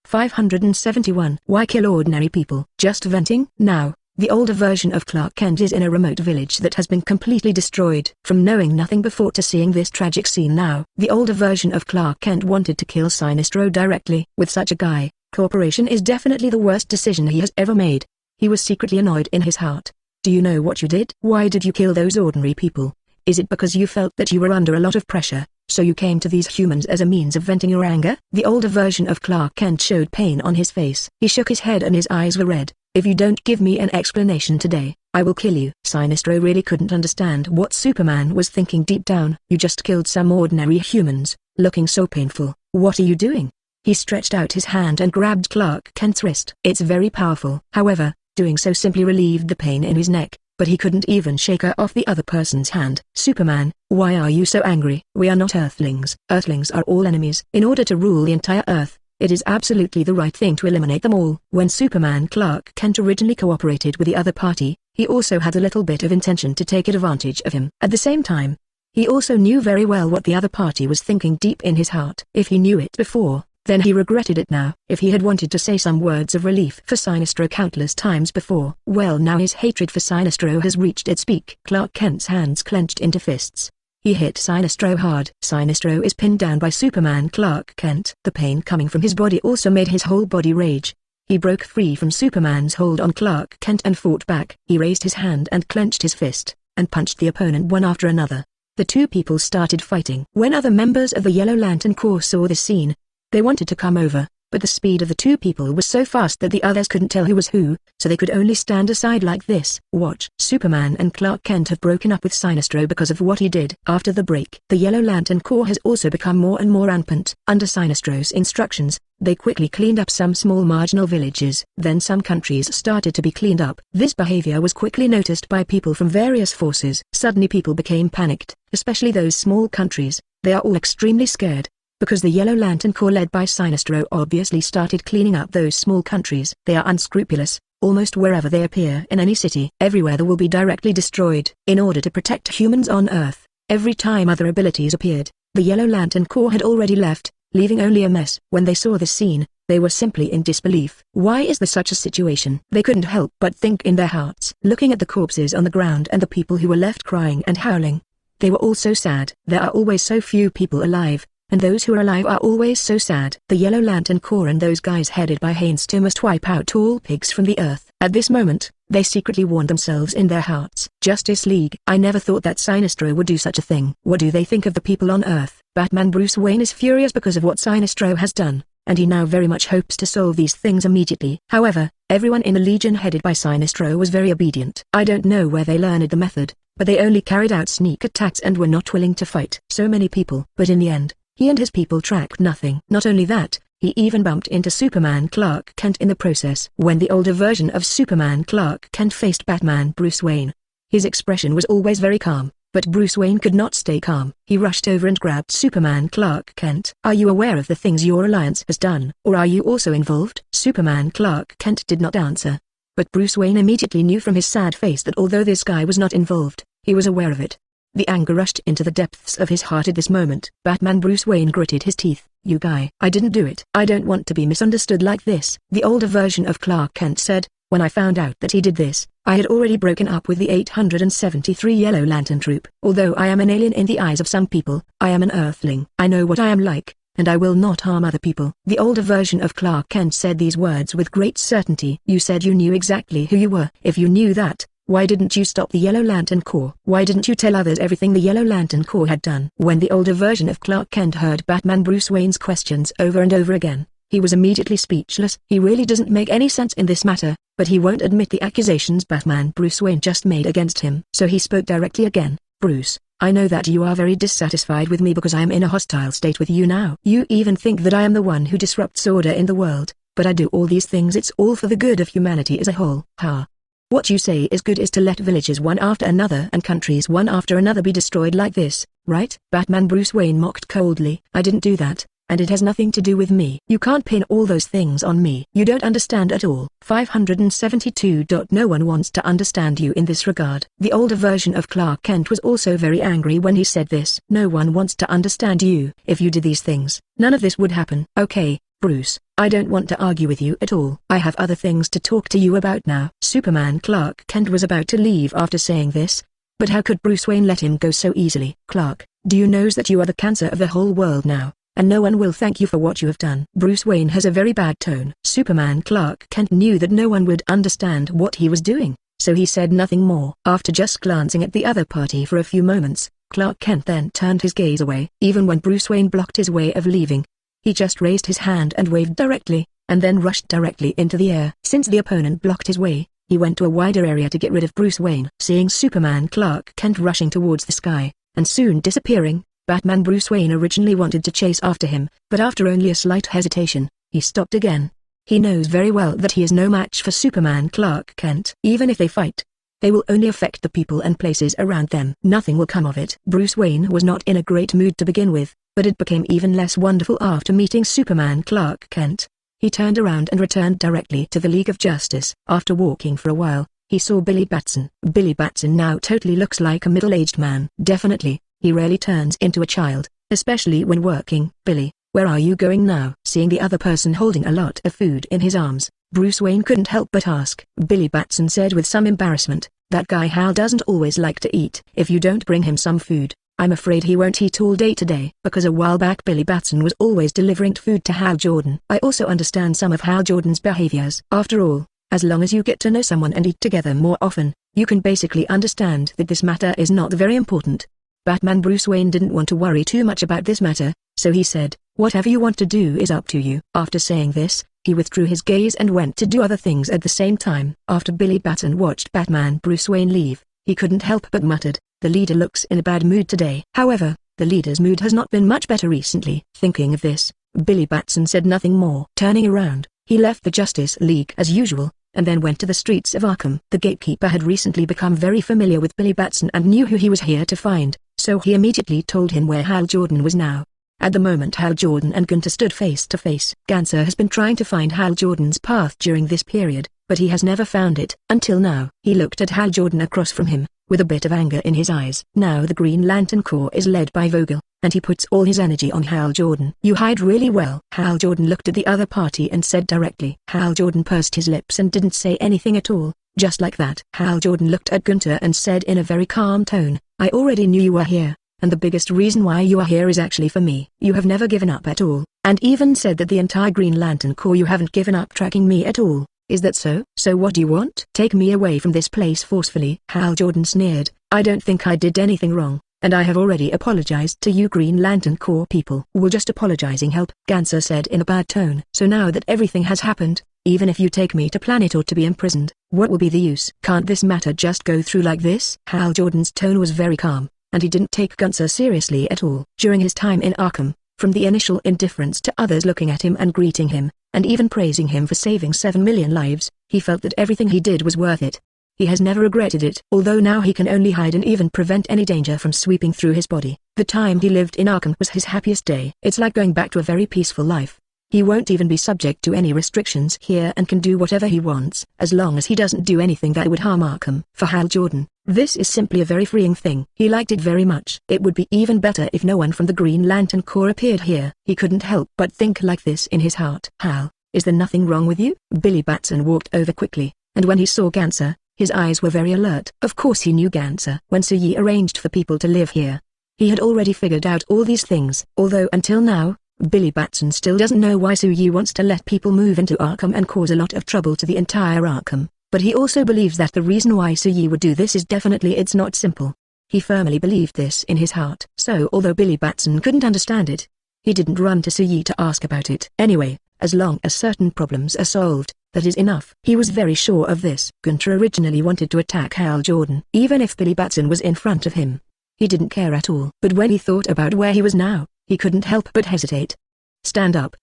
571. Why kill ordinary people? Just venting? Now, the older version of Clark Kent is in a remote village that has been completely destroyed. From knowing nothing before to seeing this tragic scene now, the older version of Clark Kent wanted to kill Sinestro directly. With such a guy, cooperation is definitely the worst decision he has ever made. He was secretly annoyed in his heart. Do you know what you did? Why did you kill those ordinary people? Is it because you felt that you were under a lot of pressure, so you came to these humans as a means of venting your anger? The older version of Clark Kent showed pain on his face. He shook his head and his eyes were red. If you don't give me an explanation today, I will kill you. Sinestro really couldn't understand what Superman was thinking deep down. You just killed some ordinary humans, looking so painful. What are you doing? He stretched out his hand and grabbed Clark Kent's wrist. It's very powerful. However, doing so simply relieved the pain in his neck, but he couldn't even shake her off the other person's hand. Superman, why are you so angry? We are not Earthlings. Earthlings are all enemies. In order to rule the entire Earth, it is absolutely the right thing to eliminate them all. When Superman Clark Kent originally cooperated with the other party, he also had a little bit of intention to take advantage of him. At the same time, he also knew very well what the other party was thinking deep in his heart. If he knew it before, then he regretted it now. If he had wanted to say some words of relief for Sinestro countless times before, well, now his hatred for Sinestro has reached its peak. Clark Kent's hands clenched into fists. He hit Sinestro hard. Sinestro is pinned down by Superman Clark Kent. The pain coming from his body also made his whole body rage. He broke free from Superman's hold on Clark Kent and fought back. He raised his hand and clenched his fist, and punched the opponent one after another. The two people started fighting. When other members of the Yellow Lantern Corps saw this scene, they wanted to come over, but the speed of the two people was so fast that the others couldn't tell who was who, so they could only stand aside like this. Watch. Superman and Clark Kent have broken up with Sinestro because of what he did. After the break, the Yellow Lantern Corps has also become more and more rampant. Under Sinestro's instructions, they quickly cleaned up some small marginal villages. Then some countries started to be cleaned up. This behavior was quickly noticed by people from various forces. Suddenly people became panicked, especially those small countries. They are all extremely scared, because the Yellow Lantern Corps led by Sinestro obviously started cleaning up those small countries. They are unscrupulous. Almost wherever they appear in any city, everywhere they will be directly destroyed. In order to protect humans on Earth, every time other abilities appeared, the Yellow Lantern Corps had already left, leaving only a mess. When they saw this scene, they were simply in disbelief. Why is there such a situation? They couldn't help but think in their hearts. Looking at the corpses on the ground and the people who were left crying and howling, they were all so sad. There are always so few people alive, and those who are alive are always so sad. The Yellow Lantern Corps and those guys headed by Sinestro must wipe out all pigs from the earth. At this moment, they secretly warned themselves in their hearts. Justice League. I never thought that Sinestro would do such a thing. What do they think of the people on Earth? Batman Bruce Wayne is furious because of what Sinestro has done, and he now very much hopes to solve these things immediately. However, everyone in the Legion headed by Sinestro was very obedient. I don't know where they learned the method, but they only carried out sneak attacks and were not willing to fight so many people. But in the end, he and his people tracked nothing. Not only that, he even bumped into Superman Clark Kent in the process. When the older version of Superman Clark Kent faced Batman Bruce Wayne, his expression was always very calm, but Bruce Wayne could not stay calm. He rushed over and grabbed Superman Clark Kent. Are you aware of the things your alliance has done, or are you also involved? Superman Clark Kent did not answer, but Bruce Wayne immediately knew from his sad face that although this guy was not involved, he was aware of it. The anger rushed into the depths of his heart at this moment. Batman Bruce Wayne gritted his teeth. You guy. I didn't do it. I don't want to be misunderstood like this. The older version of Clark Kent said, when I found out that he did this, I had already broken up with the 873 Yellow Lantern Troop. Although I am an alien in the eyes of some people, I am an Earthling. I know what I am like, and I will not harm other people. The older version of Clark Kent said these words with great certainty. You said you knew exactly who you were. If you knew that, why didn't you stop the Yellow Lantern Corps? Why didn't you tell others everything the Yellow Lantern Corps had done? When the older version of Clark Kent heard Batman Bruce Wayne's questions over and over again, he was immediately speechless. He really doesn't make any sense in this matter, but he won't admit the accusations Batman Bruce Wayne just made against him. So he spoke directly again. Bruce, I know that you are very dissatisfied with me because I am in a hostile state with you now. You even think that I am the one who disrupts order in the world, but I do all these things. It's all for the good of humanity as a whole. Ha. What you say is good is to let villages one after another and countries one after another be destroyed like this, right? Batman Bruce Wayne mocked coldly. I didn't do that, and it has nothing to do with me. You can't pin all those things on me. You don't understand at all. 572. No one wants to understand you in this regard. The older version of Clark Kent was also very angry when he said this. No one wants to understand you. If you did these things, none of this would happen. Okay, Bruce, I don't want to argue with you at all. I have other things to talk to you about now. Superman Clark Kent was about to leave after saying this, but how could Bruce Wayne let him go so easily? Clark, do you know that you are the cancer of the whole world now, and no one will thank you for what you have done? Bruce Wayne has a very bad tone. Superman Clark Kent knew that no one would understand what he was doing, so he said nothing more. After just glancing at the other party for a few moments, Clark Kent then turned his gaze away. Even when Bruce Wayne blocked his way of leaving, he just raised his hand and waved directly, and then rushed directly into the air. Since the opponent blocked his way, he went to a wider area to get rid of Bruce Wayne. Seeing Superman Clark Kent rushing towards the sky, and soon disappearing, Batman Bruce Wayne originally wanted to chase after him, but after only a slight hesitation, he stopped again. He knows very well that he is no match for Superman Clark Kent. Even if they fight, they will only affect the people and places around them. Nothing will come of it. Bruce Wayne was not in a great mood to begin with, but it became even less wonderful after meeting Superman Clark Kent. He turned around and returned directly to the League of Justice. After walking for a while, he saw Billy Batson. Billy Batson now totally looks like a middle-aged man. Definitely, he rarely turns into a child, especially when working. Billy, where are you going now? Seeing the other person holding a lot of food in his arms, Bruce Wayne couldn't help but ask. Billy Batson said with some embarrassment, that guy Hal doesn't always like to eat. If you don't bring him some food, I'm afraid he won't eat all day today because a while back Billy Batson was always delivering food to Hal Jordan. I also understand some of Hal Jordan's behaviors. After all, as long as you get to know someone and eat together more often, you can basically understand that this matter is not very important. Batman Bruce Wayne didn't want to worry too much about this matter, so he said, "Whatever you want to do is up to you." After saying this, he withdrew his gaze and went to do other things at the same time. After Billy Batson watched Batman Bruce Wayne leave, he couldn't help but muttered, "The leader looks in a bad mood today." However, the leader's mood has not been much better recently. Thinking of this, Billy Batson said nothing more. Turning around, he left the Justice League as usual, and then went to the streets of Arkham. The gatekeeper had recently become very familiar with Billy Batson and knew who he was here to find, so he immediately told him where Hal Jordan was now. At the moment Hal Jordan and Gunther stood face to face. Gunther has been trying to find Hal Jordan's path during this period, but he has never found it. Until now. He looked at Hal Jordan across from him, with a bit of anger in his eyes. Now the Green Lantern Corps is led by Vogel, and he puts all his energy on Hal Jordan. "You hide really well." Hal Jordan looked at the other party and said directly. Hal Jordan pursed his lips and didn't say anything at all. Just like that. Hal Jordan looked at Gunther and said in a very calm tone, "I already knew you were here. And the biggest reason why you are here is actually for me. You have never given up at all, and even said that the entire Green Lantern Corps you haven't given up tracking me at all. Is that so? So what do you want? Take me away from this place forcefully." Hal Jordan sneered, "I don't think I did anything wrong, and I have already apologized to you Green Lantern Corps people." "Will just apologizing help?" Gunther said in a bad tone. "So now that everything has happened, even if you take me to planet or to be imprisoned, what will be the use? Can't this matter just go through like this?" Hal Jordan's tone was very calm, and he didn't take Gunther seriously at all. During his time in Arkham, from the initial indifference to others looking at him and greeting him, and even praising him for saving 7 million lives, he felt that everything he did was worth it. He has never regretted it. Although now he can only hide and even prevent any danger from sweeping through his body. The time he lived in Arkham was his happiest day. It's like going back to a very peaceful life. He won't even be subject to any restrictions here and can do whatever he wants, as long as he doesn't do anything that would harm Arkham. For Hal Jordan, this is simply a very freeing thing. He liked it very much. It would be even better if no one from the Green Lantern Corps appeared here. He couldn't help but think like this in his heart. "Hal, is there nothing wrong with you?" Billy Batson walked over quickly, and when he saw Gunther, his eyes were very alert. Of course he knew Gunther. When Suyi arranged for people to live here, he had already figured out all these things. Although until now, Billy Batson still doesn't know why Suyi wants to let people move into Arkham and cause a lot of trouble to the entire Arkham, but he also believes that the reason why Suyi would do this is definitely it's not simple. He firmly believed this in his heart. So although Billy Batson couldn't understand it, he didn't run to Suyi to ask about it. Anyway, as long as certain problems are solved, that is enough. He was very sure of this. Gunther originally wanted to attack Hal Jordan. Even if Billy Batson was in front of him, he didn't care at all. But when he thought about where he was now, he couldn't help but hesitate. Stand up.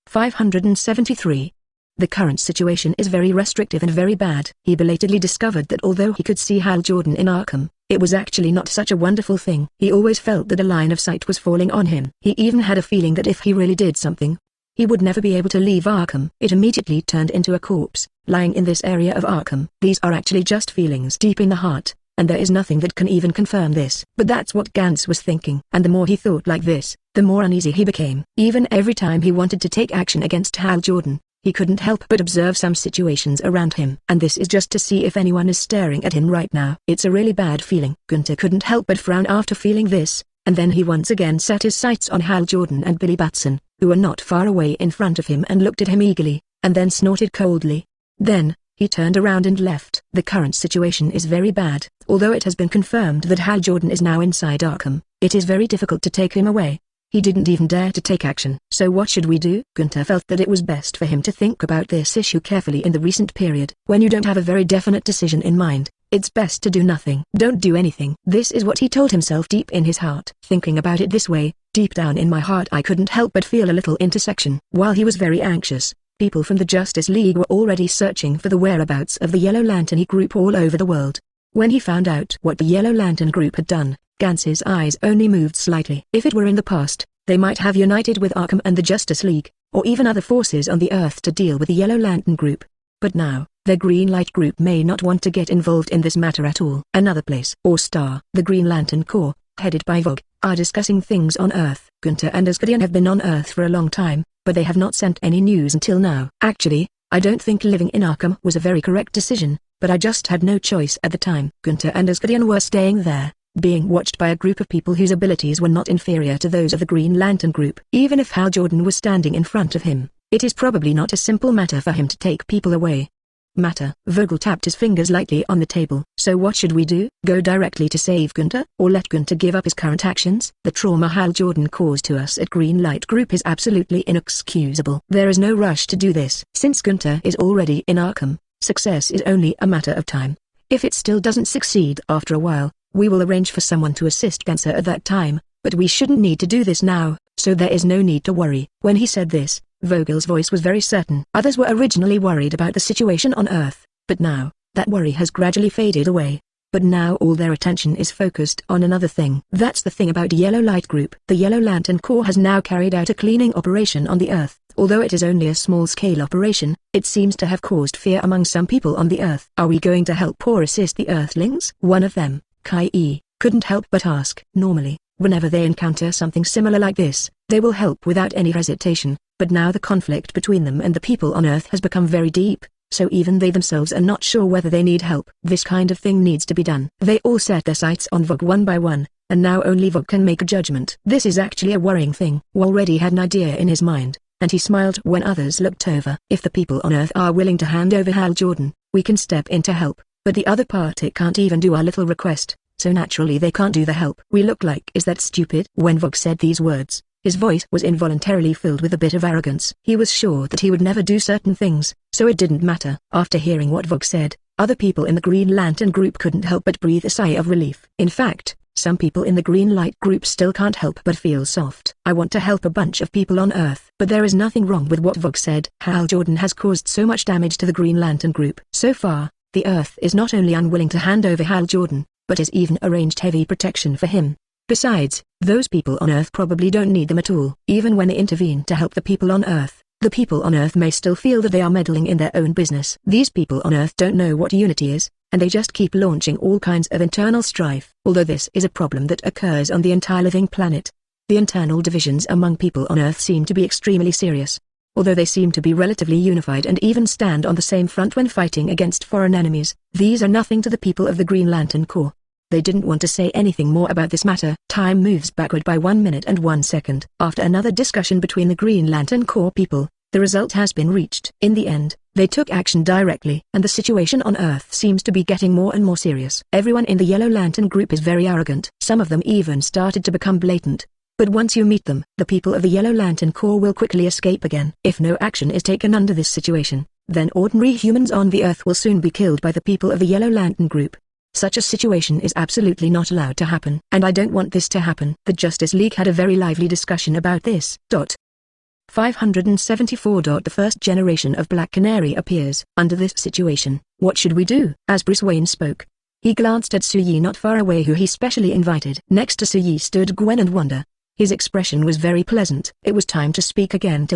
573. The current situation is very restrictive and very bad. He belatedly discovered that although he could see Hal Jordan in Arkham, it was actually not such a wonderful thing. He always felt that a line of sight was falling on him. He even had a feeling that if he really did something, he would never be able to leave Arkham. It immediately turned into a corpse, lying in this area of Arkham. These are actually just feelings deep in the heart, and there is nothing that can even confirm this. But that's what Gantz was thinking. And the more he thought like this, the more uneasy he became. Even every time he wanted to take action against Hal Jordan, he couldn't help but observe some situations around him. And this is just to see if anyone is staring at him right now. It's a really bad feeling. Gunther couldn't help but frown after feeling this, and then he once again set his sights on Hal Jordan and Billy Batson, who were not far away in front of him, and looked at him eagerly, and then snorted coldly. Then, he turned around and left. The current situation is very bad. Although it has been confirmed that Hal Jordan is now inside Arkham, it is very difficult to take him away. He didn't even dare to take action. So what should we do? Gunther felt that it was best for him to think about this issue carefully in the recent period. When you don't have a very definite decision in mind, it's best to do nothing. Don't do anything. This is what he told himself deep in his heart. Thinking about it this way, deep down in my heart I couldn't help but feel a little intersection. While he was very anxious, people from the Justice League were already searching for the whereabouts of the Yellow Lantern group all over the world. When he found out what the Yellow Lantern group had done, Gantz's eyes only moved slightly. If it were in the past, they might have united with Arkham and the Justice League, or even other forces on the Earth to deal with the Yellow Lantern group. But now, their Green Light group may not want to get involved in this matter at all. Another place or star. The Green Lantern Corps, headed by Bbook, are discussing things on Earth. Gunther and Asgardian have been on Earth for a long time, but they have not sent any news until now. Actually, I don't think living in Arkham was a very correct decision, but I just had no choice at the time. Gunther and Asgardian were staying there, being watched by a group of people whose abilities were not inferior to those of the Green Lantern group. Even if Hal Jordan was standing in front of him, it is probably not a simple matter for him to take people away. Vogel tapped his fingers lightly on the table. So what should we do? Go directly to save Gunther, or let Gunther give up his current actions? The trauma Hal Jordan caused to us at Green Light Group is absolutely inexcusable. There is no rush to do this. Since Gunther is already in Arkham, success is only a matter of time. If it still doesn't succeed after a while, we will arrange for someone to assist Gunther at that time, but we shouldn't need to do this now, so there is no need to worry. When he said this, Vogel's voice was very certain. Others were originally worried about the situation on Earth, but now, that worry has gradually faded away. But now all their attention is focused on another thing. That's the thing about Yellow Light Group. The Yellow Lantern Corps has now carried out a cleaning operation on the Earth. Although it is only a small-scale operation, it seems to have caused fear among some people on the Earth. Are we going to help or assist the Earthlings? One of them, Kai-E, couldn't help but ask. Normally, whenever they encounter something similar like this, they will help without any hesitation, but now the conflict between them and the people on Earth has become very deep, so even they themselves are not sure whether they need help. This kind of thing needs to be done. They all set their sights on Bbook one by one, and now only Bbook can make a judgment. This is actually a worrying thing. Already had an idea in his mind, and he smiled when others looked over. If the people on Earth are willing to hand over Hal Jordan, we can step in to help, but the other party can't even do our little request, so naturally they can't do the help. We look like, is that stupid? When Bbook said these words, his voice was involuntarily filled with a bit of arrogance. He was sure that he would never do certain things, so it didn't matter. After hearing what Bbook said, other people in the Green Lantern group couldn't help but breathe a sigh of relief. In fact, some people in the Green Light group still can't help but feel soft. I want to help a bunch of people on Earth. But there is nothing wrong with what Bbook said. Hal Jordan has caused so much damage to the Green Lantern group. So far, the Earth is not only unwilling to hand over Hal Jordan, but has even arranged heavy protection for him. Besides, those people on Earth probably don't need them at all. Even when they intervene to help the people on Earth, the people on Earth may still feel that they are meddling in their own business. These people on Earth don't know what unity is, and they just keep launching all kinds of internal strife. Although this is a problem that occurs on the entire living planet, the internal divisions among people on Earth seem to be extremely serious. Although they seem to be relatively unified and even stand on the same front when fighting against foreign enemies, these are nothing to the people of the Green Lantern Corps. They didn't want to say anything more about this matter. Time moves backward by 1 minute and 1 second. After another discussion between the Green Lantern Corps people, the result has been reached. In the end, they took action directly, and the situation on Earth seems to be getting more and more serious. Everyone in the Yellow Lantern group is very arrogant. Some of them even started to become blatant. But once you meet them, the people of the Yellow Lantern Corps will quickly escape again. If no action is taken under this situation, then ordinary humans on the Earth will soon be killed by the people of the Yellow Lantern group. Such a situation is absolutely not allowed to happen, and I don't want this to happen. The Justice League had a very lively discussion about this. 574. The first generation of Black Canary appears. Under this situation, what should we do? As Bruce Wayne spoke, he glanced at Su-Yi not far away, who he specially invited. Next to Su-Yi stood Gwen and Wanda. His expression was very pleasant. It was time to speak again,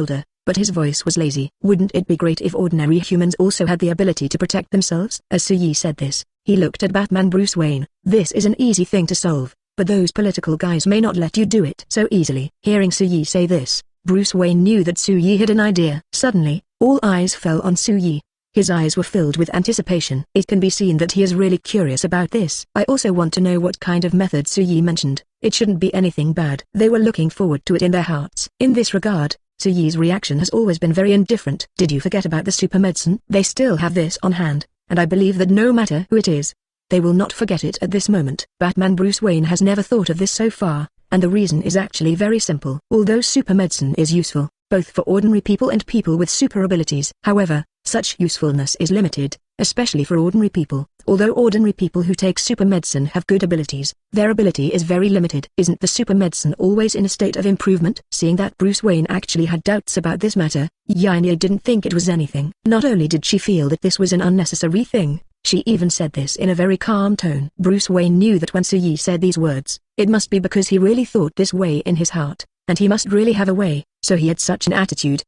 but his voice was lazy. Wouldn't it be great if ordinary humans also had the ability to protect themselves? As Su-Yi said this, he looked at Batman Bruce Wayne. This is an easy thing to solve, but those political guys may not let you do it so easily. Hearing Su-Yi say this, Bruce Wayne knew that Su-Yi had an idea. Suddenly, all eyes fell on Su-Yi. His eyes were filled with anticipation. It can be seen that he is really curious about this. I also want to know what kind of method Su-Yi mentioned. It shouldn't be anything bad. They were looking forward to it in their hearts. In this regard, Su-Yi's reaction has always been very indifferent. Did you forget about the super medicine? They still have this on hand, and I believe that no matter who it is, they will not forget it at this moment. Batman Bruce Wayne has never thought of this so far, and the reason is actually very simple. Although super medicine is useful, both for ordinary people and people with super abilities, however, such usefulness is limited, especially for ordinary people. Although ordinary people who take super medicine have good abilities, their ability is very limited. Isn't the super medicine always in a state of improvement? Seeing that Bruce Wayne actually had doubts about this matter, Yanya didn't think it was anything. Not only did she feel that this was an unnecessary thing, she even said this in a very calm tone. Bruce Wayne knew that when Su-Yi said these words, it must be because he really thought this way in his heart, and he must really have a way, so he had such an attitude.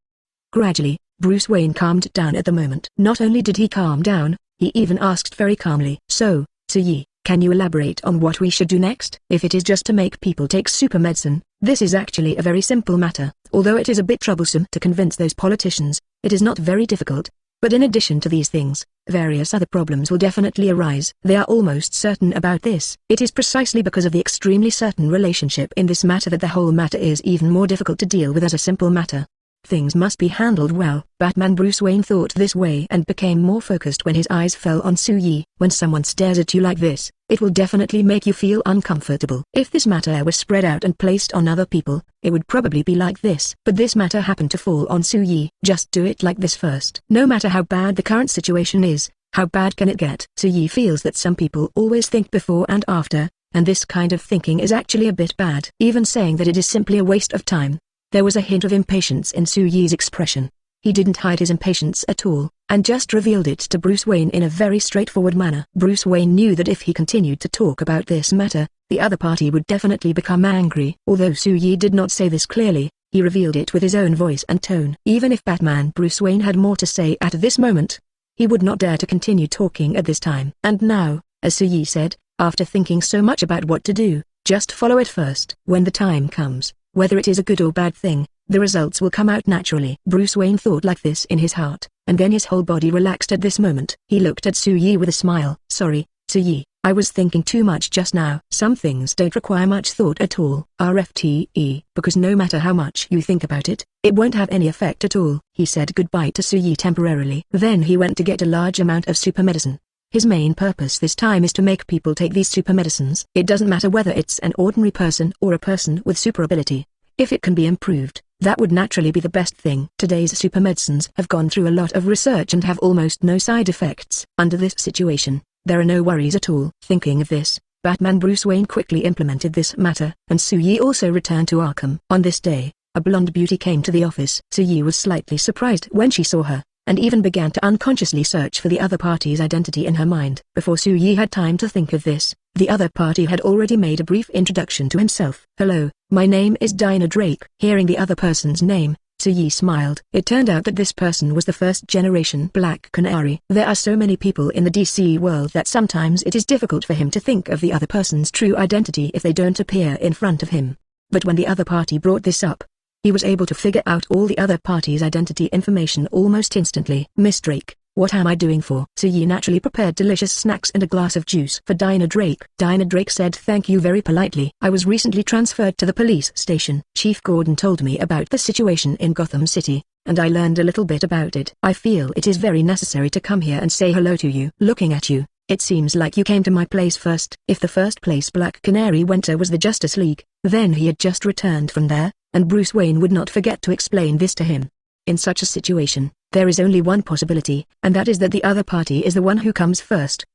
Gradually, Bruce Wayne calmed down at the moment. Not only did he calm down, he even asked very calmly, "So, Su-Yi, can you elaborate on what we should do next?" If it is just to make people take super medicine, this is actually a very simple matter. Although it is a bit troublesome to convince those politicians, it is not very difficult. But in addition to these things, various other problems will definitely arise. They are almost certain about this. It is precisely because of the extremely certain relationship in this matter that the whole matter is even more difficult to deal with as a simple matter. Things must be handled well. Batman Bruce Wayne thought this way and became more focused when his eyes fell on Soo-Yi. When someone stares at you like this, it will definitely make you feel uncomfortable. If this matter was spread out and placed on other people, it would probably be like this. But this matter happened to fall on Soo-Yi. Just do it like this first. No matter how bad the current situation is, how bad can it get? Soo-Yi feels that some people always think before and after, and this kind of thinking is actually a bit bad. Even saying that it is simply a waste of time. There was a hint of impatience in Soo-Yi's expression. He didn't hide his impatience at all, and just revealed it to Bruce Wayne in a very straightforward manner. Bruce Wayne knew that if he continued to talk about this matter, the other party would definitely become angry. Although Soo-Yi did not say this clearly, he revealed it with his own voice and tone. Even if Batman Bruce Wayne had more to say at this moment, he would not dare to continue talking at this time. And now, as Soo-Yi said, after thinking so much about what to do, just follow it first. When the time comes, whether it is a good or bad thing, the results will come out naturally. Bruce Wayne thought like this in his heart, and then his whole body relaxed at this moment. He looked at Soo-Yi with a smile. Sorry, Soo-Yi, I was thinking too much just now. Some things don't require much thought at all. RFTE, because no matter how much you think about it, it won't have any effect at all. He said goodbye to Soo-Yi temporarily. Then he went to get a large amount of super medicine. His main purpose this time is to make people take these super medicines. It doesn't matter whether it's an ordinary person or a person with super ability. If it can be improved, that would naturally be the best thing. Today's super medicines have gone through a lot of research and have almost no side effects. Under this situation, there are no worries at all. Thinking of this, Batman Bruce Wayne quickly implemented this matter, and Soo-Yi also returned to Arkham. On this day, a blonde beauty came to the office. Soo-Yi was slightly surprised when she saw her, and even began to unconsciously search for the other party's identity in her mind. Before Soo-Yi had time to think of this, the other party had already made a brief introduction to himself. Hello, my name is Dinah Drake. Hearing the other person's name, Soo-Yi smiled. It turned out that this person was the first-generation Black Canary. There are so many people in the DC world that sometimes it is difficult for him to think of the other person's true identity if they don't appear in front of him. But when the other party brought this up, he was able to figure out all the other party's identity information almost instantly. Miss Drake, what am I doing for? Soo-Yi naturally prepared delicious snacks and a glass of juice for Dinah Drake. Dinah Drake said thank you very politely. I was recently transferred to the police station. Chief Gordon told me about the situation in Gotham City, and I learned a little bit about it. I feel it is very necessary to come here and say hello to you. Looking at you, it seems like you came to my place first. If the first place Black Canary went to was the Justice League, then he had just returned from there, and Bruce Wayne would not forget to explain this to him. In such a situation, there is only one possibility, and that is that the other party is the one who comes first.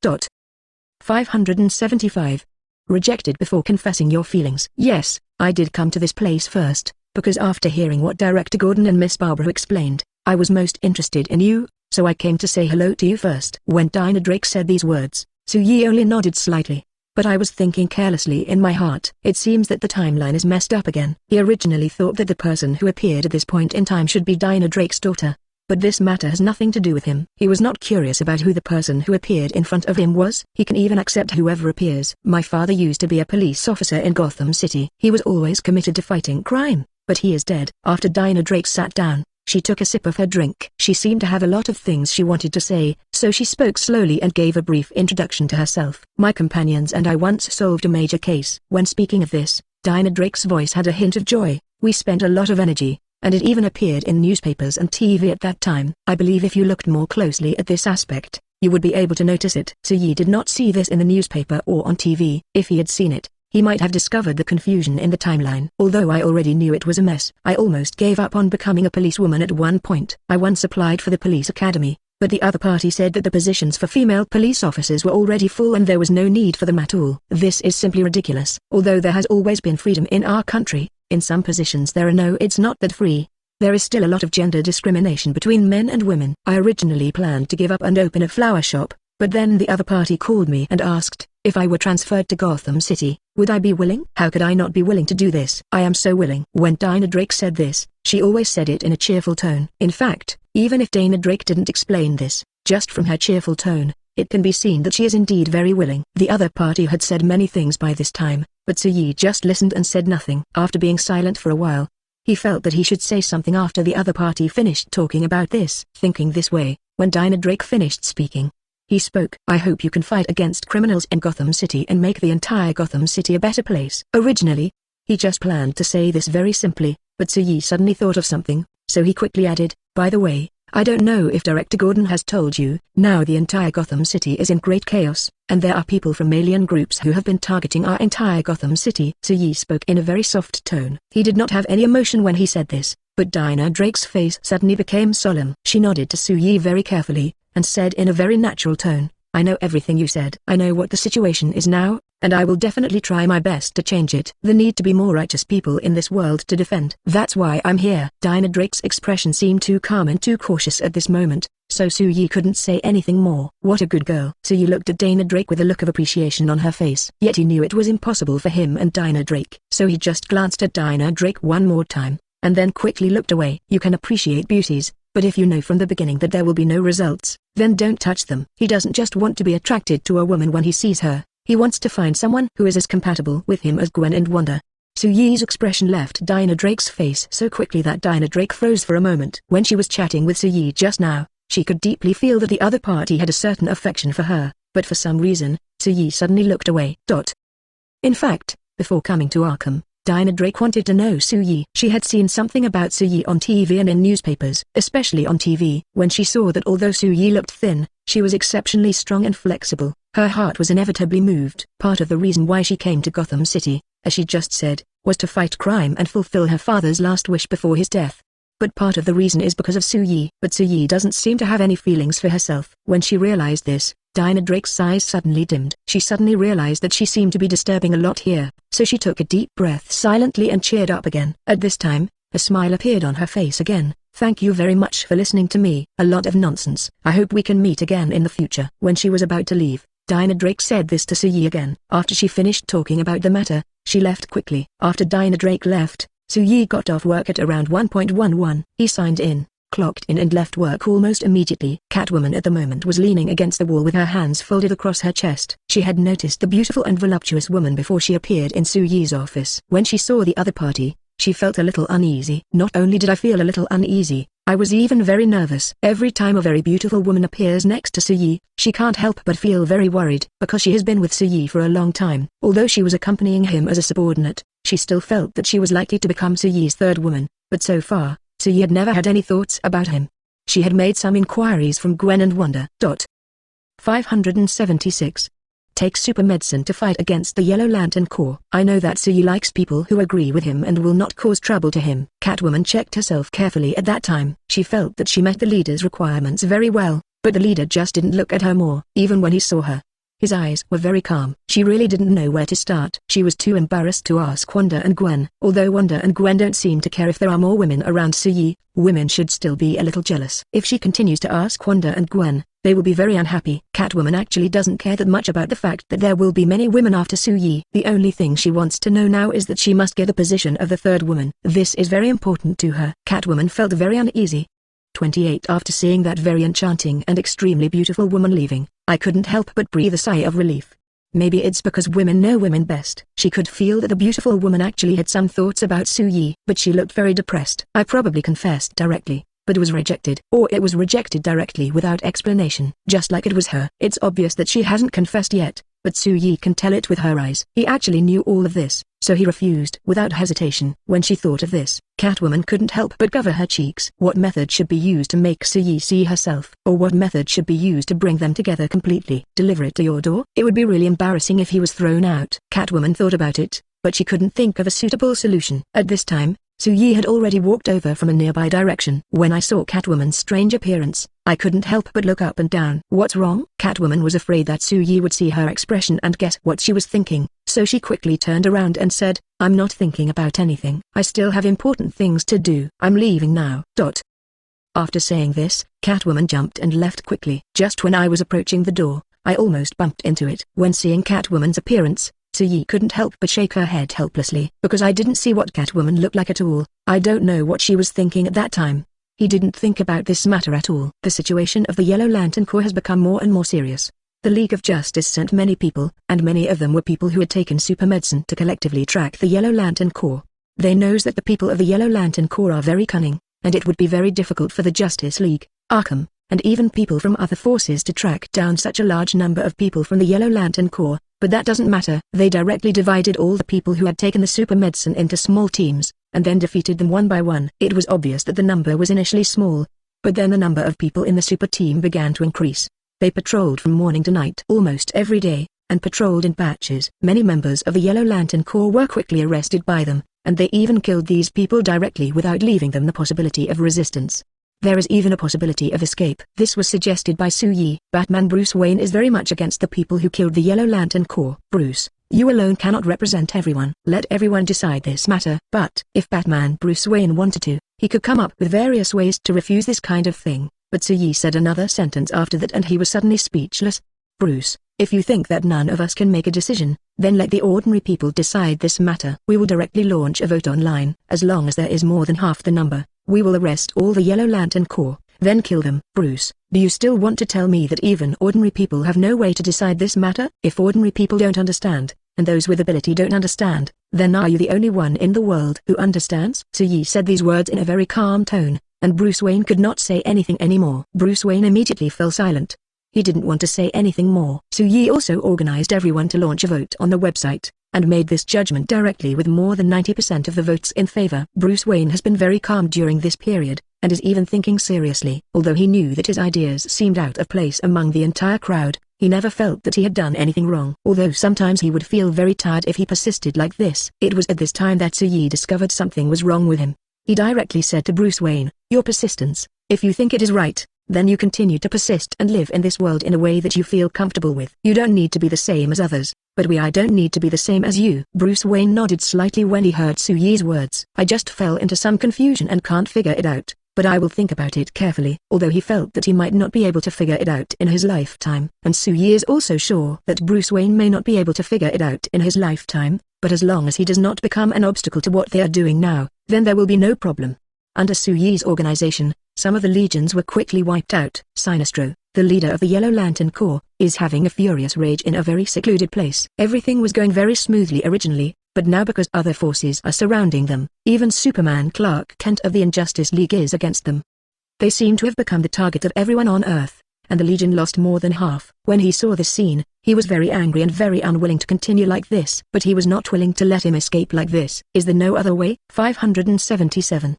575. Rejected before confessing your feelings. Yes, I did come to this place first, because after hearing what Director Gordon and Miss Barbara explained, I was most interested in you, so I came to say hello to you first. When Dinah Drake said these words, Soo-Yi only nodded slightly. But I was thinking carelessly in my heart. It seems that the timeline is messed up again. He originally thought that the person who appeared at this point in time should be Dinah Drake's daughter. But this matter has nothing to do with him. He was not curious about who the person who appeared in front of him was. He can even accept whoever appears. My father used to be a police officer in Gotham City. He was always committed to fighting crime, but he is dead. After Dinah Drake sat down, she took a sip of her drink. She seemed to have a lot of things she wanted to say, so she spoke slowly and gave a brief introduction to herself. My companions and I once solved a major case. When speaking of this, Dinah Drake's voice had a hint of joy. We spent a lot of energy, and it even appeared in newspapers and TV at that time. I believe if you looked more closely at this aspect, you would be able to notice it. Soo-Yi did not see this in the newspaper or on TV. If he had seen it, he might have discovered the confusion in the timeline. Although I already knew it was a mess, I almost gave up on becoming a policewoman at one point. I once applied for the police academy, but the other party said that the positions for female police officers were already full and there was no need for them at all. This is simply ridiculous. Although there has always been freedom in our country, in some positions there are no, it's not that free. There is still a lot of gender discrimination between men and women. I originally planned to give up and open a flower shop, but then the other party called me and asked, if I were transferred to Gotham City, would I be willing? How could I not be willing to do this? I am so willing. When Dinah Drake said this, she always said it in a cheerful tone. In fact, even if Dinah Drake didn't explain this, just from her cheerful tone, it can be seen that she is indeed very willing. The other party had said many things by this time, but Soo-Yi just listened and said nothing. After being silent for a while, He felt that he should say something after the other party finished talking about this. Thinking this way, when Dinah Drake finished speaking, he spoke. I hope you can fight against criminals in Gotham City and make the entire Gotham City a better place. Originally, he just planned to say this very simply, but Soo-yi suddenly thought of something, so he quickly added, by the way, I don't know if Director Gordon has told you, now the entire Gotham City is in great chaos, and there are people from alien groups who have been targeting our entire Gotham City. Soo-yi spoke in a very soft tone. He did not have any emotion when he said this, but Dinah Drake's face suddenly became solemn. She nodded to Soo-yi very carefully, and said in a very natural tone, I know everything you said. I know what the situation is now, and I will definitely try my best to change it. There need to be more righteous people in this world to defend. That's why I'm here. Dinah Drake's expression seemed too calm and too cautious at this moment, so Soo-yi couldn't say anything more. What a good girl. Soo-yi looked at Dinah Drake with a look of appreciation on her face. Yet he knew it was impossible for him and Dinah Drake. So he just glanced at Dinah Drake one more time, and then quickly looked away. You can appreciate beauties, but if you know from the beginning that there will be no results, then don't touch them. He doesn't just want to be attracted to a woman when he sees her. He wants to find someone who is as compatible with him as Gwen and Wanda. Soo-yi's expression left Dinah Drake's face so quickly that Dinah Drake froze for a moment. When she was chatting with Soo-yi just now, she could deeply feel that the other party had a certain affection for her, but for some reason, Soo-yi suddenly looked away. In fact, before coming to Arkham, Dinah Drake wanted to know Soo-yi. She had seen something about Soo-yi on TV and in newspapers, especially on TV. When she saw that although Soo-yi looked thin, she was exceptionally strong and flexible, her heart was inevitably moved. Part of the reason why she came to Gotham City, as she just said, was to fight crime and fulfill her father's last wish before his death. But part of the reason is because of Soo-yi. But Soo-yi doesn't seem to have any feelings for herself. When she realized this, Dinah Drake's eyes suddenly dimmed. She suddenly realized that she seemed to be disturbing a lot here, so she took a deep breath silently and cheered up again. At this time, a smile appeared on her face again. Thank you very much for listening to me. A lot of nonsense. I hope we can meet again in the future. When she was about to leave, Dinah Drake said this to Soo-yi again. After she finished talking about the matter, she left quickly. After Dinah Drake left, Soo-yi got off work at around 1:11. He signed in, clocked in and left work almost immediately. Catwoman at the moment was leaning against the wall with her hands folded across her chest. She had noticed the beautiful and voluptuous woman before she appeared in Soo-yi's office. When she saw the other party, she felt a little uneasy. Not only did I feel a little uneasy, I was even very nervous. Every time a very beautiful woman appears next to Soo-yi, she can't help but feel very worried. Because she has been with Soo-yi for a long time, although she was accompanying him as a subordinate, she still felt that she was likely to become Soo-yi's third woman. But so far, Soo-yi had never had any thoughts about him. She had made some inquiries from Gwen and Wanda. 576. Take super medicine to fight against the Yellow Lantern Corps. I know that Soo-yi likes people who agree with him and will not cause trouble to him. Catwoman checked herself carefully at that time. She felt that she met the leader's requirements very well, but the leader just didn't look at her more. Even when he saw her, his eyes were very calm. She really didn't know where to start. She was too embarrassed to ask Wanda and Gwen. Although Wanda and Gwen don't seem to care if there are more women around Soo-yi, women should still be a little jealous. If she continues to ask Wanda and Gwen, they will be very unhappy. Catwoman actually doesn't care that much about the fact that there will be many women after Soo-yi. The only thing she wants to know now is that she must get the position of the third woman. This is very important to her. Catwoman felt very uneasy. 28. After seeing that very enchanting and extremely beautiful woman leaving, I couldn't help but breathe a sigh of relief. Maybe it's because women know women best. She could feel that the beautiful woman actually had some thoughts about Soo-yi, but she looked very depressed. I probably confessed directly, but was rejected. Or it was rejected directly without explanation, just like it was her. It's obvious that she hasn't confessed yet, but Soo-yi can tell it with her eyes. He actually knew all of this, so he refused without hesitation. When she thought of this, Catwoman couldn't help but cover her cheeks. What method should be used to make Soo-yi see herself? Or what method should be used to bring them together completely? Deliver it to your door? It would be really embarrassing if he was thrown out. Catwoman thought about it, but she couldn't think of a suitable solution. At this time, Soo-yi had already walked over from a nearby direction. When I saw Catwoman's strange appearance, I couldn't help but look up and down. What's wrong? Catwoman was afraid that Soo-yi would see her expression and guess what she was thinking, so she quickly turned around and said, I'm not thinking about anything. I still have important things to do. I'm leaving now. After saying this, Catwoman jumped and left quickly. Just when I was approaching the door, I almost bumped into it. When seeing Catwoman's appearance, Soo-yi couldn't help but shake her head helplessly. Because I didn't see what Catwoman looked like at all, I don't know what she was thinking at that time. He didn't think about this matter at all. The situation of the Yellow Lantern Corps has become more and more serious. The League of Justice sent many people, and many of them were people who had taken super medicine to collectively track the Yellow Lantern Corps. They knows that the people of the Yellow Lantern Corps are very cunning, and it would be very difficult for the Justice League, Arkham, and even people from other forces to track down such a large number of people from the Yellow Lantern Corps, but that doesn't matter. They directly divided all the people who had taken the super medicine into small teams, and then defeated them one by one. It was obvious that the number was initially small, but then the number of people in the super team began to increase. They patrolled from morning to night almost every day, and patrolled in batches. Many members of the Yellow Lantern Corps were quickly arrested by them, and they even killed these people directly without leaving them the possibility of resistance. There is even a possibility of escape. This was suggested by Su-Yi. Batman Bruce Wayne is very much against the people who killed the Yellow Lantern Corps. Bruce, you alone cannot represent everyone. Let everyone decide this matter. But if Batman Bruce Wayne wanted to, he could come up with various ways to refuse this kind of thing. But Su-Yi said another sentence after that and he was suddenly speechless. Bruce, if you think that none of us can make a decision, then let the ordinary people decide this matter. We will directly launch a vote online. As long as there is more than half the number, we will arrest all the Yellow Lantern Corps, then kill them. Bruce, do you still want to tell me that even ordinary people have no way to decide this matter? If ordinary people don't understand, and those with ability don't understand, then are you the only one in the world who understands? Su-Yi said these words in a very calm tone, and Bruce Wayne could not say anything anymore. Bruce Wayne immediately fell silent. He didn't want to say anything more. Su-Yi also organized everyone to launch a vote on the website, and made this judgment directly with more than 90% of the votes in favor. Bruce Wayne has been very calm during this period, and is even thinking seriously. Although he knew that his ideas seemed out of place among the entire crowd, he never felt that he had done anything wrong. Although sometimes he would feel very tired if he persisted like this. It was at this time that Su-Yi discovered something was wrong with him. He directly said to Bruce Wayne, "Your persistence, if you think it is right, then you continue to persist and live in this world in a way that you feel comfortable with. You don't need to be the same as others, but I don't need to be the same as you." Bruce Wayne nodded slightly when he heard Su-Yi's words. "I just fell into some confusion and can't figure it out, but I will think about it carefully." Although he felt that he might not be able to figure it out in his lifetime. And Su-Yi is also sure that Bruce Wayne may not be able to figure it out in his lifetime, but as long as he does not become an obstacle to what they are doing now, then there will be no problem. Under Su-Yi's organization, some of the legions were quickly wiped out. Sinestro, the leader of the Yellow Lantern Corps, is having a furious rage in a very secluded place. Everything was going very smoothly originally, but now because other forces are surrounding them, even Superman Clark Kent of the Injustice League is against them. They seem to have become the target of everyone on Earth, and the Legion lost more than half. When he saw this scene, he was very angry and very unwilling to continue like this. But he was not willing to let him escape like this. Is there no other way? 577.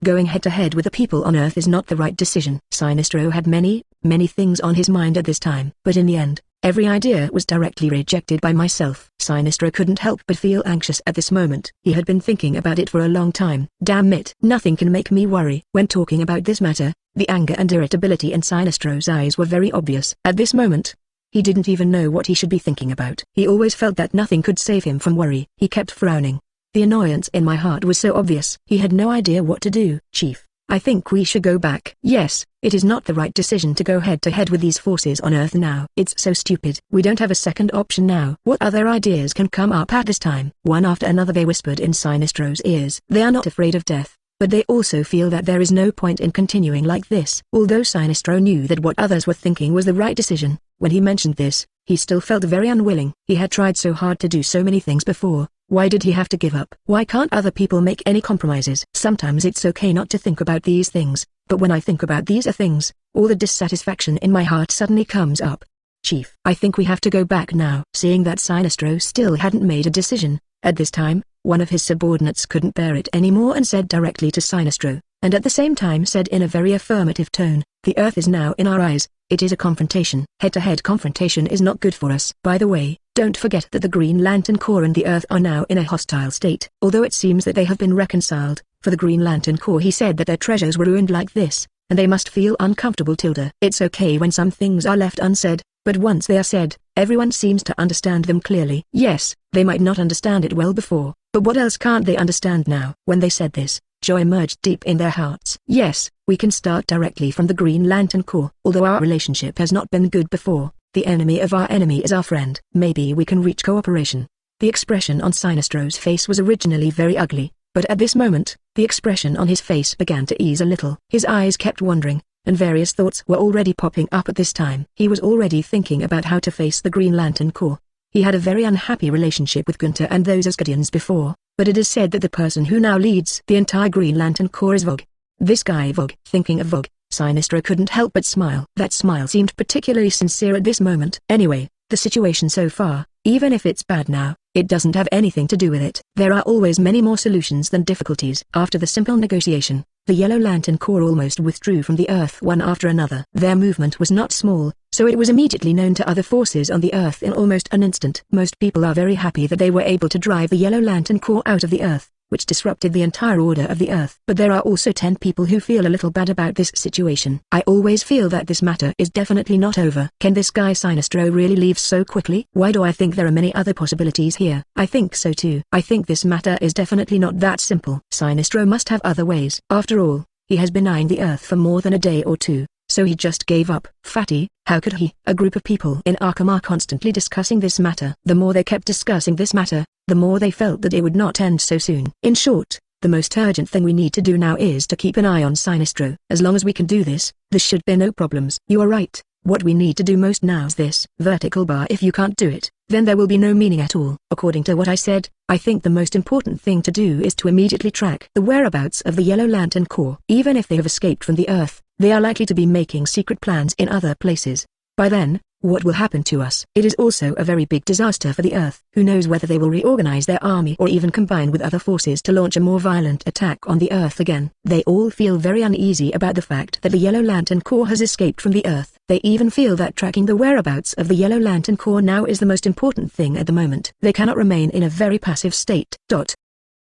Going head-to-head with the people on Earth is not the right decision. Sinestro had many things on his mind at this time. But in the end, every idea was directly rejected by myself. Sinestro couldn't help but feel anxious at this moment. He had been thinking about it for a long time. Damn it, nothing can make me worry. When talking about this matter, the anger and irritability in Sinestro's eyes were very obvious. At this moment, he didn't even know what he should be thinking about. He always felt that nothing could save him from worry. He kept frowning. The annoyance in my heart was so obvious. He had no idea what to do. "Chief, I think we should go back." "Yes, it is not the right decision to go head-to-head with these forces on Earth now. It's so stupid. We don't have a second option now." "What other ideas can come up at this time?" One after another they whispered in Sinestro's ears. They are not afraid of death, but they also feel that there is no point in continuing like this. Although Sinestro knew that what others were thinking was the right decision, when he mentioned this, he still felt very unwilling. He had tried so hard to do so many things before. Why did he have to give up? Why can't other people make any compromises? Sometimes it's okay not to think about these things, but when I think about these things, all the dissatisfaction in my heart suddenly comes up. "Chief, I think we have to go back now." Seeing that Sinestro still hadn't made a decision, at this time, one of his subordinates couldn't bear it anymore and said directly to Sinestro, and at the same time said in a very affirmative tone, "The Earth is now in our eyes. It is a confrontation. Head-to-head confrontation is not good for us. By the way, don't forget that the Green Lantern Corps and the Earth are now in a hostile state." Although it seems that they have been reconciled, for the Green Lantern Corps he said that their treasures were ruined like this, and they must feel uncomfortable. It's okay when some things are left unsaid, but once they are said, everyone seems to understand them clearly. Yes, they might not understand it well before, but what else can't they understand now? When they said this, joy emerged deep in their hearts. "Yes, we can start directly from the Green Lantern Corps. Although our relationship has not been good before, the enemy of our enemy is our friend. Maybe we can reach cooperation." The expression on Sinestro's face was originally very ugly, but at this moment, the expression on his face began to ease a little. His eyes kept wandering, and various thoughts were already popping up at this time. He was already thinking about how to face the Green Lantern Corps. He had a very unhappy relationship with Gunther and those Asgardians before, but it is said that the person who now leads the entire Green Lantern Corps is Vogue. This guy Vogue. Thinking of Vogue, Sinestro couldn't help but smile. That smile seemed particularly sincere at this moment. Anyway, the situation so far, even if it's bad now, it doesn't have anything to do with it. There are always many more solutions than difficulties. After the simple negotiation, the Yellow Lantern Corps almost withdrew from the Earth one after another. Their movement was not small, so it was immediately known to other forces on the Earth in almost an instant. Most people are very happy that they were able to drive the Yellow Lantern Corps out of the Earth, which disrupted the entire order of the Earth. But there are also 10 people who feel a little bad about this situation. I always feel that this matter is definitely not over. Can this guy Sinestro really leave so quickly? Why do I think there are many other possibilities here? I think so too. I think this matter is definitely not that simple. Sinestro must have other ways. After all, he has been eyeing the Earth for more than a day or two, so he just gave up. Fatty, how could he? A group of people in Arkham are constantly discussing this matter. The more they kept discussing this matter, the more they felt that it would not end so soon. In short, the most urgent thing we need to do now is to keep an eye on Sinestro. As long as we can do this, there should be no problems. You are right. What we need to do most now is this vertical bar. If you can't do it, then there will be no meaning at all. According to what I said, I think the most important thing to do is to immediately track the whereabouts of the Yellow Lantern Corps. Even if they have escaped from the Earth, they are likely to be making secret plans in other places. By then, what will happen to us? It is also a very big disaster for the Earth. Who knows whether they will reorganize their army or even combine with other forces to launch a more violent attack on the Earth again. They all feel very uneasy about the fact that the Yellow Lantern Corps has escaped from the Earth. They even feel that tracking the whereabouts of the Yellow Lantern Corps now is the most important thing at the moment. They cannot remain in a very passive state.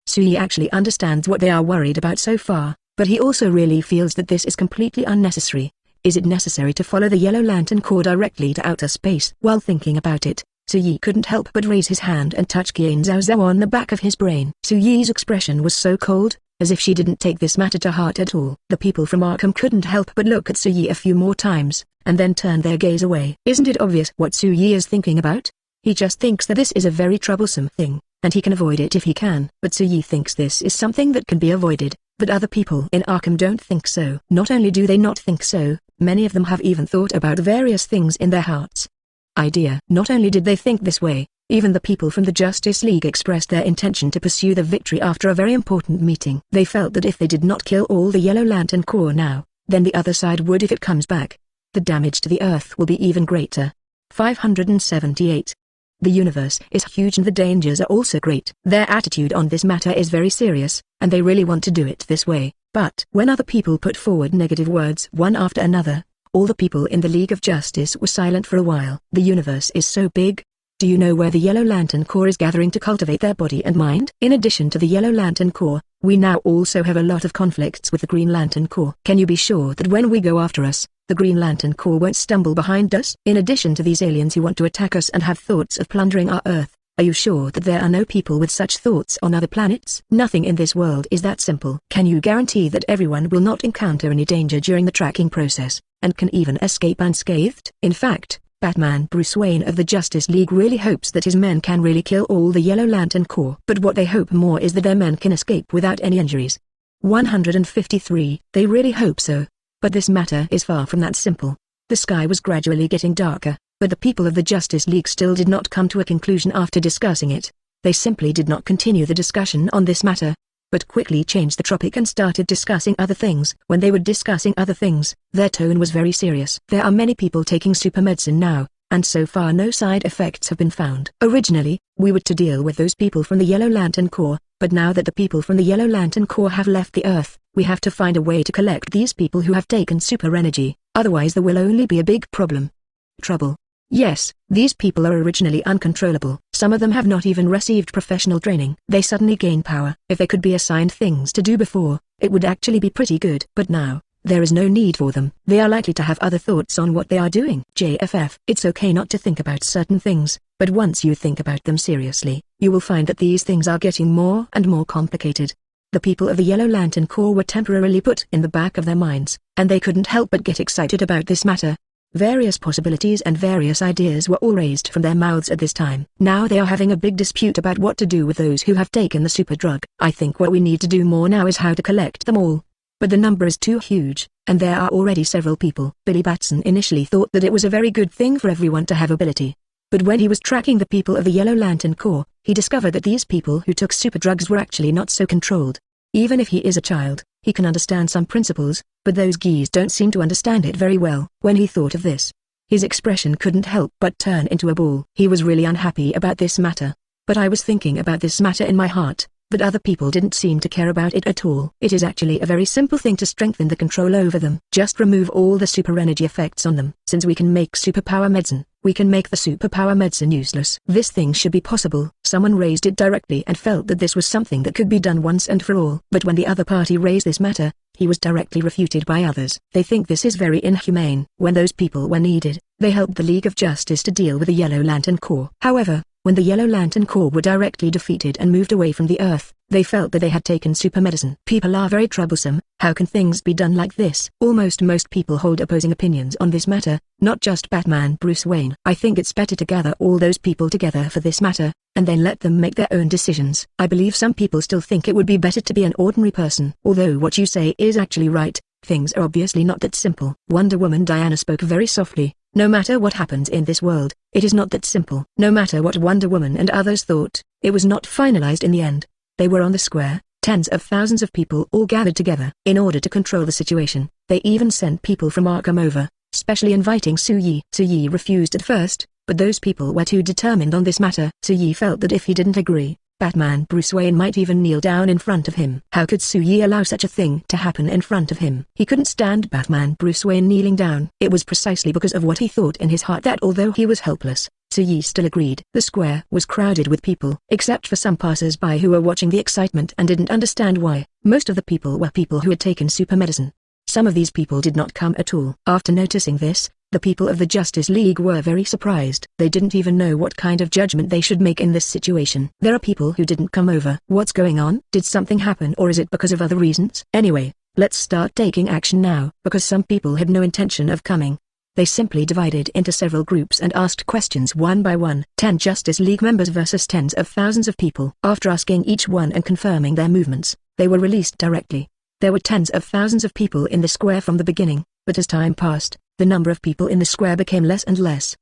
Sui actually understands what they are worried about so far, but he also really feels that this is completely unnecessary. Is it necessary to follow the Yellow Lantern Corps directly to outer space? While thinking about it, Sui couldn't help but raise his hand and touch Qian Zhao Zhao on the back of his brain. Sui's expression was so cold, as if she didn't take this matter to heart at all. The people from Arkham couldn't help but look at Sui a few more times, and then turn their gaze away. Isn't it obvious what Sui is thinking about? He just thinks that this is a very troublesome thing, and he can avoid it if he can. But Sui thinks this is something that can be avoided, but other people in Arkham don't think so. Not only do they not think so, many of them have even thought about various things in their hearts. Not only did they think this way, even the people from the Justice League expressed their intention to pursue the victory after a very important meeting. They felt that if they did not kill all the Yellow Lantern Corps now, then the other side would if it comes back. The damage to the Earth will be even greater. 578. The universe is huge and the dangers are also great. Their attitude on this matter is very serious, and they really want to do it this way. But when other people put forward negative words one after another, all the people in the League of Justice were silent for a while. The universe is so big. Do you know where the Yellow Lantern Corps is gathering to cultivate their body and mind? In addition to the Yellow Lantern Corps, we now also have a lot of conflicts with the Green Lantern Corps. Can you be sure that when we go after us, the Green Lantern Corps won't stumble behind us? In addition to these aliens who want to attack us and have thoughts of plundering our Earth, are you sure that there are no people with such thoughts on other planets? Nothing in this world is that simple. Can you guarantee that everyone will not encounter any danger during the tracking process, and can even escape unscathed? In fact, Batman Bruce Wayne of the Justice League really hopes that his men can really kill all the Yellow Lantern Corps. But what they hope more is that their men can escape without any injuries. 153. They really hope so. But this matter is far from that simple. The sky was gradually getting darker, but the people of the Justice League still did not come to a conclusion after discussing it. They simply did not continue the discussion on this matter, but quickly changed the topic and started discussing other things. When they were discussing other things, their tone was very serious. There are many people taking super medicine now, and so far no side effects have been found. Originally, we were to deal with those people from the Yellow Lantern Corps, but now that the people from the Yellow Lantern Corps have left the Earth, we have to find a way to collect these people who have taken super energy, otherwise there will only be a big problem. Trouble. Yes, these people are originally uncontrollable. Some of them have not even received professional training. They suddenly gain power. If they could be assigned things to do before, it would actually be pretty good. But now, there is no need for them. They are likely to have other thoughts on what they are doing. JFF. It's okay not to think about certain things, but once you think about them seriously, you will find that these things are getting more and more complicated. The people of the Yellow Lantern Corps were temporarily put in the back of their minds, and they couldn't help but get excited about this matter. Various possibilities and various ideas were all raised from their mouths at this time. Now they are having a big dispute about what to do with those who have taken the super drug. I think what we need to do more now is how to collect them all. But the number is too huge, and there are already several people. Billy Batson initially thought that it was a very good thing for everyone to have ability. But when he was tracking the people of the Yellow Lantern Corps, he discovered that these people who took super drugs were actually not so controlled. Even if he is a child, he can understand some principles, but those geese don't seem to understand it very well. When he thought of this, his expression couldn't help but turn into a ball. He was really unhappy about this matter. But I was thinking about this matter in my heart, but other people didn't seem to care about it at all. It is actually a very simple thing to strengthen the control over them. Just remove all the super energy effects on them. Since we can make superpower medicine, we can make the superpower medicine useless. This thing should be possible. Someone raised it directly and felt that this was something that could be done once and for all. But when the other party raised this matter, he was directly refuted by others. They think this is very inhumane. When those people were needed, they helped the League of Justice to deal with the Yellow Lantern Corps. However, when the Yellow Lantern Corps were directly defeated and moved away from the Earth, they felt that they had taken super medicine. People are very troublesome. How can things be done like this? Almost most people hold opposing opinions on this matter, not just Batman Bruce Wayne. I think it's better to gather all those people together for this matter, and then let them make their own decisions. I believe some people still think it would be better to be an ordinary person. Although what you say is actually right, things are obviously not that simple. Wonder Woman Diana spoke very softly. No matter what happens in this world, it is not that simple. No matter what Wonder Woman and others thought, it was not finalized in the end. They were on the square, tens of thousands of people all gathered together. In order to control the situation, they even sent people from Arkham over, specially inviting Su-Yi. Su-Yi refused at first, but those people were too determined on this matter. Su-Yi felt that if he didn't agree, Batman Bruce Wayne might even kneel down in front of him. How could Su-Yi allow such a thing to happen in front of him? He couldn't stand Batman Bruce Wayne kneeling down. It was precisely because of what he thought in his heart that although he was helpless, Su-Yi still agreed. The square was crowded with people, except for some passers-by who were watching the excitement and didn't understand why. Most of the people were people who had taken super medicine. Some of these people did not come at all. After noticing this, the people of the Justice League were very surprised. They didn't even know what kind of judgment they should make in this situation. There are people who didn't come over. What's going on? Did something happen or is it because of other reasons? Anyway, let's start taking action now. Because some people had no intention of coming, they simply divided into several groups and asked questions one by one. 10 Justice League members versus tens of thousands of people. After asking each one and confirming their movements, they were released directly. There were tens of thousands of people in the square from the beginning, but as time passed, the number of people in the square became less and less.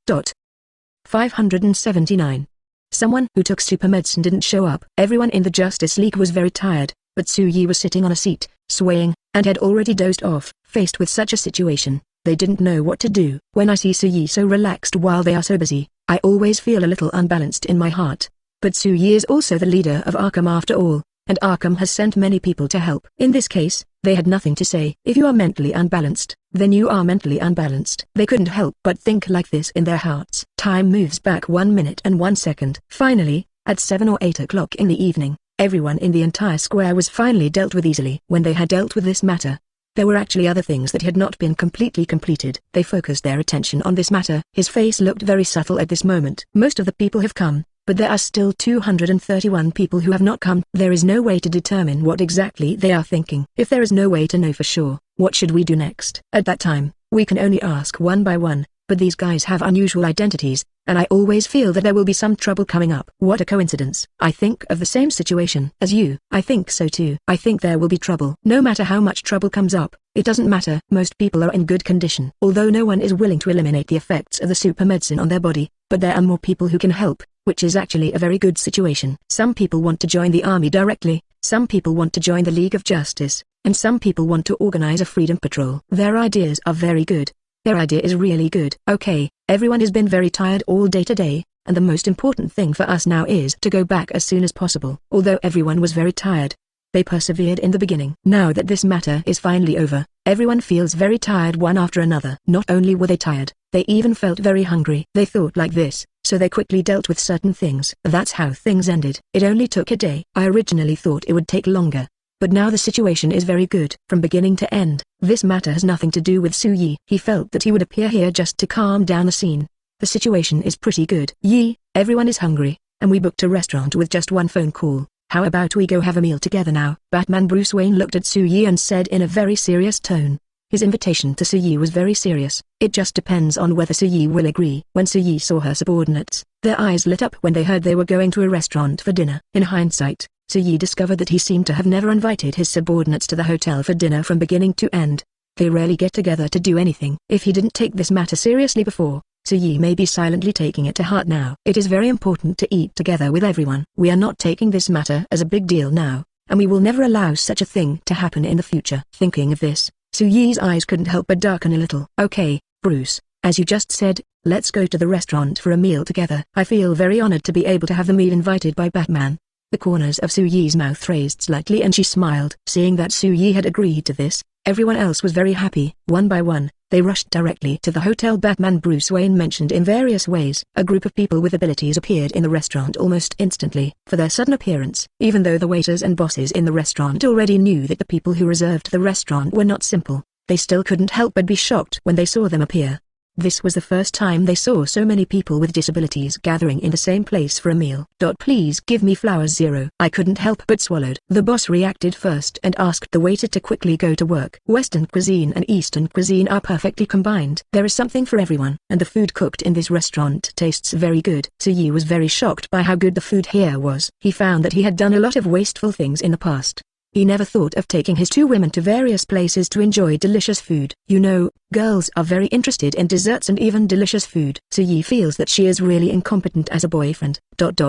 579. Someone who took super medicine didn't show up. Everyone in the Justice League was very tired, but Su-Yi was sitting on a seat, swaying, and had already dozed off. Faced with such a situation, they didn't know what to do. When I see Su-Yi so relaxed while they are so busy, I always feel a little unbalanced in my heart. But Su-Yi is also the leader of Arkham after all, and Arkham has sent many people to help. In this case, they had nothing to say. If you are mentally unbalanced, then you are mentally unbalanced. They couldn't help but think like this in their hearts. Time moves back 1 minute and 1 second. Finally, at 7 or 8 o'clock in the evening, everyone in the entire square was finally dealt with easily. When they had dealt with this matter, there were actually other things that had not been completely completed. They focused their attention on this matter. His face looked very subtle at this moment. Most of the people have come, but there are still 231 people who have not come. There is no way to determine what exactly they are thinking. If there is no way to know for sure, what should we do next? At that time, we can only ask one by one, but these guys have unusual identities, and I always feel that there will be some trouble coming up. What a coincidence. I think of the same situation as you. I think so too. I think there will be trouble. No matter how much trouble comes up, it doesn't matter. Most people are in good condition. Although no one is willing to eliminate the effects of the super medicine on their body, but there are more people who can help, which is actually a very good situation. Some people want to join the army directly, some people want to join the League of Justice, and some people want to organize a freedom patrol. Their ideas are very good. Their idea is really good. Okay, everyone has been very tired all day today, and the most important thing for us now is to go back as soon as possible. Although everyone was very tired, they persevered in the beginning. Now that this matter is finally over, everyone feels very tired one after another. Not only were they tired, they even felt very hungry. They thought like this, so they quickly dealt with certain things. That's how things ended. It only took a day. I originally thought it would take longer, but now the situation is very good. From beginning to end, this matter has nothing to do with Su-Yi. He felt that he would appear here just to calm down the scene. The situation is pretty good. Yi, everyone is hungry, and we booked a restaurant with just one phone call. How about we go have a meal together now? Batman Bruce Wayne looked at Su-Yi and said in a very serious tone. His invitation to Su-Yi was very serious. It just depends on whether Su-Yi will agree. When Su-Yi saw her subordinates, their eyes lit up when they heard they were going to a restaurant for dinner. In hindsight, Su-Yi discovered that he seemed to have never invited his subordinates to the hotel for dinner from beginning to end. They rarely get together to do anything. If he didn't take this matter seriously before, Yi may be silently taking it to heart now. It is very important to eat together with everyone. We are not taking this matter as a big deal now, and we will never allow such a thing to happen in the future. Thinking of this, Yi's eyes couldn't help but darken a little. Okay, Bruce, as you just said, let's go to the restaurant for a meal together. I feel very honored to be able to have the meal invited by Batman. The corners of Yi's mouth raised slightly and she smiled. Seeing that Yi had agreed to this, everyone else was very happy. One by one, they rushed directly to the hotel Batman Bruce Wayne mentioned in various ways. A group of people with abilities appeared in the restaurant almost instantly. For their sudden appearance, even though the waiters and bosses in the restaurant already knew that the people who reserved the restaurant were not simple, they still couldn't help but be shocked when they saw them appear. This was the first time they saw so many people with disabilities gathering in the same place for a meal. Please give me flowers 0. I couldn't help but swallowed. The boss reacted first and asked the waiter to quickly go to work. Western cuisine and Eastern cuisine are perfectly combined. There is something for everyone, and the food cooked in this restaurant tastes very good. Yi was very shocked by how good the food here was. He found that he had done a lot of wasteful things in the past. He never thought of taking his 2 women to various places to enjoy delicious food. You know, girls are very interested in desserts and even delicious food. Yi feels that she is really incompetent as a boyfriend. 0.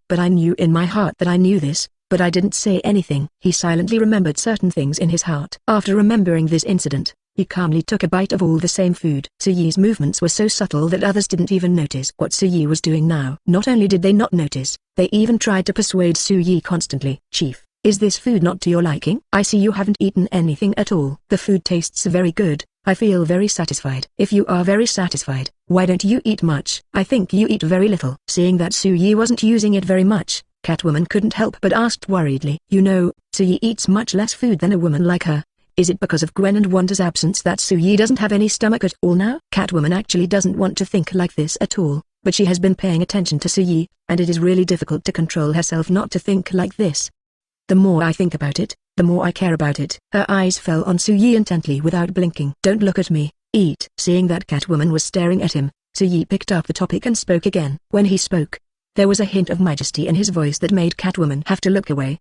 But I knew in my heart that I knew this, but I didn't say anything. He silently remembered certain things in his heart. After remembering this incident, he calmly took a bite of all the same food. Yi's movements were so subtle that others didn't even notice what Yi was doing now. Not only did they not notice, they even tried to persuade Yi constantly. Chief, is this food not to your liking? I see you haven't eaten anything at all. The food tastes very good. I feel very satisfied. If you are very satisfied, why don't you eat much? I think you eat very little. Seeing that Yi wasn't using it very much, Catwoman couldn't help but asked worriedly. You know, Yi eats much less food than a woman like her. Is it because of Gwen and Wanda's absence that Yi doesn't have any stomach at all now? Catwoman actually doesn't want to think like this at all, but she has been paying attention to Yi, and it is really difficult to control herself not to think like this. The more I think about it, the more I care about it. Her eyes fell on Yi intently without blinking. Don't look at me, eat. Seeing that Catwoman was staring at him, Yi picked up the topic and spoke again. When he spoke, there was a hint of majesty in his voice that made Catwoman have to look away.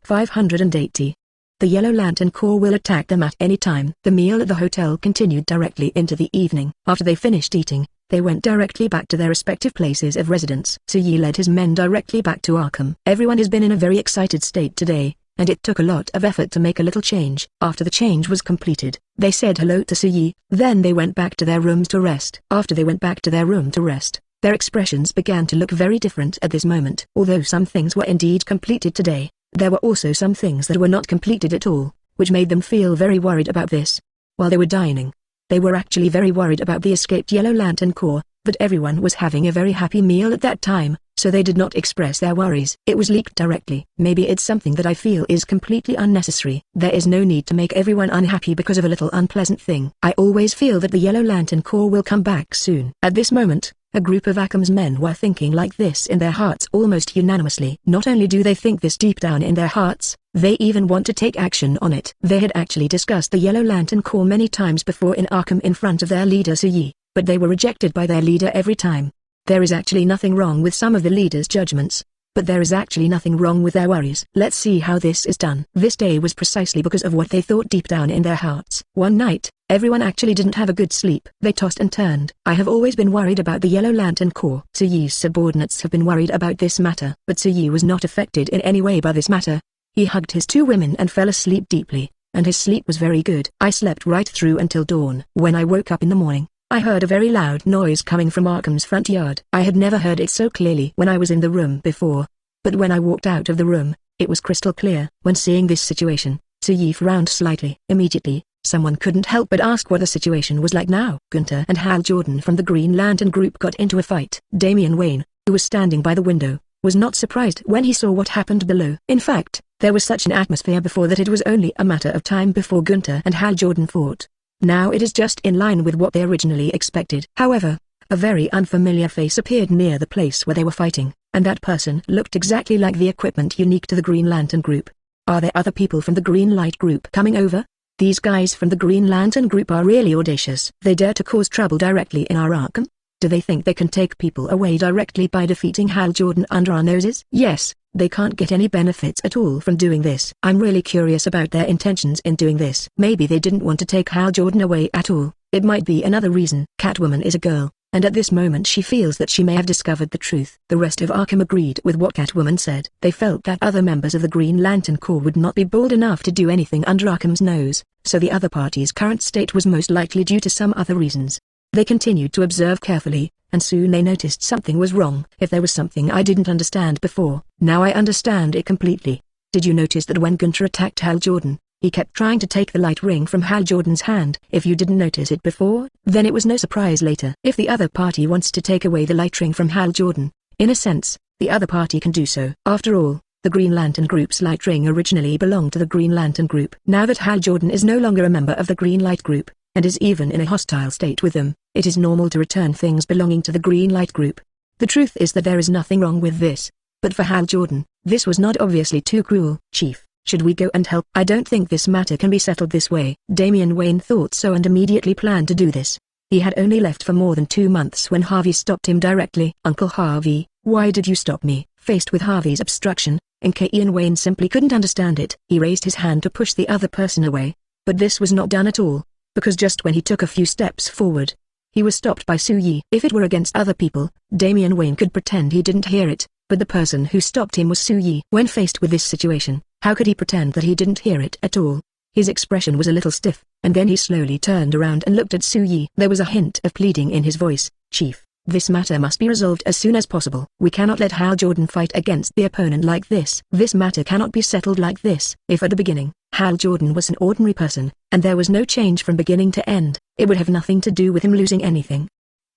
580. The Yellow Lantern Corps will attack them at any time. The meal at the hotel continued directly into the evening. After they finished eating, they went directly back to their respective places of residence. Yi led his men directly back to Arkham. Everyone has been in a very excited state today, and it took a lot of effort to make a little change. After the change was completed, they said hello to Yi, then they went back to their rooms to rest. After they went back to their room to rest, their expressions began to look very different at this moment. Although some things were indeed completed today, there were also some things that were not completed at all, which made them feel very worried about this. While they were dining, they were actually very worried about the escaped Yellow Lantern Corps, but everyone was having a very happy meal at that time, so they did not express their worries. It was leaked directly. Maybe it's something that I feel is completely unnecessary. There is no need to make everyone unhappy because of a little unpleasant thing. I always feel that the Yellow Lantern Corps will come back soon. At this moment, a group of Arkham's men were thinking like this in their hearts almost unanimously. Not only do they think this deep down in their hearts, they even want to take action on it. They had actually discussed the Yellow Lantern Corps many times before in Arkham in front of their leader Yi, but they were rejected by their leader every time. There is actually nothing wrong with some of the leader's judgments, but there is actually nothing wrong with their worries. Let's see how this is done. This day was precisely because of what they thought deep down in their hearts. One night, everyone actually didn't have a good sleep. They tossed and turned. I have always been worried about the Yellow Lantern Corps. Yi's subordinates have been worried about this matter, but Yi was not affected in any way by this matter. He hugged his 2 women and fell asleep deeply, and his sleep was very good. I slept right through until dawn. When I woke up in the morning, I heard a very loud noise coming from Arkham's front yard. I had never heard it so clearly when I was in the room before, but when I walked out of the room, it was crystal clear. When seeing this situation, Yi frowned slightly. Immediately, someone couldn't help but ask what the situation was like now. Gunther and Hal Jordan from the Green Lantern Group got into a fight. Damian Wayne, who was standing by the window, was not surprised when he saw what happened below. In fact, there was such an atmosphere before that it was only a matter of time before Gunther and Hal Jordan fought. Now it is just in line with what they originally expected. However, a very unfamiliar face appeared near the place where they were fighting, and that person looked exactly like the equipment unique to the Green Lantern Group. Are there other people from the Green Light Group coming over? These guys from the Green Lantern Group are really audacious. They dare to cause trouble directly in our Arkham? Do they think they can take people away directly by defeating Hal Jordan under our noses? Yes, they can't get any benefits at all from doing this. I'm really curious about their intentions in doing this. Maybe they didn't want to take Hal Jordan away at all, It might be another reason. Catwoman is a girl, and at this moment she feels that she may have discovered the truth. The rest of Arkham agreed with what Catwoman said. They felt that other members of the Green Lantern Corps would not be bold enough to do anything under Arkham's nose, so the other party's current state was most likely due to some other reasons. They continued to observe carefully, and soon they noticed something was wrong. If there was something I didn't understand before, now I understand it completely. Did you notice that when Gunther attacked Hal Jordan, he kept trying to take the light ring from Hal Jordan's hand? If you didn't notice it before, then it was no surprise later. If the other party wants to take away the light ring from Hal Jordan, in a sense, the other party can do so. After all, the Green Lantern Group's light ring originally belonged to the Green Lantern Group. Now that Hal Jordan is no longer a member of the Green Light Group, and is even in a hostile state with them, it is normal to return things belonging to the Green Light Group. The truth is that there is nothing wrong with this. But for Hal Jordan, this was not obviously too cruel. Chief, should we go and help? I don't think this matter can be settled this way. Damian Wayne thought so and immediately planned to do this. He had only left for more than 2 months when Harvey stopped him directly. Uncle Harvey, why did you stop me? Faced with Harvey's obstruction, Ian Wayne simply couldn't understand it. He raised his hand to push the other person away. But this was not done at all, because just when he took a few steps forward, he was stopped by Su-Yi. If it were against other people, Damian Wayne could pretend he didn't hear it, but the person who stopped him was Su-Yi. When faced with this situation, how could he pretend that he didn't hear it at all? His expression was a little stiff, and then he slowly turned around and looked at Su-Yi. There was a hint of pleading in his voice. Chief, this matter must be resolved as soon as possible. We cannot let Hal Jordan fight against the opponent like this. This matter cannot be settled like this. If at the beginning, Hal Jordan was an ordinary person, and there was no change from beginning to end, it would have nothing to do with him losing anything.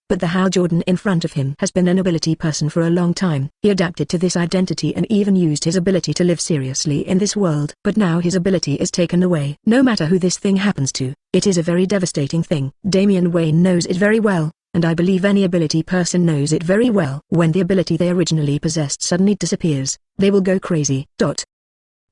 But the Hal Jordan in front of him has been an ability person for a long time. He adapted to this identity and even used his ability to live seriously in this world. But now his ability is taken away. No matter who this thing happens to, it is a very devastating thing. Damian Wayne knows it very well, and I believe any ability person knows it very well. When the ability they originally possessed suddenly disappears, they will go crazy.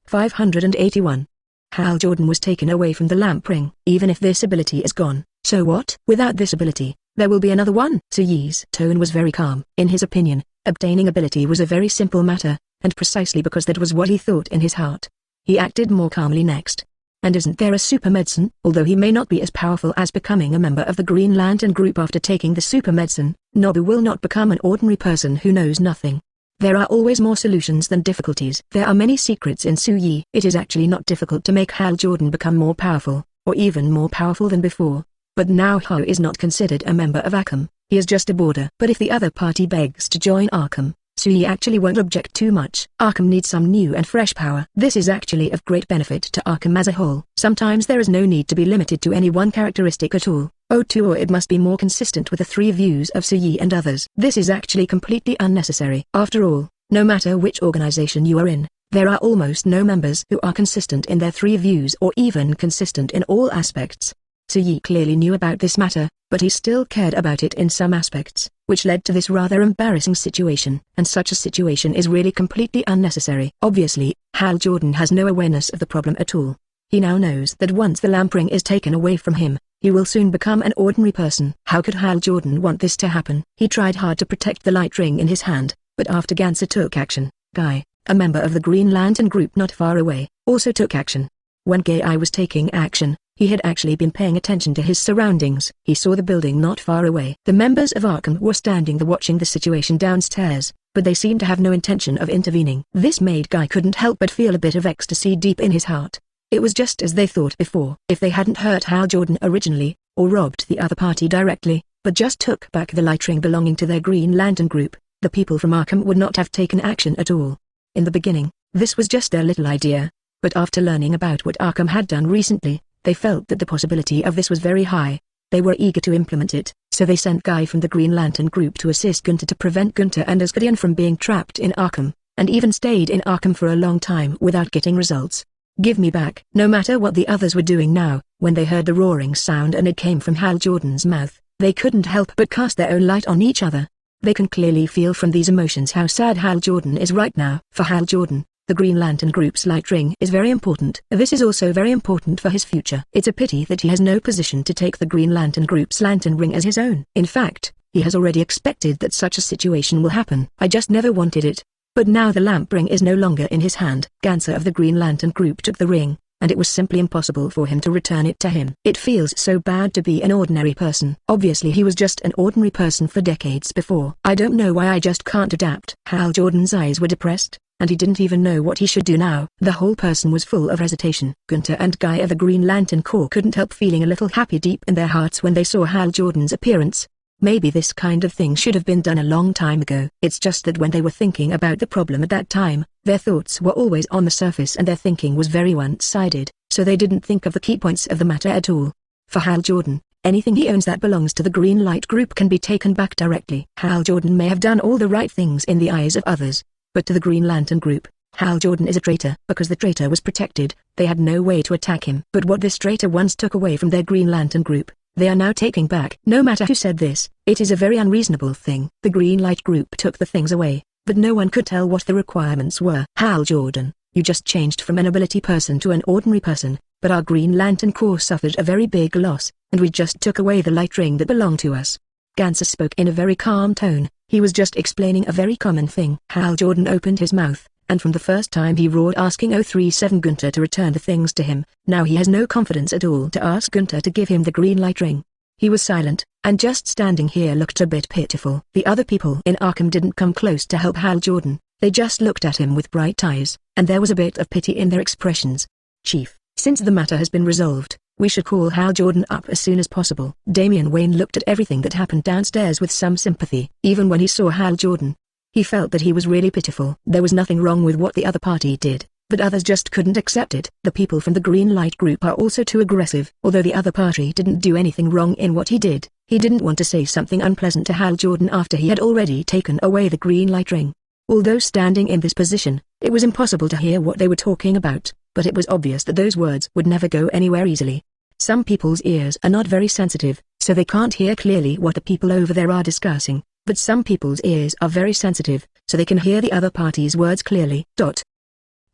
581. Hal Jordan was taken away from the lamp ring. Even if this ability is gone, so what? Without this ability, there will be another one. Su-Yi's tone was very calm. In his opinion, obtaining ability was a very simple matter, and precisely because that was what he thought in his heart, he acted more calmly next. And isn't there a super medicine? Although he may not be as powerful as becoming a member of the Green Lantern Group after taking the super medicine, Nobu will not become an ordinary person who knows nothing. There are always more solutions than difficulties. There are many secrets in Su-Yi. It is actually not difficult to make Hal Jordan become more powerful, or even more powerful than before. But now Hal is not considered a member of Arkham, he is just a boarder. But if the other party begs to join Arkham, Su-Yi actually won't object too much. Arkham needs some new and fresh power. This is actually of great benefit to Arkham as a whole. Sometimes there is no need to be limited to any one characteristic at all. Or it must be more consistent with the 3 views of Su-Yi and others. This is actually completely unnecessary. After all, no matter which organization you are in, there are almost no members who are consistent in their 3 views or even consistent in all aspects. Su-Yi clearly knew about this matter, but he still cared about it in some aspects, which led to this rather embarrassing situation. And such a situation is really completely unnecessary. Obviously, Hal Jordan has no awareness of the problem at all. He now knows that once the lamp ring is taken away from him, he will soon become an ordinary person. How could Hal Jordan want this to happen? He tried hard to protect the light ring in his hand, but after Gunther took action, Guy, a member of the Green Lantern Group not far away, also took action. When Guy was taking action, he had actually been paying attention to his surroundings. He saw the building not far away. The members of Arkham were standing there watching the situation downstairs, but they seemed to have no intention of intervening. This made Guy couldn't help but feel a bit of ecstasy deep in his heart. It was just as they thought before. If they hadn't hurt Hal Jordan originally, or robbed the other party directly, but just took back the light ring belonging to their Green Lantern Group, the people from Arkham would not have taken action at all. In the beginning, this was just their little idea, but after learning about what Arkham had done recently, they felt that the possibility of this was very high. They were eager to implement it, so they sent Guy from the Green Lantern Group to assist Gunther to prevent Gunther and Asgardian from being trapped in Arkham, and even stayed in Arkham for a long time without getting results. Give me back. No matter what the others were doing now, when they heard the roaring sound and it came from Hal Jordan's mouth, they couldn't help but cast their own light on each other. They can clearly feel from these emotions how sad Hal Jordan is right now. For Hal Jordan, the Green Lantern Group's light ring is very important. This is also very important for his future. It's a pity that he has no position to take the Green Lantern Group's lantern ring as his own. In fact, he has already expected that such a situation will happen. I just never wanted it. But now the lamp ring is no longer in his hand. Gunther of the Green Lantern Group took the ring, and it was simply impossible for him to return it to him. It feels so bad to be an ordinary person. Obviously he was just an ordinary person for decades before. I don't know why I just can't adapt. Hal Jordan's eyes were depressed, and he didn't even know what he should do now. The whole person was full of hesitation. Gunther and Guy of the Green Lantern Corps couldn't help feeling a little happy deep in their hearts when they saw Hal Jordan's appearance. Maybe this kind of thing should have been done a long time ago. It's just that when they were thinking about the problem at that time, their thoughts were always on the surface and their thinking was very one-sided, so they didn't think of the key points of the matter at all. For Hal Jordan, anything he owns that belongs to the Green Light Group can be taken back directly. Hal Jordan may have done all the right things in the eyes of others, but to the Green Lantern Group, Hal Jordan is a traitor. Because the traitor was protected, they had no way to attack him. But what this traitor once took away from their Green Lantern Group, they are now taking back. No matter who said this, it is a very unreasonable thing. The Green Light Group took the things away, but no one could tell what the requirements were. Hal Jordan, you just changed from an ability person to an ordinary person, but our Green Lantern Corps suffered a very big loss, and we just took away the light ring that belonged to us. Gunther spoke in a very calm tone. He was just explaining a very common thing. Hal Jordan opened his mouth, and from the first time he roared asking 037 Gunther to return the things to him. Now he has no confidence at all to ask Gunther to give him the green light ring. He was silent, and just standing here looked a bit pitiful. The other people in Arkham didn't come close to help Hal Jordan, they just looked at him with bright eyes, and there was a bit of pity in their expressions. Chief, since the matter has been resolved, we should call Hal Jordan up as soon as possible. Damian Wayne looked at everything that happened downstairs with some sympathy. Even when he saw Hal Jordan, he felt that he was really pitiful. There was nothing wrong with what the other party did, but others just couldn't accept it. The people from the Green Light Group are also too aggressive. Although the other party didn't do anything wrong in what he did, he didn't want to say something unpleasant to Hal Jordan after he had already taken away the green light ring. Although standing in this position, it was impossible to hear what they were talking about, but it was obvious that those words would never go anywhere easily. Some people's ears are not very sensitive, so they can't hear clearly what the people over there are discussing, but some people's ears are very sensitive, so they can hear the other party's words clearly.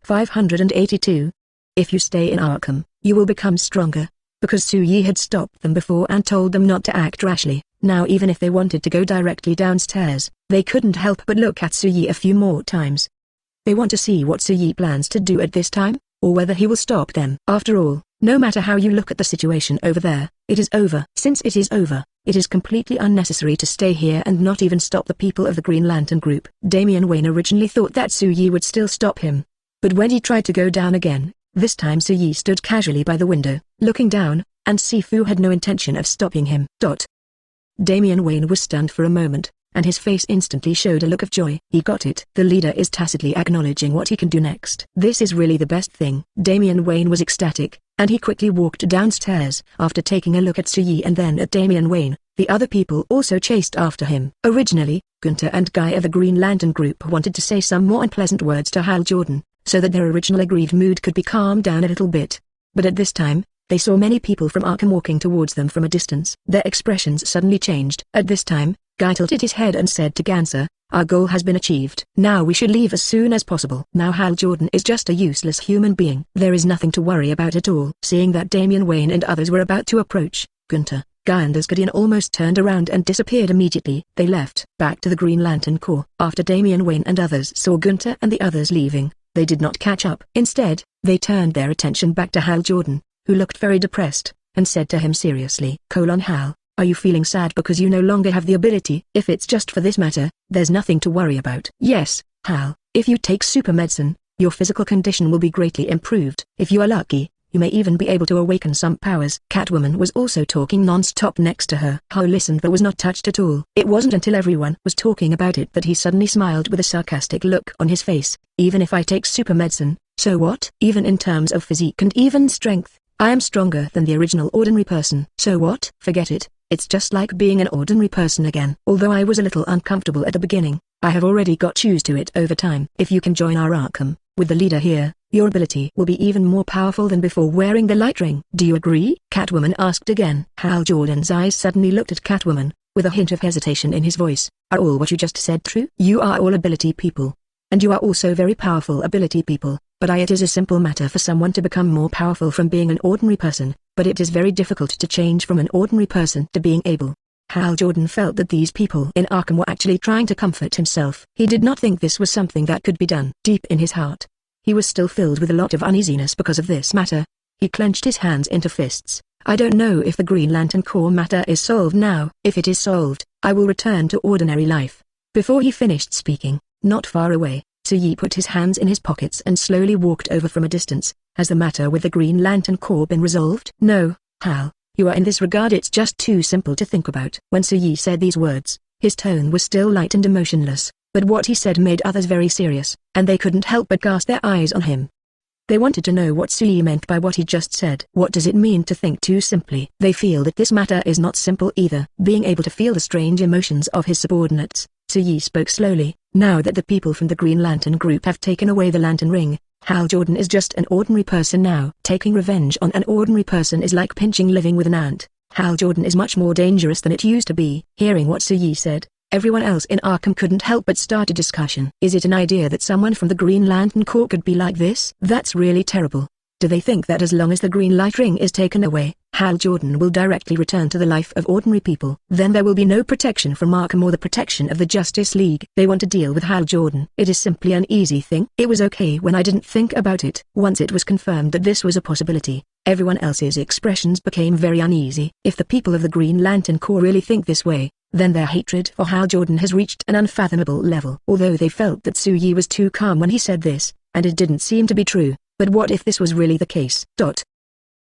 582. If you stay in Arkham, you will become stronger. Because Su-Yi had stopped them before and told them not to act rashly, now even if they wanted to go directly downstairs, they couldn't help but look at Su-Yi a few more times. They want to see what Su-Yi plans to do at this time, or whether he will stop them. After all, no matter how you look at the situation over there, it is over. Since it is over, it is completely unnecessary to stay here and not even stop the people of the Green Lantern Group. Damian Wayne originally thought that Su-Yi would still stop him, but when he tried to go down again, this time Su-Yi stood casually by the window, looking down, and Sifu had no intention of stopping him. Damian Wayne was stunned for a moment, and his face instantly showed a look of joy. He got it. The leader is tacitly acknowledging what he can do next. This is really the best thing. Damian Wayne was ecstatic, and he quickly walked downstairs. After taking a look at Su-Yi and then at Damian Wayne, the other people also chased after him. Originally, Gunther and Guy of the Green Lantern Group wanted to say some more unpleasant words to Hal Jordan, so that their original aggrieved mood could be calmed down a little bit. But at this time, they saw many people from Arkham walking towards them from a distance. Their expressions suddenly changed. At this time, Guy tilted his head and said to Gunther, "Our goal has been achieved. Now we should leave as soon as possible." Now Hal Jordan is just a useless human being. There is nothing to worry about at all. Seeing that Damian Wayne and others were about to approach, Gunther, Guy and Asgardian almost turned around and disappeared immediately. They left. Back to the Green Lantern Corps. After Damian Wayne and others saw Gunther and the others leaving, they did not catch up. Instead, they turned their attention back to Hal Jordan, who looked very depressed, and said to him seriously, "Hal, are you feeling sad because you no longer have the ability? If it's just for this matter, there's nothing to worry about." "Yes, Hal, if you take super medicine, your physical condition will be greatly improved. If you are lucky, you may even be able to awaken some powers." Catwoman was also talking non-stop next to her. Hal listened but was not touched at all. It wasn't until everyone was talking about it that he suddenly smiled with a sarcastic look on his face. "Even if I take super medicine, so what? Even in terms of physique and even strength, I am stronger than the original ordinary person. So what? Forget it. It's just like being an ordinary person again. Although I was a little uncomfortable at the beginning, I have already got used to it over time. If you can join our Arkham, with the leader here, your ability will be even more powerful than before wearing the light ring. Do you agree?" Catwoman asked again. Hal Jordan's eyes suddenly looked at Catwoman, with a hint of hesitation in his voice. "Are all what you just said true? You are all ability people. And you are also very powerful ability people, but it is a simple matter for someone to become more powerful from being an ordinary person, but it is very difficult to change from an ordinary person to being able." Hal Jordan felt that these people in Arkham were actually trying to comfort himself. He did not think this was something that could be done. Deep in his heart, he was still filled with a lot of uneasiness because of this matter, He clenched his hands into fists. I don't know if the Green Lantern Corps matter is solved now. If it is solved, I will return to ordinary life. Before he finished speaking, not far away, Suyi put his hands in his pockets and slowly walked over from a distance. Has the matter with the Green Lantern Corps been resolved? No, Hal, you are in this regard it's just too simple to think about. When Suyi said these words, his tone was still light and emotionless, but what he said made others very serious, and they couldn't help but cast their eyes on him. They wanted to know what Suyi meant by what he just said. What does it mean to think too simply? They feel that this matter is not simple either. Being able to feel the strange emotions of his subordinates, Suyi spoke slowly. Now that the people from the Green Lantern group have taken away the lantern ring, Hal Jordan is just an ordinary person now. Taking revenge on an ordinary person is like pinching living with an ant. Hal Jordan is much more dangerous than it used to be. Hearing what Suyi said, everyone else in Arkham couldn't help but start a discussion. Is it an idea that someone from the Green Lantern Corps could be like this? That's really terrible. Do they think that as long as the green light ring is taken away, Hal Jordan will directly return to the life of ordinary people? Then there will be no protection from Arkham or the protection of the Justice League. They want to deal with Hal Jordan. It is simply an easy thing. It was okay when I didn't think about it. Once it was confirmed that this was a possibility, everyone else's expressions became very uneasy. If the people of the Green Lantern Corps really think this way, then their hatred for Hal Jordan has reached an unfathomable level. Although they felt that Suyi was too calm when he said this, and it didn't seem to be true. But what if this was really the case?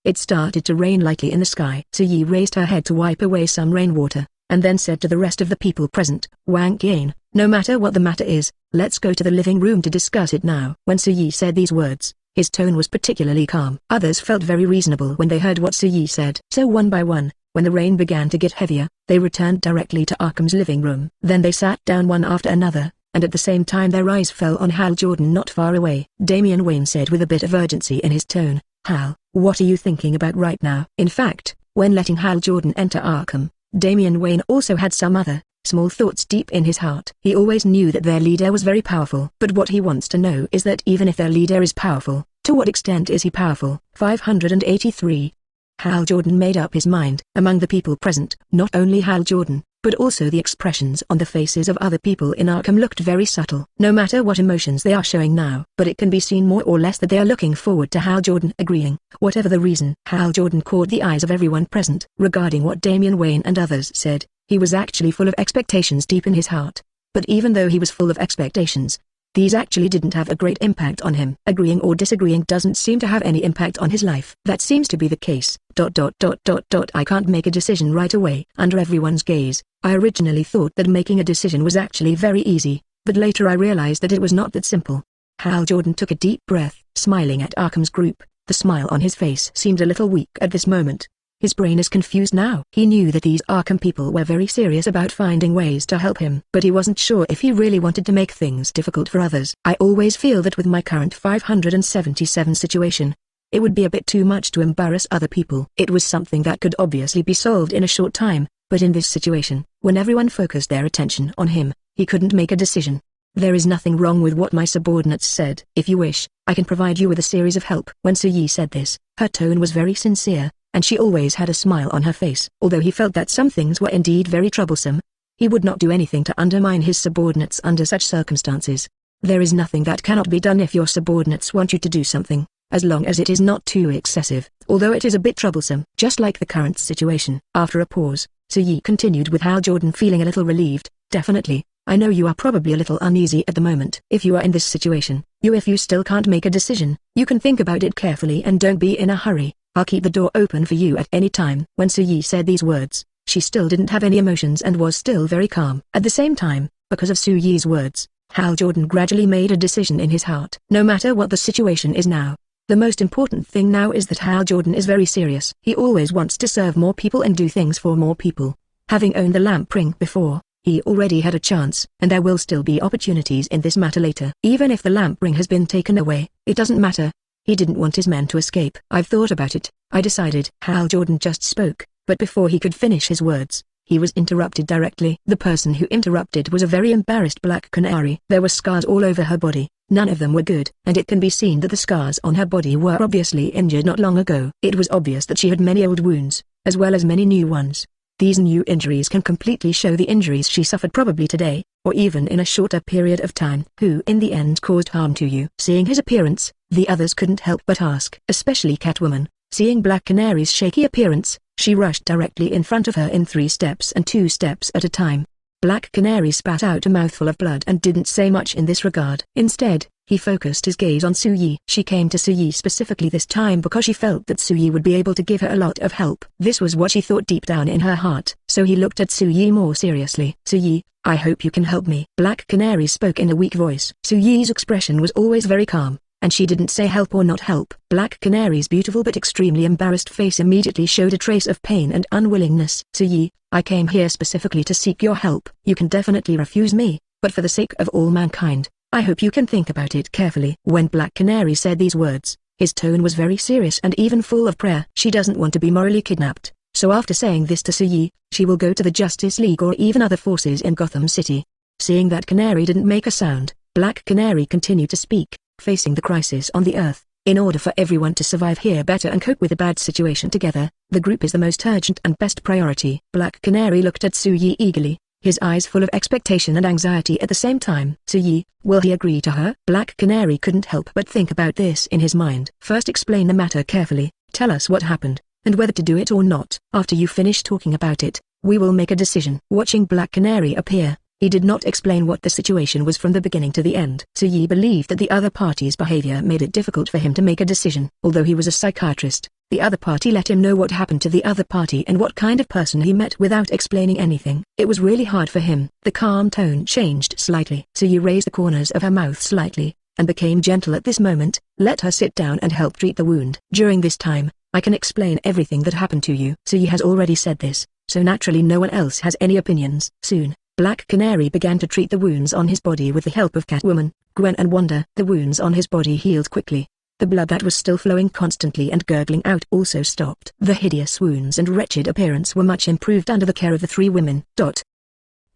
It started to rain lightly in the sky. Suyi raised her head to wipe away some rainwater, and then said to the rest of the people present, Wang Yan, no matter what the matter is, let's go to the living room to discuss it now. When Suyi said these words, his tone was particularly calm. Others felt very reasonable when they heard what Suyi said. So one by one, when the rain began to get heavier, they returned directly to Arkham's living room. Then they sat down one after another, and at the same time their eyes fell on Hal Jordan not far away. Damian Wayne said with a bit of urgency in his tone, Hal, what are you thinking about right now? In fact, when letting Hal Jordan enter Arkham, Damian Wayne also had some other, small thoughts deep in his heart. He always knew that their leader was very powerful. But what he wants to know is that even if their leader is powerful, to what extent is he powerful? 583. Hal Jordan made up his mind. Among the people present, not only Hal Jordan, but also the expressions on the faces of other people in Arkham looked very subtle. No matter what emotions they are showing now, but it can be seen more or less that they are looking forward to Hal Jordan agreeing. Whatever the reason, Hal Jordan caught the eyes of everyone present. Regarding what Damian Wayne and others said, he was actually full of expectations deep in his heart. But even though he was full of expectations, these actually didn't have a great impact on him. Agreeing or disagreeing doesn't seem to have any impact on his life. That seems to be the case. I can't make a decision right away. Under everyone's gaze, I originally thought that making a decision was actually very easy, but later I realized that it was not that simple. Hal Jordan took a deep breath, smiling at Arkham's group. The smile on his face seemed a little weak at this moment. His brain is confused now. He knew that these Arkham people were very serious about finding ways to help him, but he wasn't sure if he really wanted to make things difficult for others. I always feel that with my current 577 situation, it would be a bit too much to embarrass other people. It was something that could obviously be solved in a short time, but in this situation, when everyone focused their attention on him, he couldn't make a decision. There is nothing wrong with what my subordinates said. If you wish, I can provide you with a series of help. When Suyi said this, her tone was very sincere, and she always had a smile on her face. Although he felt that some things were indeed very troublesome, he would not do anything to undermine his subordinates under such circumstances. There is nothing that cannot be done if your subordinates want you to do something, as long as it is not too excessive, although it is a bit troublesome. Just like the current situation. After a pause, Suyi continued with Hal Jordan feeling a little relieved. Definitely, I know you are probably a little uneasy at the moment. If you are in this situation, if you still can't make a decision, you can think about it carefully and don't be in a hurry. I'll keep the door open for you at any time. When Suyi said these words, she still didn't have any emotions and was still very calm. At the same time, because of Suyi's words, Hal Jordan gradually made a decision in his heart. No matter what the situation is now, the most important thing now is that Hal Jordan is very serious. He always wants to serve more people and do things for more people. Having owned the lamp ring before, he already had a chance, and there will still be opportunities in this matter later. Even if the lamp ring has been taken away, it doesn't matter. He didn't want his men to escape. I've thought about it. I decided. Hal Jordan just spoke, but before he could finish his words, he was interrupted directly. The person who interrupted was a very embarrassed black canary. There were scars all over her body. None of them were good, and it can be seen that the scars on her body were obviously injured not long ago. It was obvious that she had many old wounds, as well as many new ones. These new injuries can completely show the injuries she suffered probably today, or even in a shorter period of time. Who in the end caused harm to you? Seeing his appearance, the others couldn't help but ask. Especially Catwoman, Seeing Black Canary's shaky appearance, she rushed directly in front of her in 3 steps and 2 steps at a time. Black Canary spat out a mouthful of blood and didn't say much in this regard. Instead, he focused his gaze on Suyi. She came to Suyi specifically this time because she felt that Suyi would be able to give her a lot of help. This was what she thought deep down in her heart. So he looked at Suyi more seriously. Suyi, I hope you can help me. Black Canary spoke in a weak voice. Suyi's expression was always very calm, and she didn't say help or not help. Black Canary's beautiful but extremely embarrassed face immediately showed a trace of pain and unwillingness. Suyi, I came here specifically to seek your help. You can definitely refuse me, but for the sake of all mankind, I hope you can think about it carefully. When Black Canary said these words, his tone was very serious and even full of prayer. She doesn't want to be morally kidnapped, so after saying this to Suyi, she will go to the Justice League or even other forces in Gotham City. Seeing that Canary didn't make a sound, Black Canary continued to speak. Facing the crisis on the Earth, in order for everyone to survive here better and cope with a bad situation together, the group is the most urgent and best priority. Black Canary looked at Suyi eagerly, his eyes full of expectation and anxiety at the same time. Suyi, will he agree to her? Black Canary couldn't help but think about this in his mind. First explain the matter carefully, tell us what happened, and whether to do it or not. After you finish talking about it, we will make a decision. Watching Black Canary appear, he did not explain what the situation was from the beginning to the end. Suyi believed that the other party's behavior made it difficult for him to make a decision. Although he was a psychiatrist, the other party let him know what happened to the other party and what kind of person he met without explaining anything. It was really hard for him. The calm tone changed slightly. Suyi raised the corners of her mouth slightly, and became gentle at this moment. Let her sit down and help treat the wound. During this time, I can explain everything that happened to you. Suyi has already said this, so naturally no one else has any opinions. Soon, Black Canary began to treat the wounds on his body with the help of Catwoman, Gwen and Wanda. The wounds on his body healed quickly. The blood that was still flowing constantly and gurgling out also stopped. The hideous wounds and wretched appearance were much improved under the care of the 3 women.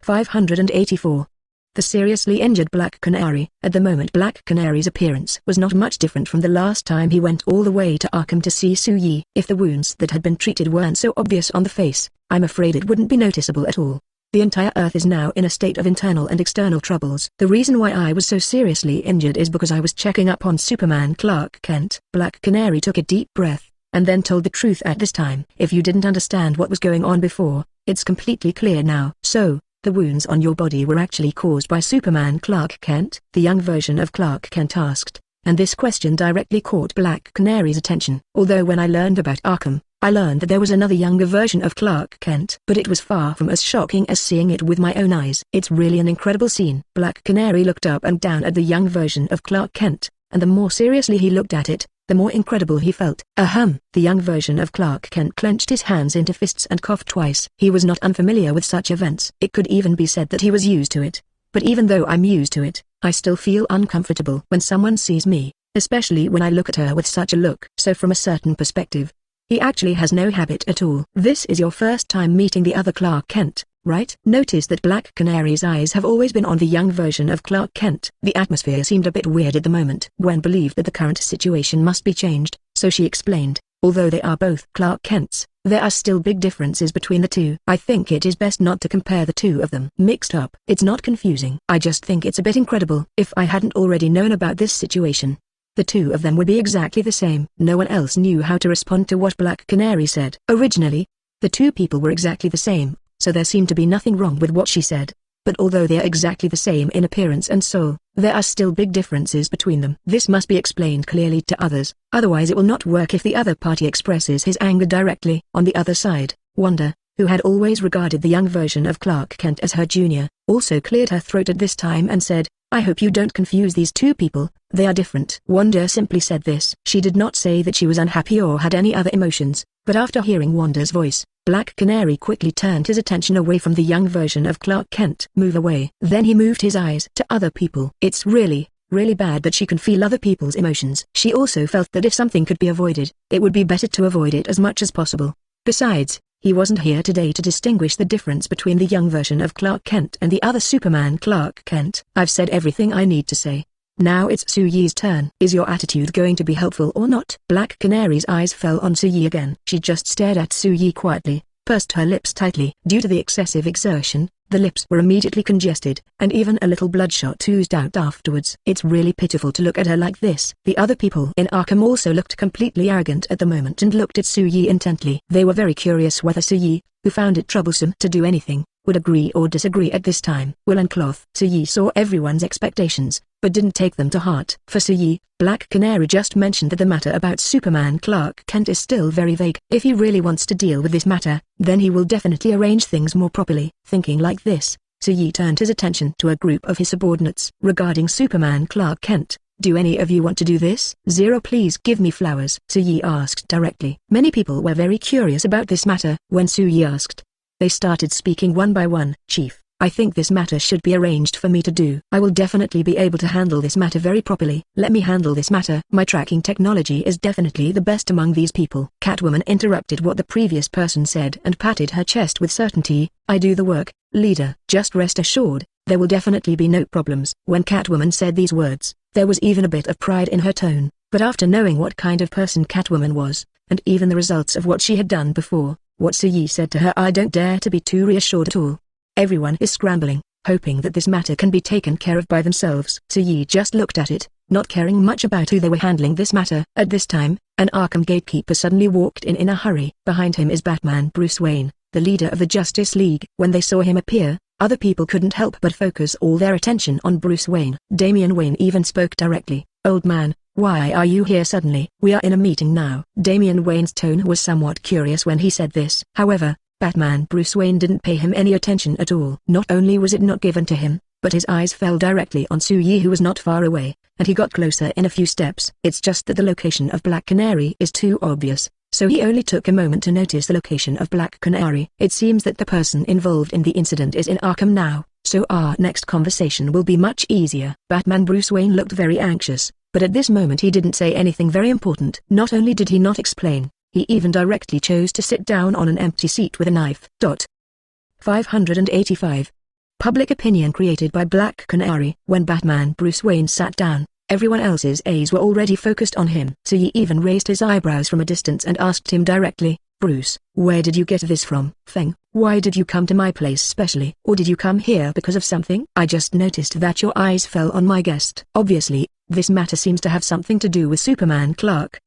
584. The seriously injured Black Canary. At the moment Black Canary's appearance was not much different from the last time he went all the way to Arkham to see Suyi. If the wounds that had been treated weren't so obvious on the face, I'm afraid it wouldn't be noticeable at all. The entire Earth is now in a state of internal and external troubles. The reason why I was so seriously injured is because I was checking up on Superman Clark Kent. Black Canary took a deep breath, and then told the truth at this time. If you didn't understand what was going on before, it's completely clear now. So, the wounds on your body were actually caused by Superman Clark Kent? The young version of Clark Kent asked, and this question directly caught Black Canary's attention. Although when I learned about Arkham, I learned that there was another younger version of Clark Kent. But it was far from as shocking as seeing it with my own eyes. It's really an incredible scene. Black Canary looked up and down at the young version of Clark Kent, and the more seriously he looked at it, the more incredible he felt. Ahem. The young version of Clark Kent clenched his hands into fists and coughed twice. He was not unfamiliar with such events. It could even be said that he was used to it. But even though I'm used to it, I still feel uncomfortable when someone sees me, especially when I look at her with such a look. So from a certain perspective, he actually has no habit at all. This is your first time meeting the other Clark Kent, right? Notice that Black Canary's eyes have always been on the young version of Clark Kent. The atmosphere seemed a bit weird at the moment. Gwen believed that the current situation must be changed, so she explained, although they are both Clark Kents, there are still big differences between the two. I think it is best not to compare the two of them mixed up. It's not confusing. I just think it's a bit incredible. If I hadn't already known about this situation, the two of them would be exactly the same. No one else knew how to respond to what Black Canary said. Originally, the two people were exactly the same, so there seemed to be nothing wrong with what she said. But although they are exactly the same in appearance and soul, there are still big differences between them. This must be explained clearly to others, otherwise it will not work if the other party expresses his anger directly. On the other side, Wanda, who had always regarded the young version of Clark Kent as her junior, also cleared her throat at this time and said, I hope you don't confuse these two people, they are different. Wanda simply said this. She did not say that she was unhappy or had any other emotions, but after hearing Wanda's voice, Black Canary quickly turned his attention away from the young version of Clark Kent. Move away. Then he moved his eyes to other people. It's really bad that she can feel other people's emotions. She also felt that if something could be avoided, it would be better to avoid it as much as possible. Besides, he wasn't here today to distinguish the difference between the young version of Clark Kent and the other Superman Clark Kent. I've said everything I need to say. Now it's Suyi's turn. Is your attitude going to be helpful or not? Black Canary's eyes fell on Suyi again. She just stared at Suyi quietly, pursed her lips tightly. Due to the excessive exertion, the lips were immediately congested, and even a little bloodshot oozed out afterwards. It's really pitiful to look at her like this. The other people in Arkham also looked completely arrogant at the moment and looked at Su-Yi intently. They were very curious whether Su-Yi, who found it troublesome to do anything, would agree or disagree at this time. Woolen cloth. Su-Yi saw everyone's expectations, but didn't take them to heart. For Su-Yi, Black Canary just mentioned that the matter about Superman Clark Kent is still very vague. If he really wants to deal with this matter, then he will definitely arrange things more properly. Thinking like this, Su-Yi turned his attention to a group of his subordinates. Regarding Superman Clark Kent, do any of you want to do this? Zero, please give me flowers, Su-Yi asked directly. Many people were very curious about this matter. When Su-Yi asked, they started speaking one by one. Chief, I think this matter should be arranged for me to do. I will definitely be able to handle this matter very properly. Let me handle this matter. My tracking technology is definitely the best among these people. Catwoman interrupted what the previous person said and patted her chest with certainty. I do the work, leader. Just rest assured, there will definitely be no problems. When Catwoman said these words, there was even a bit of pride in her tone, but after knowing what kind of person Catwoman was, and even the results of what she had done before, what Su-Yi said to her, I don't dare to be too reassured at all. Everyone is scrambling, hoping that this matter can be taken care of by themselves. Su-Yi just looked at it, not caring much about who they were handling this matter. At this time, an Arkham gatekeeper suddenly walked in a hurry. Behind him is Batman Bruce Wayne, the leader of the Justice League. When they saw him appear, other people couldn't help but focus all their attention on Bruce Wayne. Damian Wayne even spoke directly. Old man, why are you here suddenly? We are in a meeting now. Damian Wayne's tone was somewhat curious when he said this. However, Batman Bruce Wayne didn't pay him any attention at all. Not only was it not given to him, but his eyes fell directly on Su-Yi, who was not far away, and he got closer in a few steps. It's just that the location of Black Canary is too obvious, so he only took a moment to notice the location of Black Canary. It seems that the person involved in the incident is in Arkham now, so our next conversation will be much easier. Batman Bruce Wayne looked very anxious, but at this moment he didn't say anything very important. Not only did he not explain, he even directly chose to sit down on an empty seat with a knife. 585. Public opinion created by Black Canary. When Batman Bruce Wayne sat down, everyone else's eyes were already focused on him. So he even raised his eyebrows from a distance and asked him directly, Bruce, where did you get this from? Feng, why did you come to my place specially? Or did you come here because of something? I just noticed that your eyes fell on my guest. Obviously, this matter seems to have something to do with Superman Clark?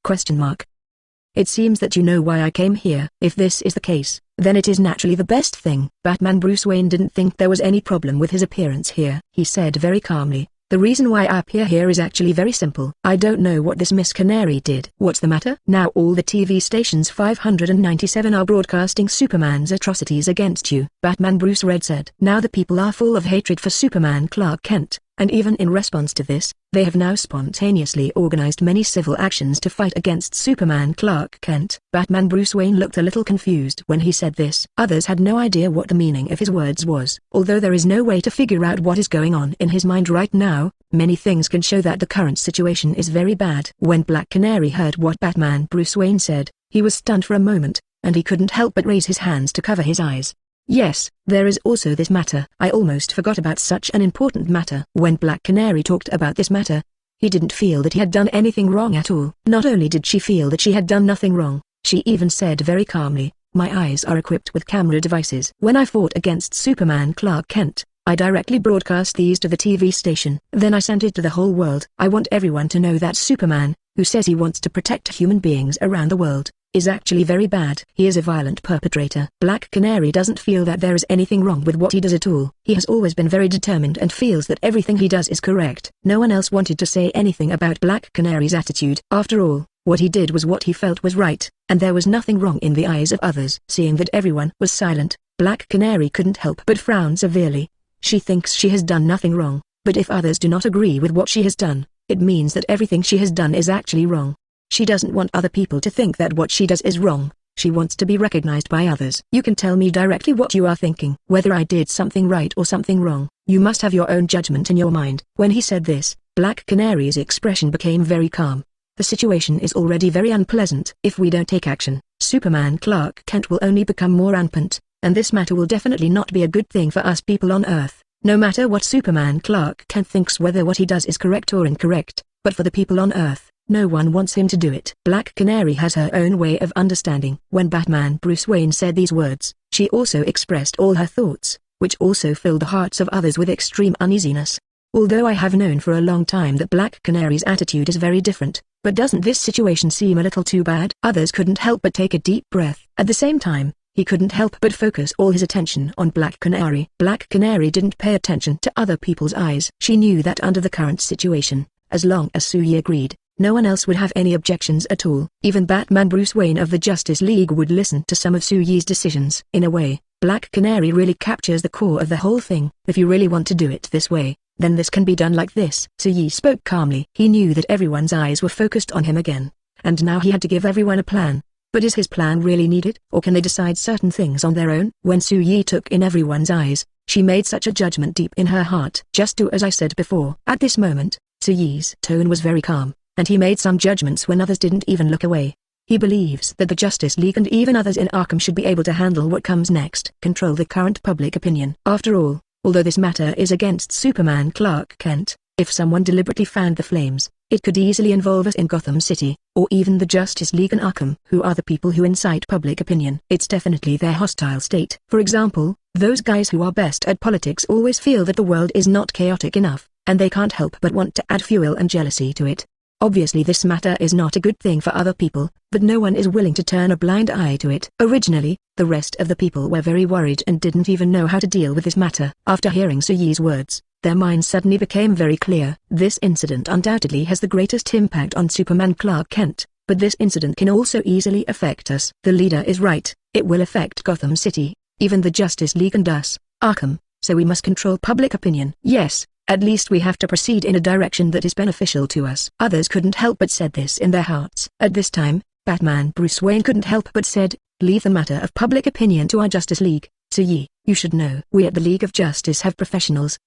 It seems that you know why I came here. If this is the case, then it is naturally the best thing. Batman Bruce Wayne didn't think there was any problem with his appearance here. He said very calmly, the reason why I appear here is actually very simple. I don't know what this Miss Canary did. What's the matter? Now all the TV stations 597 are broadcasting Superman's atrocities against you. Batman Bruce Red said. Now the people are full of hatred for Superman Clark Kent, and even in response to this, they have now spontaneously organized many civil actions to fight against Superman Clark Kent. Batman Bruce Wayne looked a little confused when he said this. Others had no idea what the meaning of his words was. Although there is no way to figure out what is going on in his mind right now, many things can show that the current situation is very bad. When Black Canary heard what Batman Bruce Wayne said, he was stunned for a moment, and he couldn't help but raise his hands to cover his eyes. Yes, there is also this matter. I almost forgot about such an important matter. When Black Canary talked about this matter, he didn't feel that he had done anything wrong at all. Not only did she feel that she had done nothing wrong, she even said very calmly, my eyes are equipped with camera devices. When I fought against Superman Clark Kent, I directly broadcast these to the TV station. Then I sent it to the whole world. I want everyone to know that Superman, who says he wants to protect human beings around the world, is actually very bad. He is a violent perpetrator. Black Canary doesn't feel that there is anything wrong with what he does at all. He has always been very determined and feels that everything he does is correct. No one else wanted to say anything about Black Canary's attitude. After all, what he did was what he felt was right, and there was nothing wrong in the eyes of others. Seeing that everyone was silent, Black Canary couldn't help but frown severely. She thinks she has done nothing wrong, but if others do not agree with what she has done, it means that everything she has done is actually wrong. She doesn't want other people to think that what she does is wrong. She wants to be recognized by others. You can tell me directly what you are thinking. Whether I did something right or something wrong, you must have your own judgment in your mind. When he said this, Black Canary's expression became very calm. The situation is already very unpleasant. If we don't take action, Superman Clark Kent will only become more rampant, and this matter will definitely not be a good thing for us people on Earth. No matter what Superman Clark Kent thinks, whether what he does is correct or incorrect, but for the people on Earth, No one wants him to do it. Black Canary has her own way of understanding. When Batman Bruce Wayne said these words, she also expressed all her thoughts, which also filled the hearts of others with extreme uneasiness. Although I have known for a long time that Black Canary's attitude is very different, but doesn't this situation seem a little too bad? Others couldn't help but take a deep breath. At the same time, he couldn't help but focus all his attention on Black Canary. Black Canary didn't pay attention to other people's eyes. She knew that under the current situation, as long as Soo-Yi agreed, no one else would have any objections at all. Even Batman Bruce Wayne of the Justice League would listen to some of Soo-Yi's decisions. In a way, Black Canary really captures the core of the whole thing. If you really want to do it this way, then this can be done like this. Soo-Yi spoke calmly. He knew that everyone's eyes were focused on him again, and now he had to give everyone a plan. But is his plan really needed, or can they decide certain things on their own? When Soo-Yi took in everyone's eyes, she made such a judgment deep in her heart. Just do as I said before. At this moment, Soo-Yi's tone was very calm, and he made some judgments when others didn't even look away. He believes that the Justice League and even others in Arkham should be able to handle what comes next. Control the current public opinion. After all, although this matter is against Superman Clark Kent, if someone deliberately fanned the flames, it could easily involve us in Gotham City, or even the Justice League and Arkham. Who are the people who incite public opinion? It's definitely their hostile state. For example, those guys who are best at politics always feel that the world is not chaotic enough, and they can't help but want to add fuel and jealousy to it. Obviously this matter is not a good thing for other people, but no one is willing to turn a blind eye to it. Originally, the rest of the people were very worried and didn't even know how to deal with this matter. After hearing Soo-Yi's words, their minds suddenly became very clear. This incident undoubtedly has the greatest impact on Superman Clark Kent, but this incident can also easily affect us. The leader is right, it will affect Gotham City, even the Justice League and us, Arkham, so we must control public opinion. Yes, at least we have to proceed in a direction that is beneficial to us. Others couldn't help but said this in their hearts. At this time, Batman Bruce Wayne couldn't help but said, leave the matter of public opinion to our Justice League. Soo-Yi, you should know. We at the League of Justice have professionals.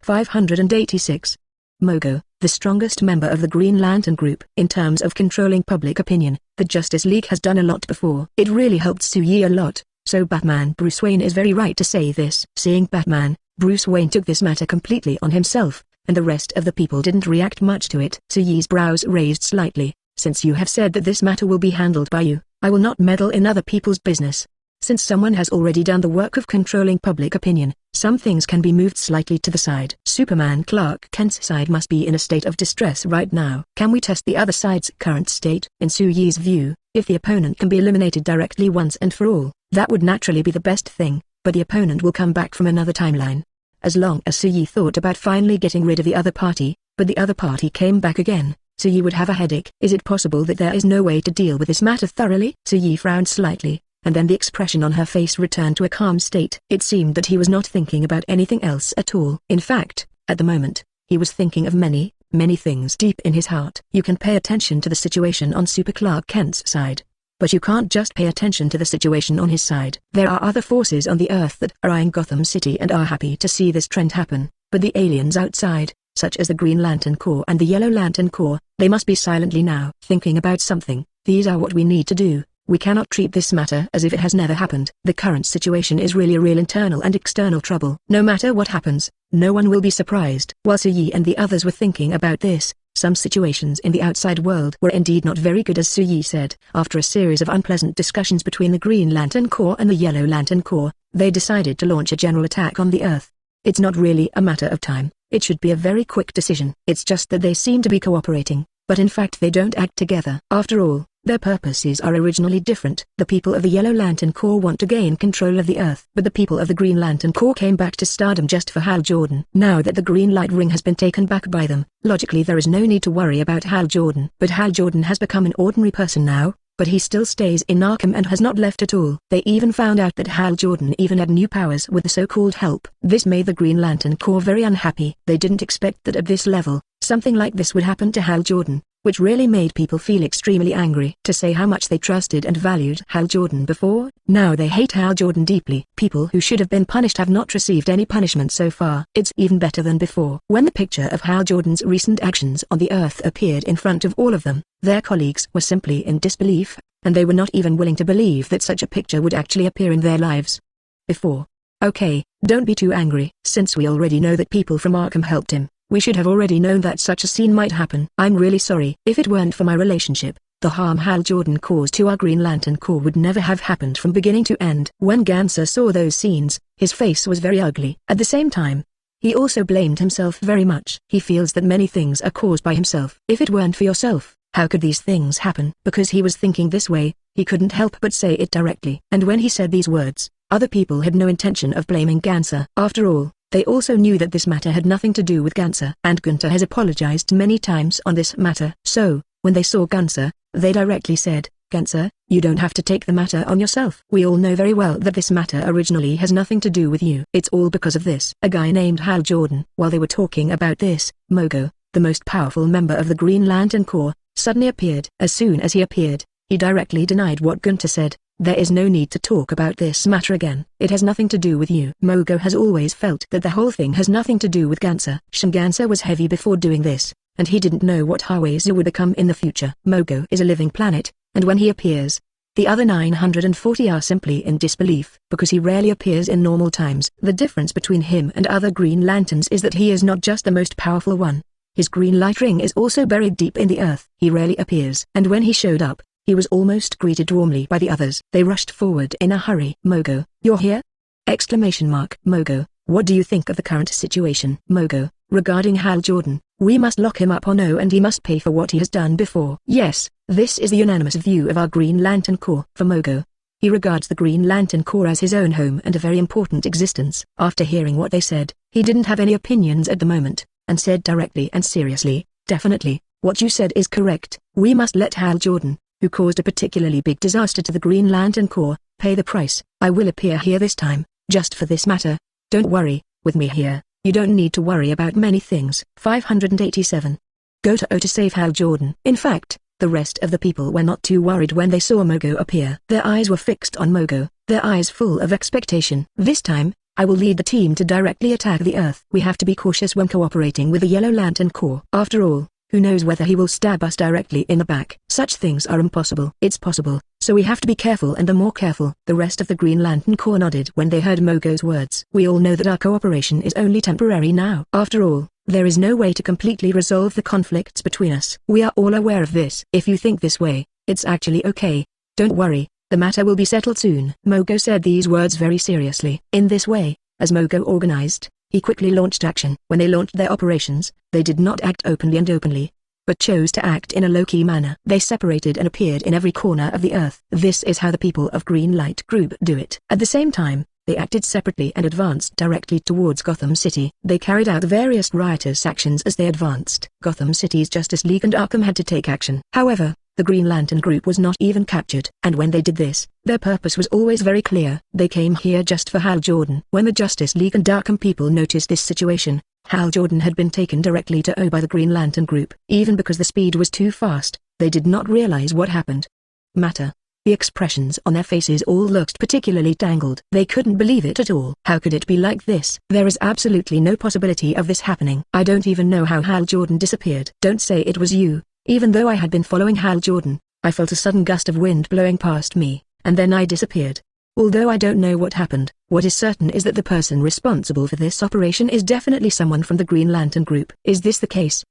586. Mogo, the strongest member of the Green Lantern Group. In terms of controlling public opinion, the Justice League has done a lot before. It really helped Soo-Yi a lot, so Batman Bruce Wayne is very right to say this. Seeing Batman, Bruce Wayne took this matter completely on himself, and the rest of the people didn't react much to it. Soo-Yi's brows raised slightly. Since you have said that this matter will be handled by you, I will not meddle in other people's business. Since someone has already done the work of controlling public opinion, some things can be moved slightly to the side. Superman Clark Kent's side must be in a state of distress right now. Can we test the other side's current state? In Soo-Yi's view, if the opponent can be eliminated directly once and for all, that would naturally be the best thing, but the opponent will come back from another timeline. As long as Soo-Yi thought about finally getting rid of the other party, but the other party came back again, Soo-Yi would have a headache. Is it possible that there is no way to deal with this matter thoroughly? Soo-Yi frowned slightly, and then the expression on her face returned to a calm state. It seemed that he was not thinking about anything else at all. In fact, at the moment, he was thinking of many, many things deep in his heart. You can pay attention to the situation on Super Clark Kent's side, but you can't just pay attention to the situation on his side. There are other forces on the Earth that are eyeing Gotham City and are happy to see this trend happen, but the aliens outside, such as the Green Lantern Corps and the Yellow Lantern Corps, they must be silently now thinking about something. These are what we need to do. We cannot treat this matter as if it has never happened. The current situation is really a real internal and external trouble. No matter what happens, no one will be surprised. While Soo-Yi and the others were thinking about this, some situations in the outside world were indeed not very good, as Soo-Yi said. After a series of unpleasant discussions between the Green Lantern Corps and the Yellow Lantern Corps, they decided to launch a general attack on the Earth. It's not really a matter of time. It should be a very quick decision. It's just that they seem to be cooperating, but in fact they don't act together. After all, their purposes are originally different. The people of the Yellow Lantern Corps want to gain control of the Earth, but the people of the Green Lantern Corps came back to stardom just for Hal Jordan. Now that the green light ring has been taken back by them, logically there is no need to worry about Hal Jordan. But Hal Jordan has become an ordinary person now, but he still stays in Arkham and has not left at all. They even found out that Hal Jordan even had new powers with the so-called help. This made the Green Lantern Corps very unhappy. They didn't expect that at this level, something like this would happen to Hal Jordan, which really made people feel extremely angry. To say how much they trusted and valued Hal Jordan before, now they hate Hal Jordan deeply. People who should have been punished have not received any punishment so far. It's even better than before. When the picture of Hal Jordan's recent actions on the Earth appeared in front of all of them, their colleagues were simply in disbelief, and they were not even willing to believe that such a picture would actually appear in their lives before. Okay, don't be too angry. Since we already know that people from Arkham helped him, We should have already known that such a scene might happen. I'm really sorry. If it weren't for my relationship, the harm Hal Jordan caused to our Green Lantern Corps would never have happened from beginning to end. When Gunther saw those scenes, his face was very ugly. At the same time, he also blamed himself very much. He feels that many things are caused by himself. If it weren't for yourself, how could these things happen? Because he was thinking this way, he couldn't help but say it directly. And when he said these words, other people had no intention of blaming Gunther. After all, they also knew that this matter had nothing to do with Gunther. And Gunther has apologized many times on this matter. So, when they saw Gunther, they directly said, "Gunther, you don't have to take the matter on yourself. We all know very well that this matter originally has nothing to do with you. It's all because of this." A guy named Hal Jordan. While they were talking about this, Mogo, the most powerful member of the Green Lantern Corps, suddenly appeared. As soon as he appeared, he directly denied what Gunther said. "There is no need to talk about this matter again. It has nothing to do with you." Mogo has always felt that the whole thing has nothing to do with Gunther. Gunther was heavy before doing this, and he didn't know what Hawaii's would become in the future. Mogo is a living planet, and when he appears, the other 940 are simply in disbelief, because he rarely appears in normal times. The difference between him and other Green Lanterns is that he is not just the most powerful one. His green light ring is also buried deep in the earth. He rarely appears, and when he showed up, he was almost greeted warmly by the others. They rushed forward in a hurry. "Mogo, you're here?" Mogo, what do you think of the current situation? Mogo, regarding Hal Jordan, we must lock him up or no, and he must pay for what he has done before. Yes, this is the unanimous view of our Green Lantern Corps. For Mogo, he regards the Green Lantern Corps as his own home and a very important existence. After hearing what they said, he didn't have any opinions at the moment, and said directly and seriously, "Definitely, what you said is correct. We must let Hal Jordan, who caused a particularly big disaster to the Green Lantern Corps, pay the price. I will appear here this time, just for this matter. Don't worry, with me here, you don't need to worry about many things." 587. Go to O to save Hal Jordan. In fact, the rest of the people were not too worried when they saw Mogo appear. Their eyes were fixed on Mogo, their eyes full of expectation. "This time, I will lead the team to directly attack the Earth. We have to be cautious when cooperating with the Yellow Lantern Corps. After all, who knows whether he will stab us directly in the back? Such things are impossible." "It's possible, so we have to be careful, and the more careful." The rest of the Green Lantern Corps nodded when they heard Mogo's words. "We all know that our cooperation is only temporary now. After all, there is no way to completely resolve the conflicts between us. We are all aware of this. If you think this way, it's actually okay. Don't worry, the matter will be settled soon." Mogo said these words very seriously. In this way, as Mogo organized, he quickly launched action. When they launched their operations, they did not act openly, but chose to act in a low-key manner. They separated and appeared in every corner of the Earth. This is how the people of Green Light Group do it. At the same time, they acted separately and advanced directly towards Gotham City. They carried out various riotous actions as they advanced. Gotham City's Justice League and Arkham had to take action. However, the Green Lantern Group was not even captured. And when they did this, their purpose was always very clear. They came here just for Hal Jordan. When the Justice League and Arkham people noticed this situation, Hal Jordan had been taken directly to O by the Green Lantern Group. Even because the speed was too fast, they did not realize what happened. The expressions on their faces all looked particularly tangled. They couldn't believe it at all. How could it be like this? There is absolutely no possibility of this happening. I don't even know how Hal Jordan disappeared. Don't say it was you. Even though I had been following Hal Jordan, I felt a sudden gust of wind blowing past me, and then I disappeared. Although I don't know what happened, what is certain is that the person responsible for this operation is definitely someone from the Green Lantern Group. Is this the case?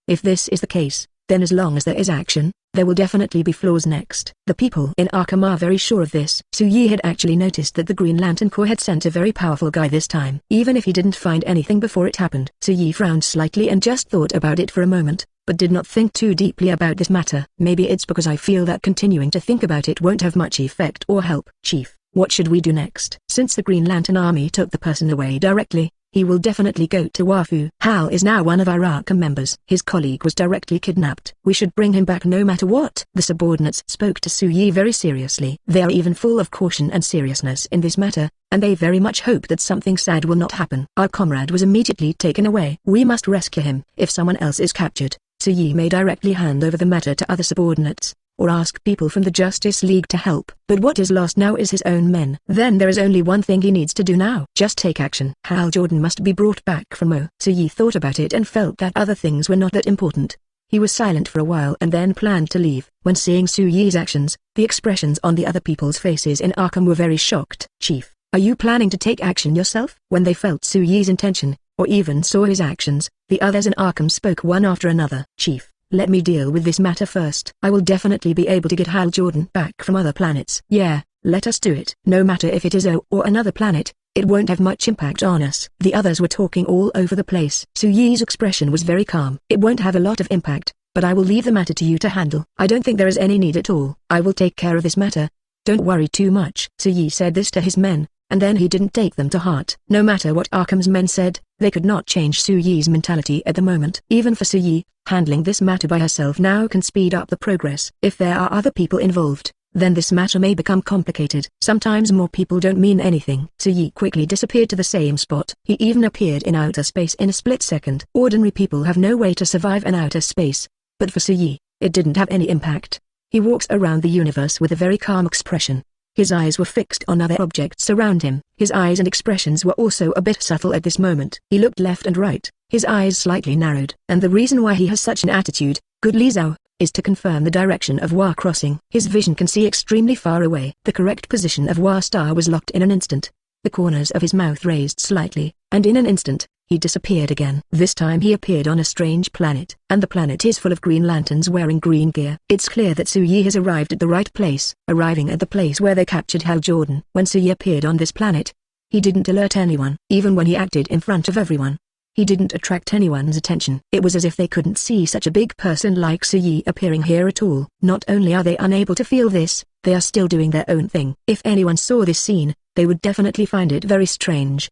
If this is the case, then as long as there is action, there will definitely be flaws next. The people in Arkham are very sure of this. Su-Yi had actually noticed that the Green Lantern Corps had sent a very powerful guy this time. Even if he didn't find anything before it happened. Su-Yi frowned slightly and just thought about it for a moment, but did not think too deeply about this matter. Maybe it's because I feel that continuing to think about it won't have much effect or help. Chief, what should we do next? Since the Green Lantern Army took the person away directly, he will definitely go to Wafu. Hal is now one of our Arkham members. His colleague was directly kidnapped. We should bring him back no matter what. The subordinates spoke to Su-Yi very seriously. They are even full of caution and seriousness in this matter, and they very much hope that something sad will not happen. Our comrade was immediately taken away. We must rescue him. If someone else is captured, Su-Yi may directly hand over the matter to other subordinates, or ask people from the Justice League to help. But what is lost now is his own men. Then there is only one thing he needs to do now. Just take action. Hal Jordan must be brought back from O. Su-Yi thought about it and felt that other things were not that important. He was silent for a while and then planned to leave. When seeing Su-Yi's actions, the expressions on the other people's faces in Arkham were very shocked. Chief, are you planning to take action yourself? When they felt Su-Yi's intention, or even saw his actions. The others in Arkham spoke one after another. "Chief, let me deal with this matter first. I will definitely be able to get Hal Jordan back from other planets." "Yeah, let us do it. No matter if it is O or another planet, it won't have much impact on us." The others were talking all over the place. Su-Yi's expression was very calm. "It won't have a lot of impact, but I will leave the matter to you to handle. I don't think there is any need at all. I will take care of this matter. Don't worry too much." Su-Yi said this to his men, and then he didn't take them to heart. No matter what Arkham's men said, they could not change Su-Yi's mentality at the moment. Even for Su-Yi, handling this matter by herself now can speed up the progress. If there are other people involved, then this matter may become complicated. Sometimes more people don't mean anything. Su-Yi quickly disappeared to the same spot. He even appeared in outer space in a split second. Ordinary people have no way to survive in outer space, but for Su-Yi, it didn't have any impact. He walks around the universe with a very calm expression. His eyes were fixed on other objects around him. His eyes and expressions were also a bit subtle at this moment. He looked left and right, his eyes slightly narrowed. And the reason why he has such an attitude, good Li Zhao, is to confirm the direction of Hua crossing. His vision can see extremely far away. The correct position of Hua star was locked in an instant. The corners of his mouth raised slightly, and in an instant, he disappeared again. This time he appeared on a strange planet, and the planet is full of Green Lanterns wearing green gear. It's clear that Su-Yi has arrived at the right place, arriving at the place where they captured Hal Jordan. When Su-Yi appeared on this planet, he didn't alert anyone. Even when he acted in front of everyone, he didn't attract anyone's attention. It was as if they couldn't see such a big person like Su-Yi appearing here at all. Not only are they unable to feel this, they are still doing their own thing. If anyone saw this scene, they would definitely find it very strange.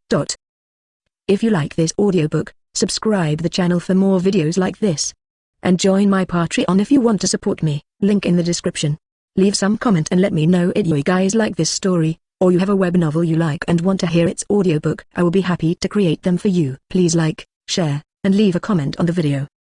If you like this audiobook, subscribe the channel for more videos like this. And join my Patreon if you want to support me, link in the description. Leave some comment and let me know if you guys like this story, or you have a web novel you like and want to hear its audiobook. I will be happy to create them for you. Please like, share, and leave a comment on the video.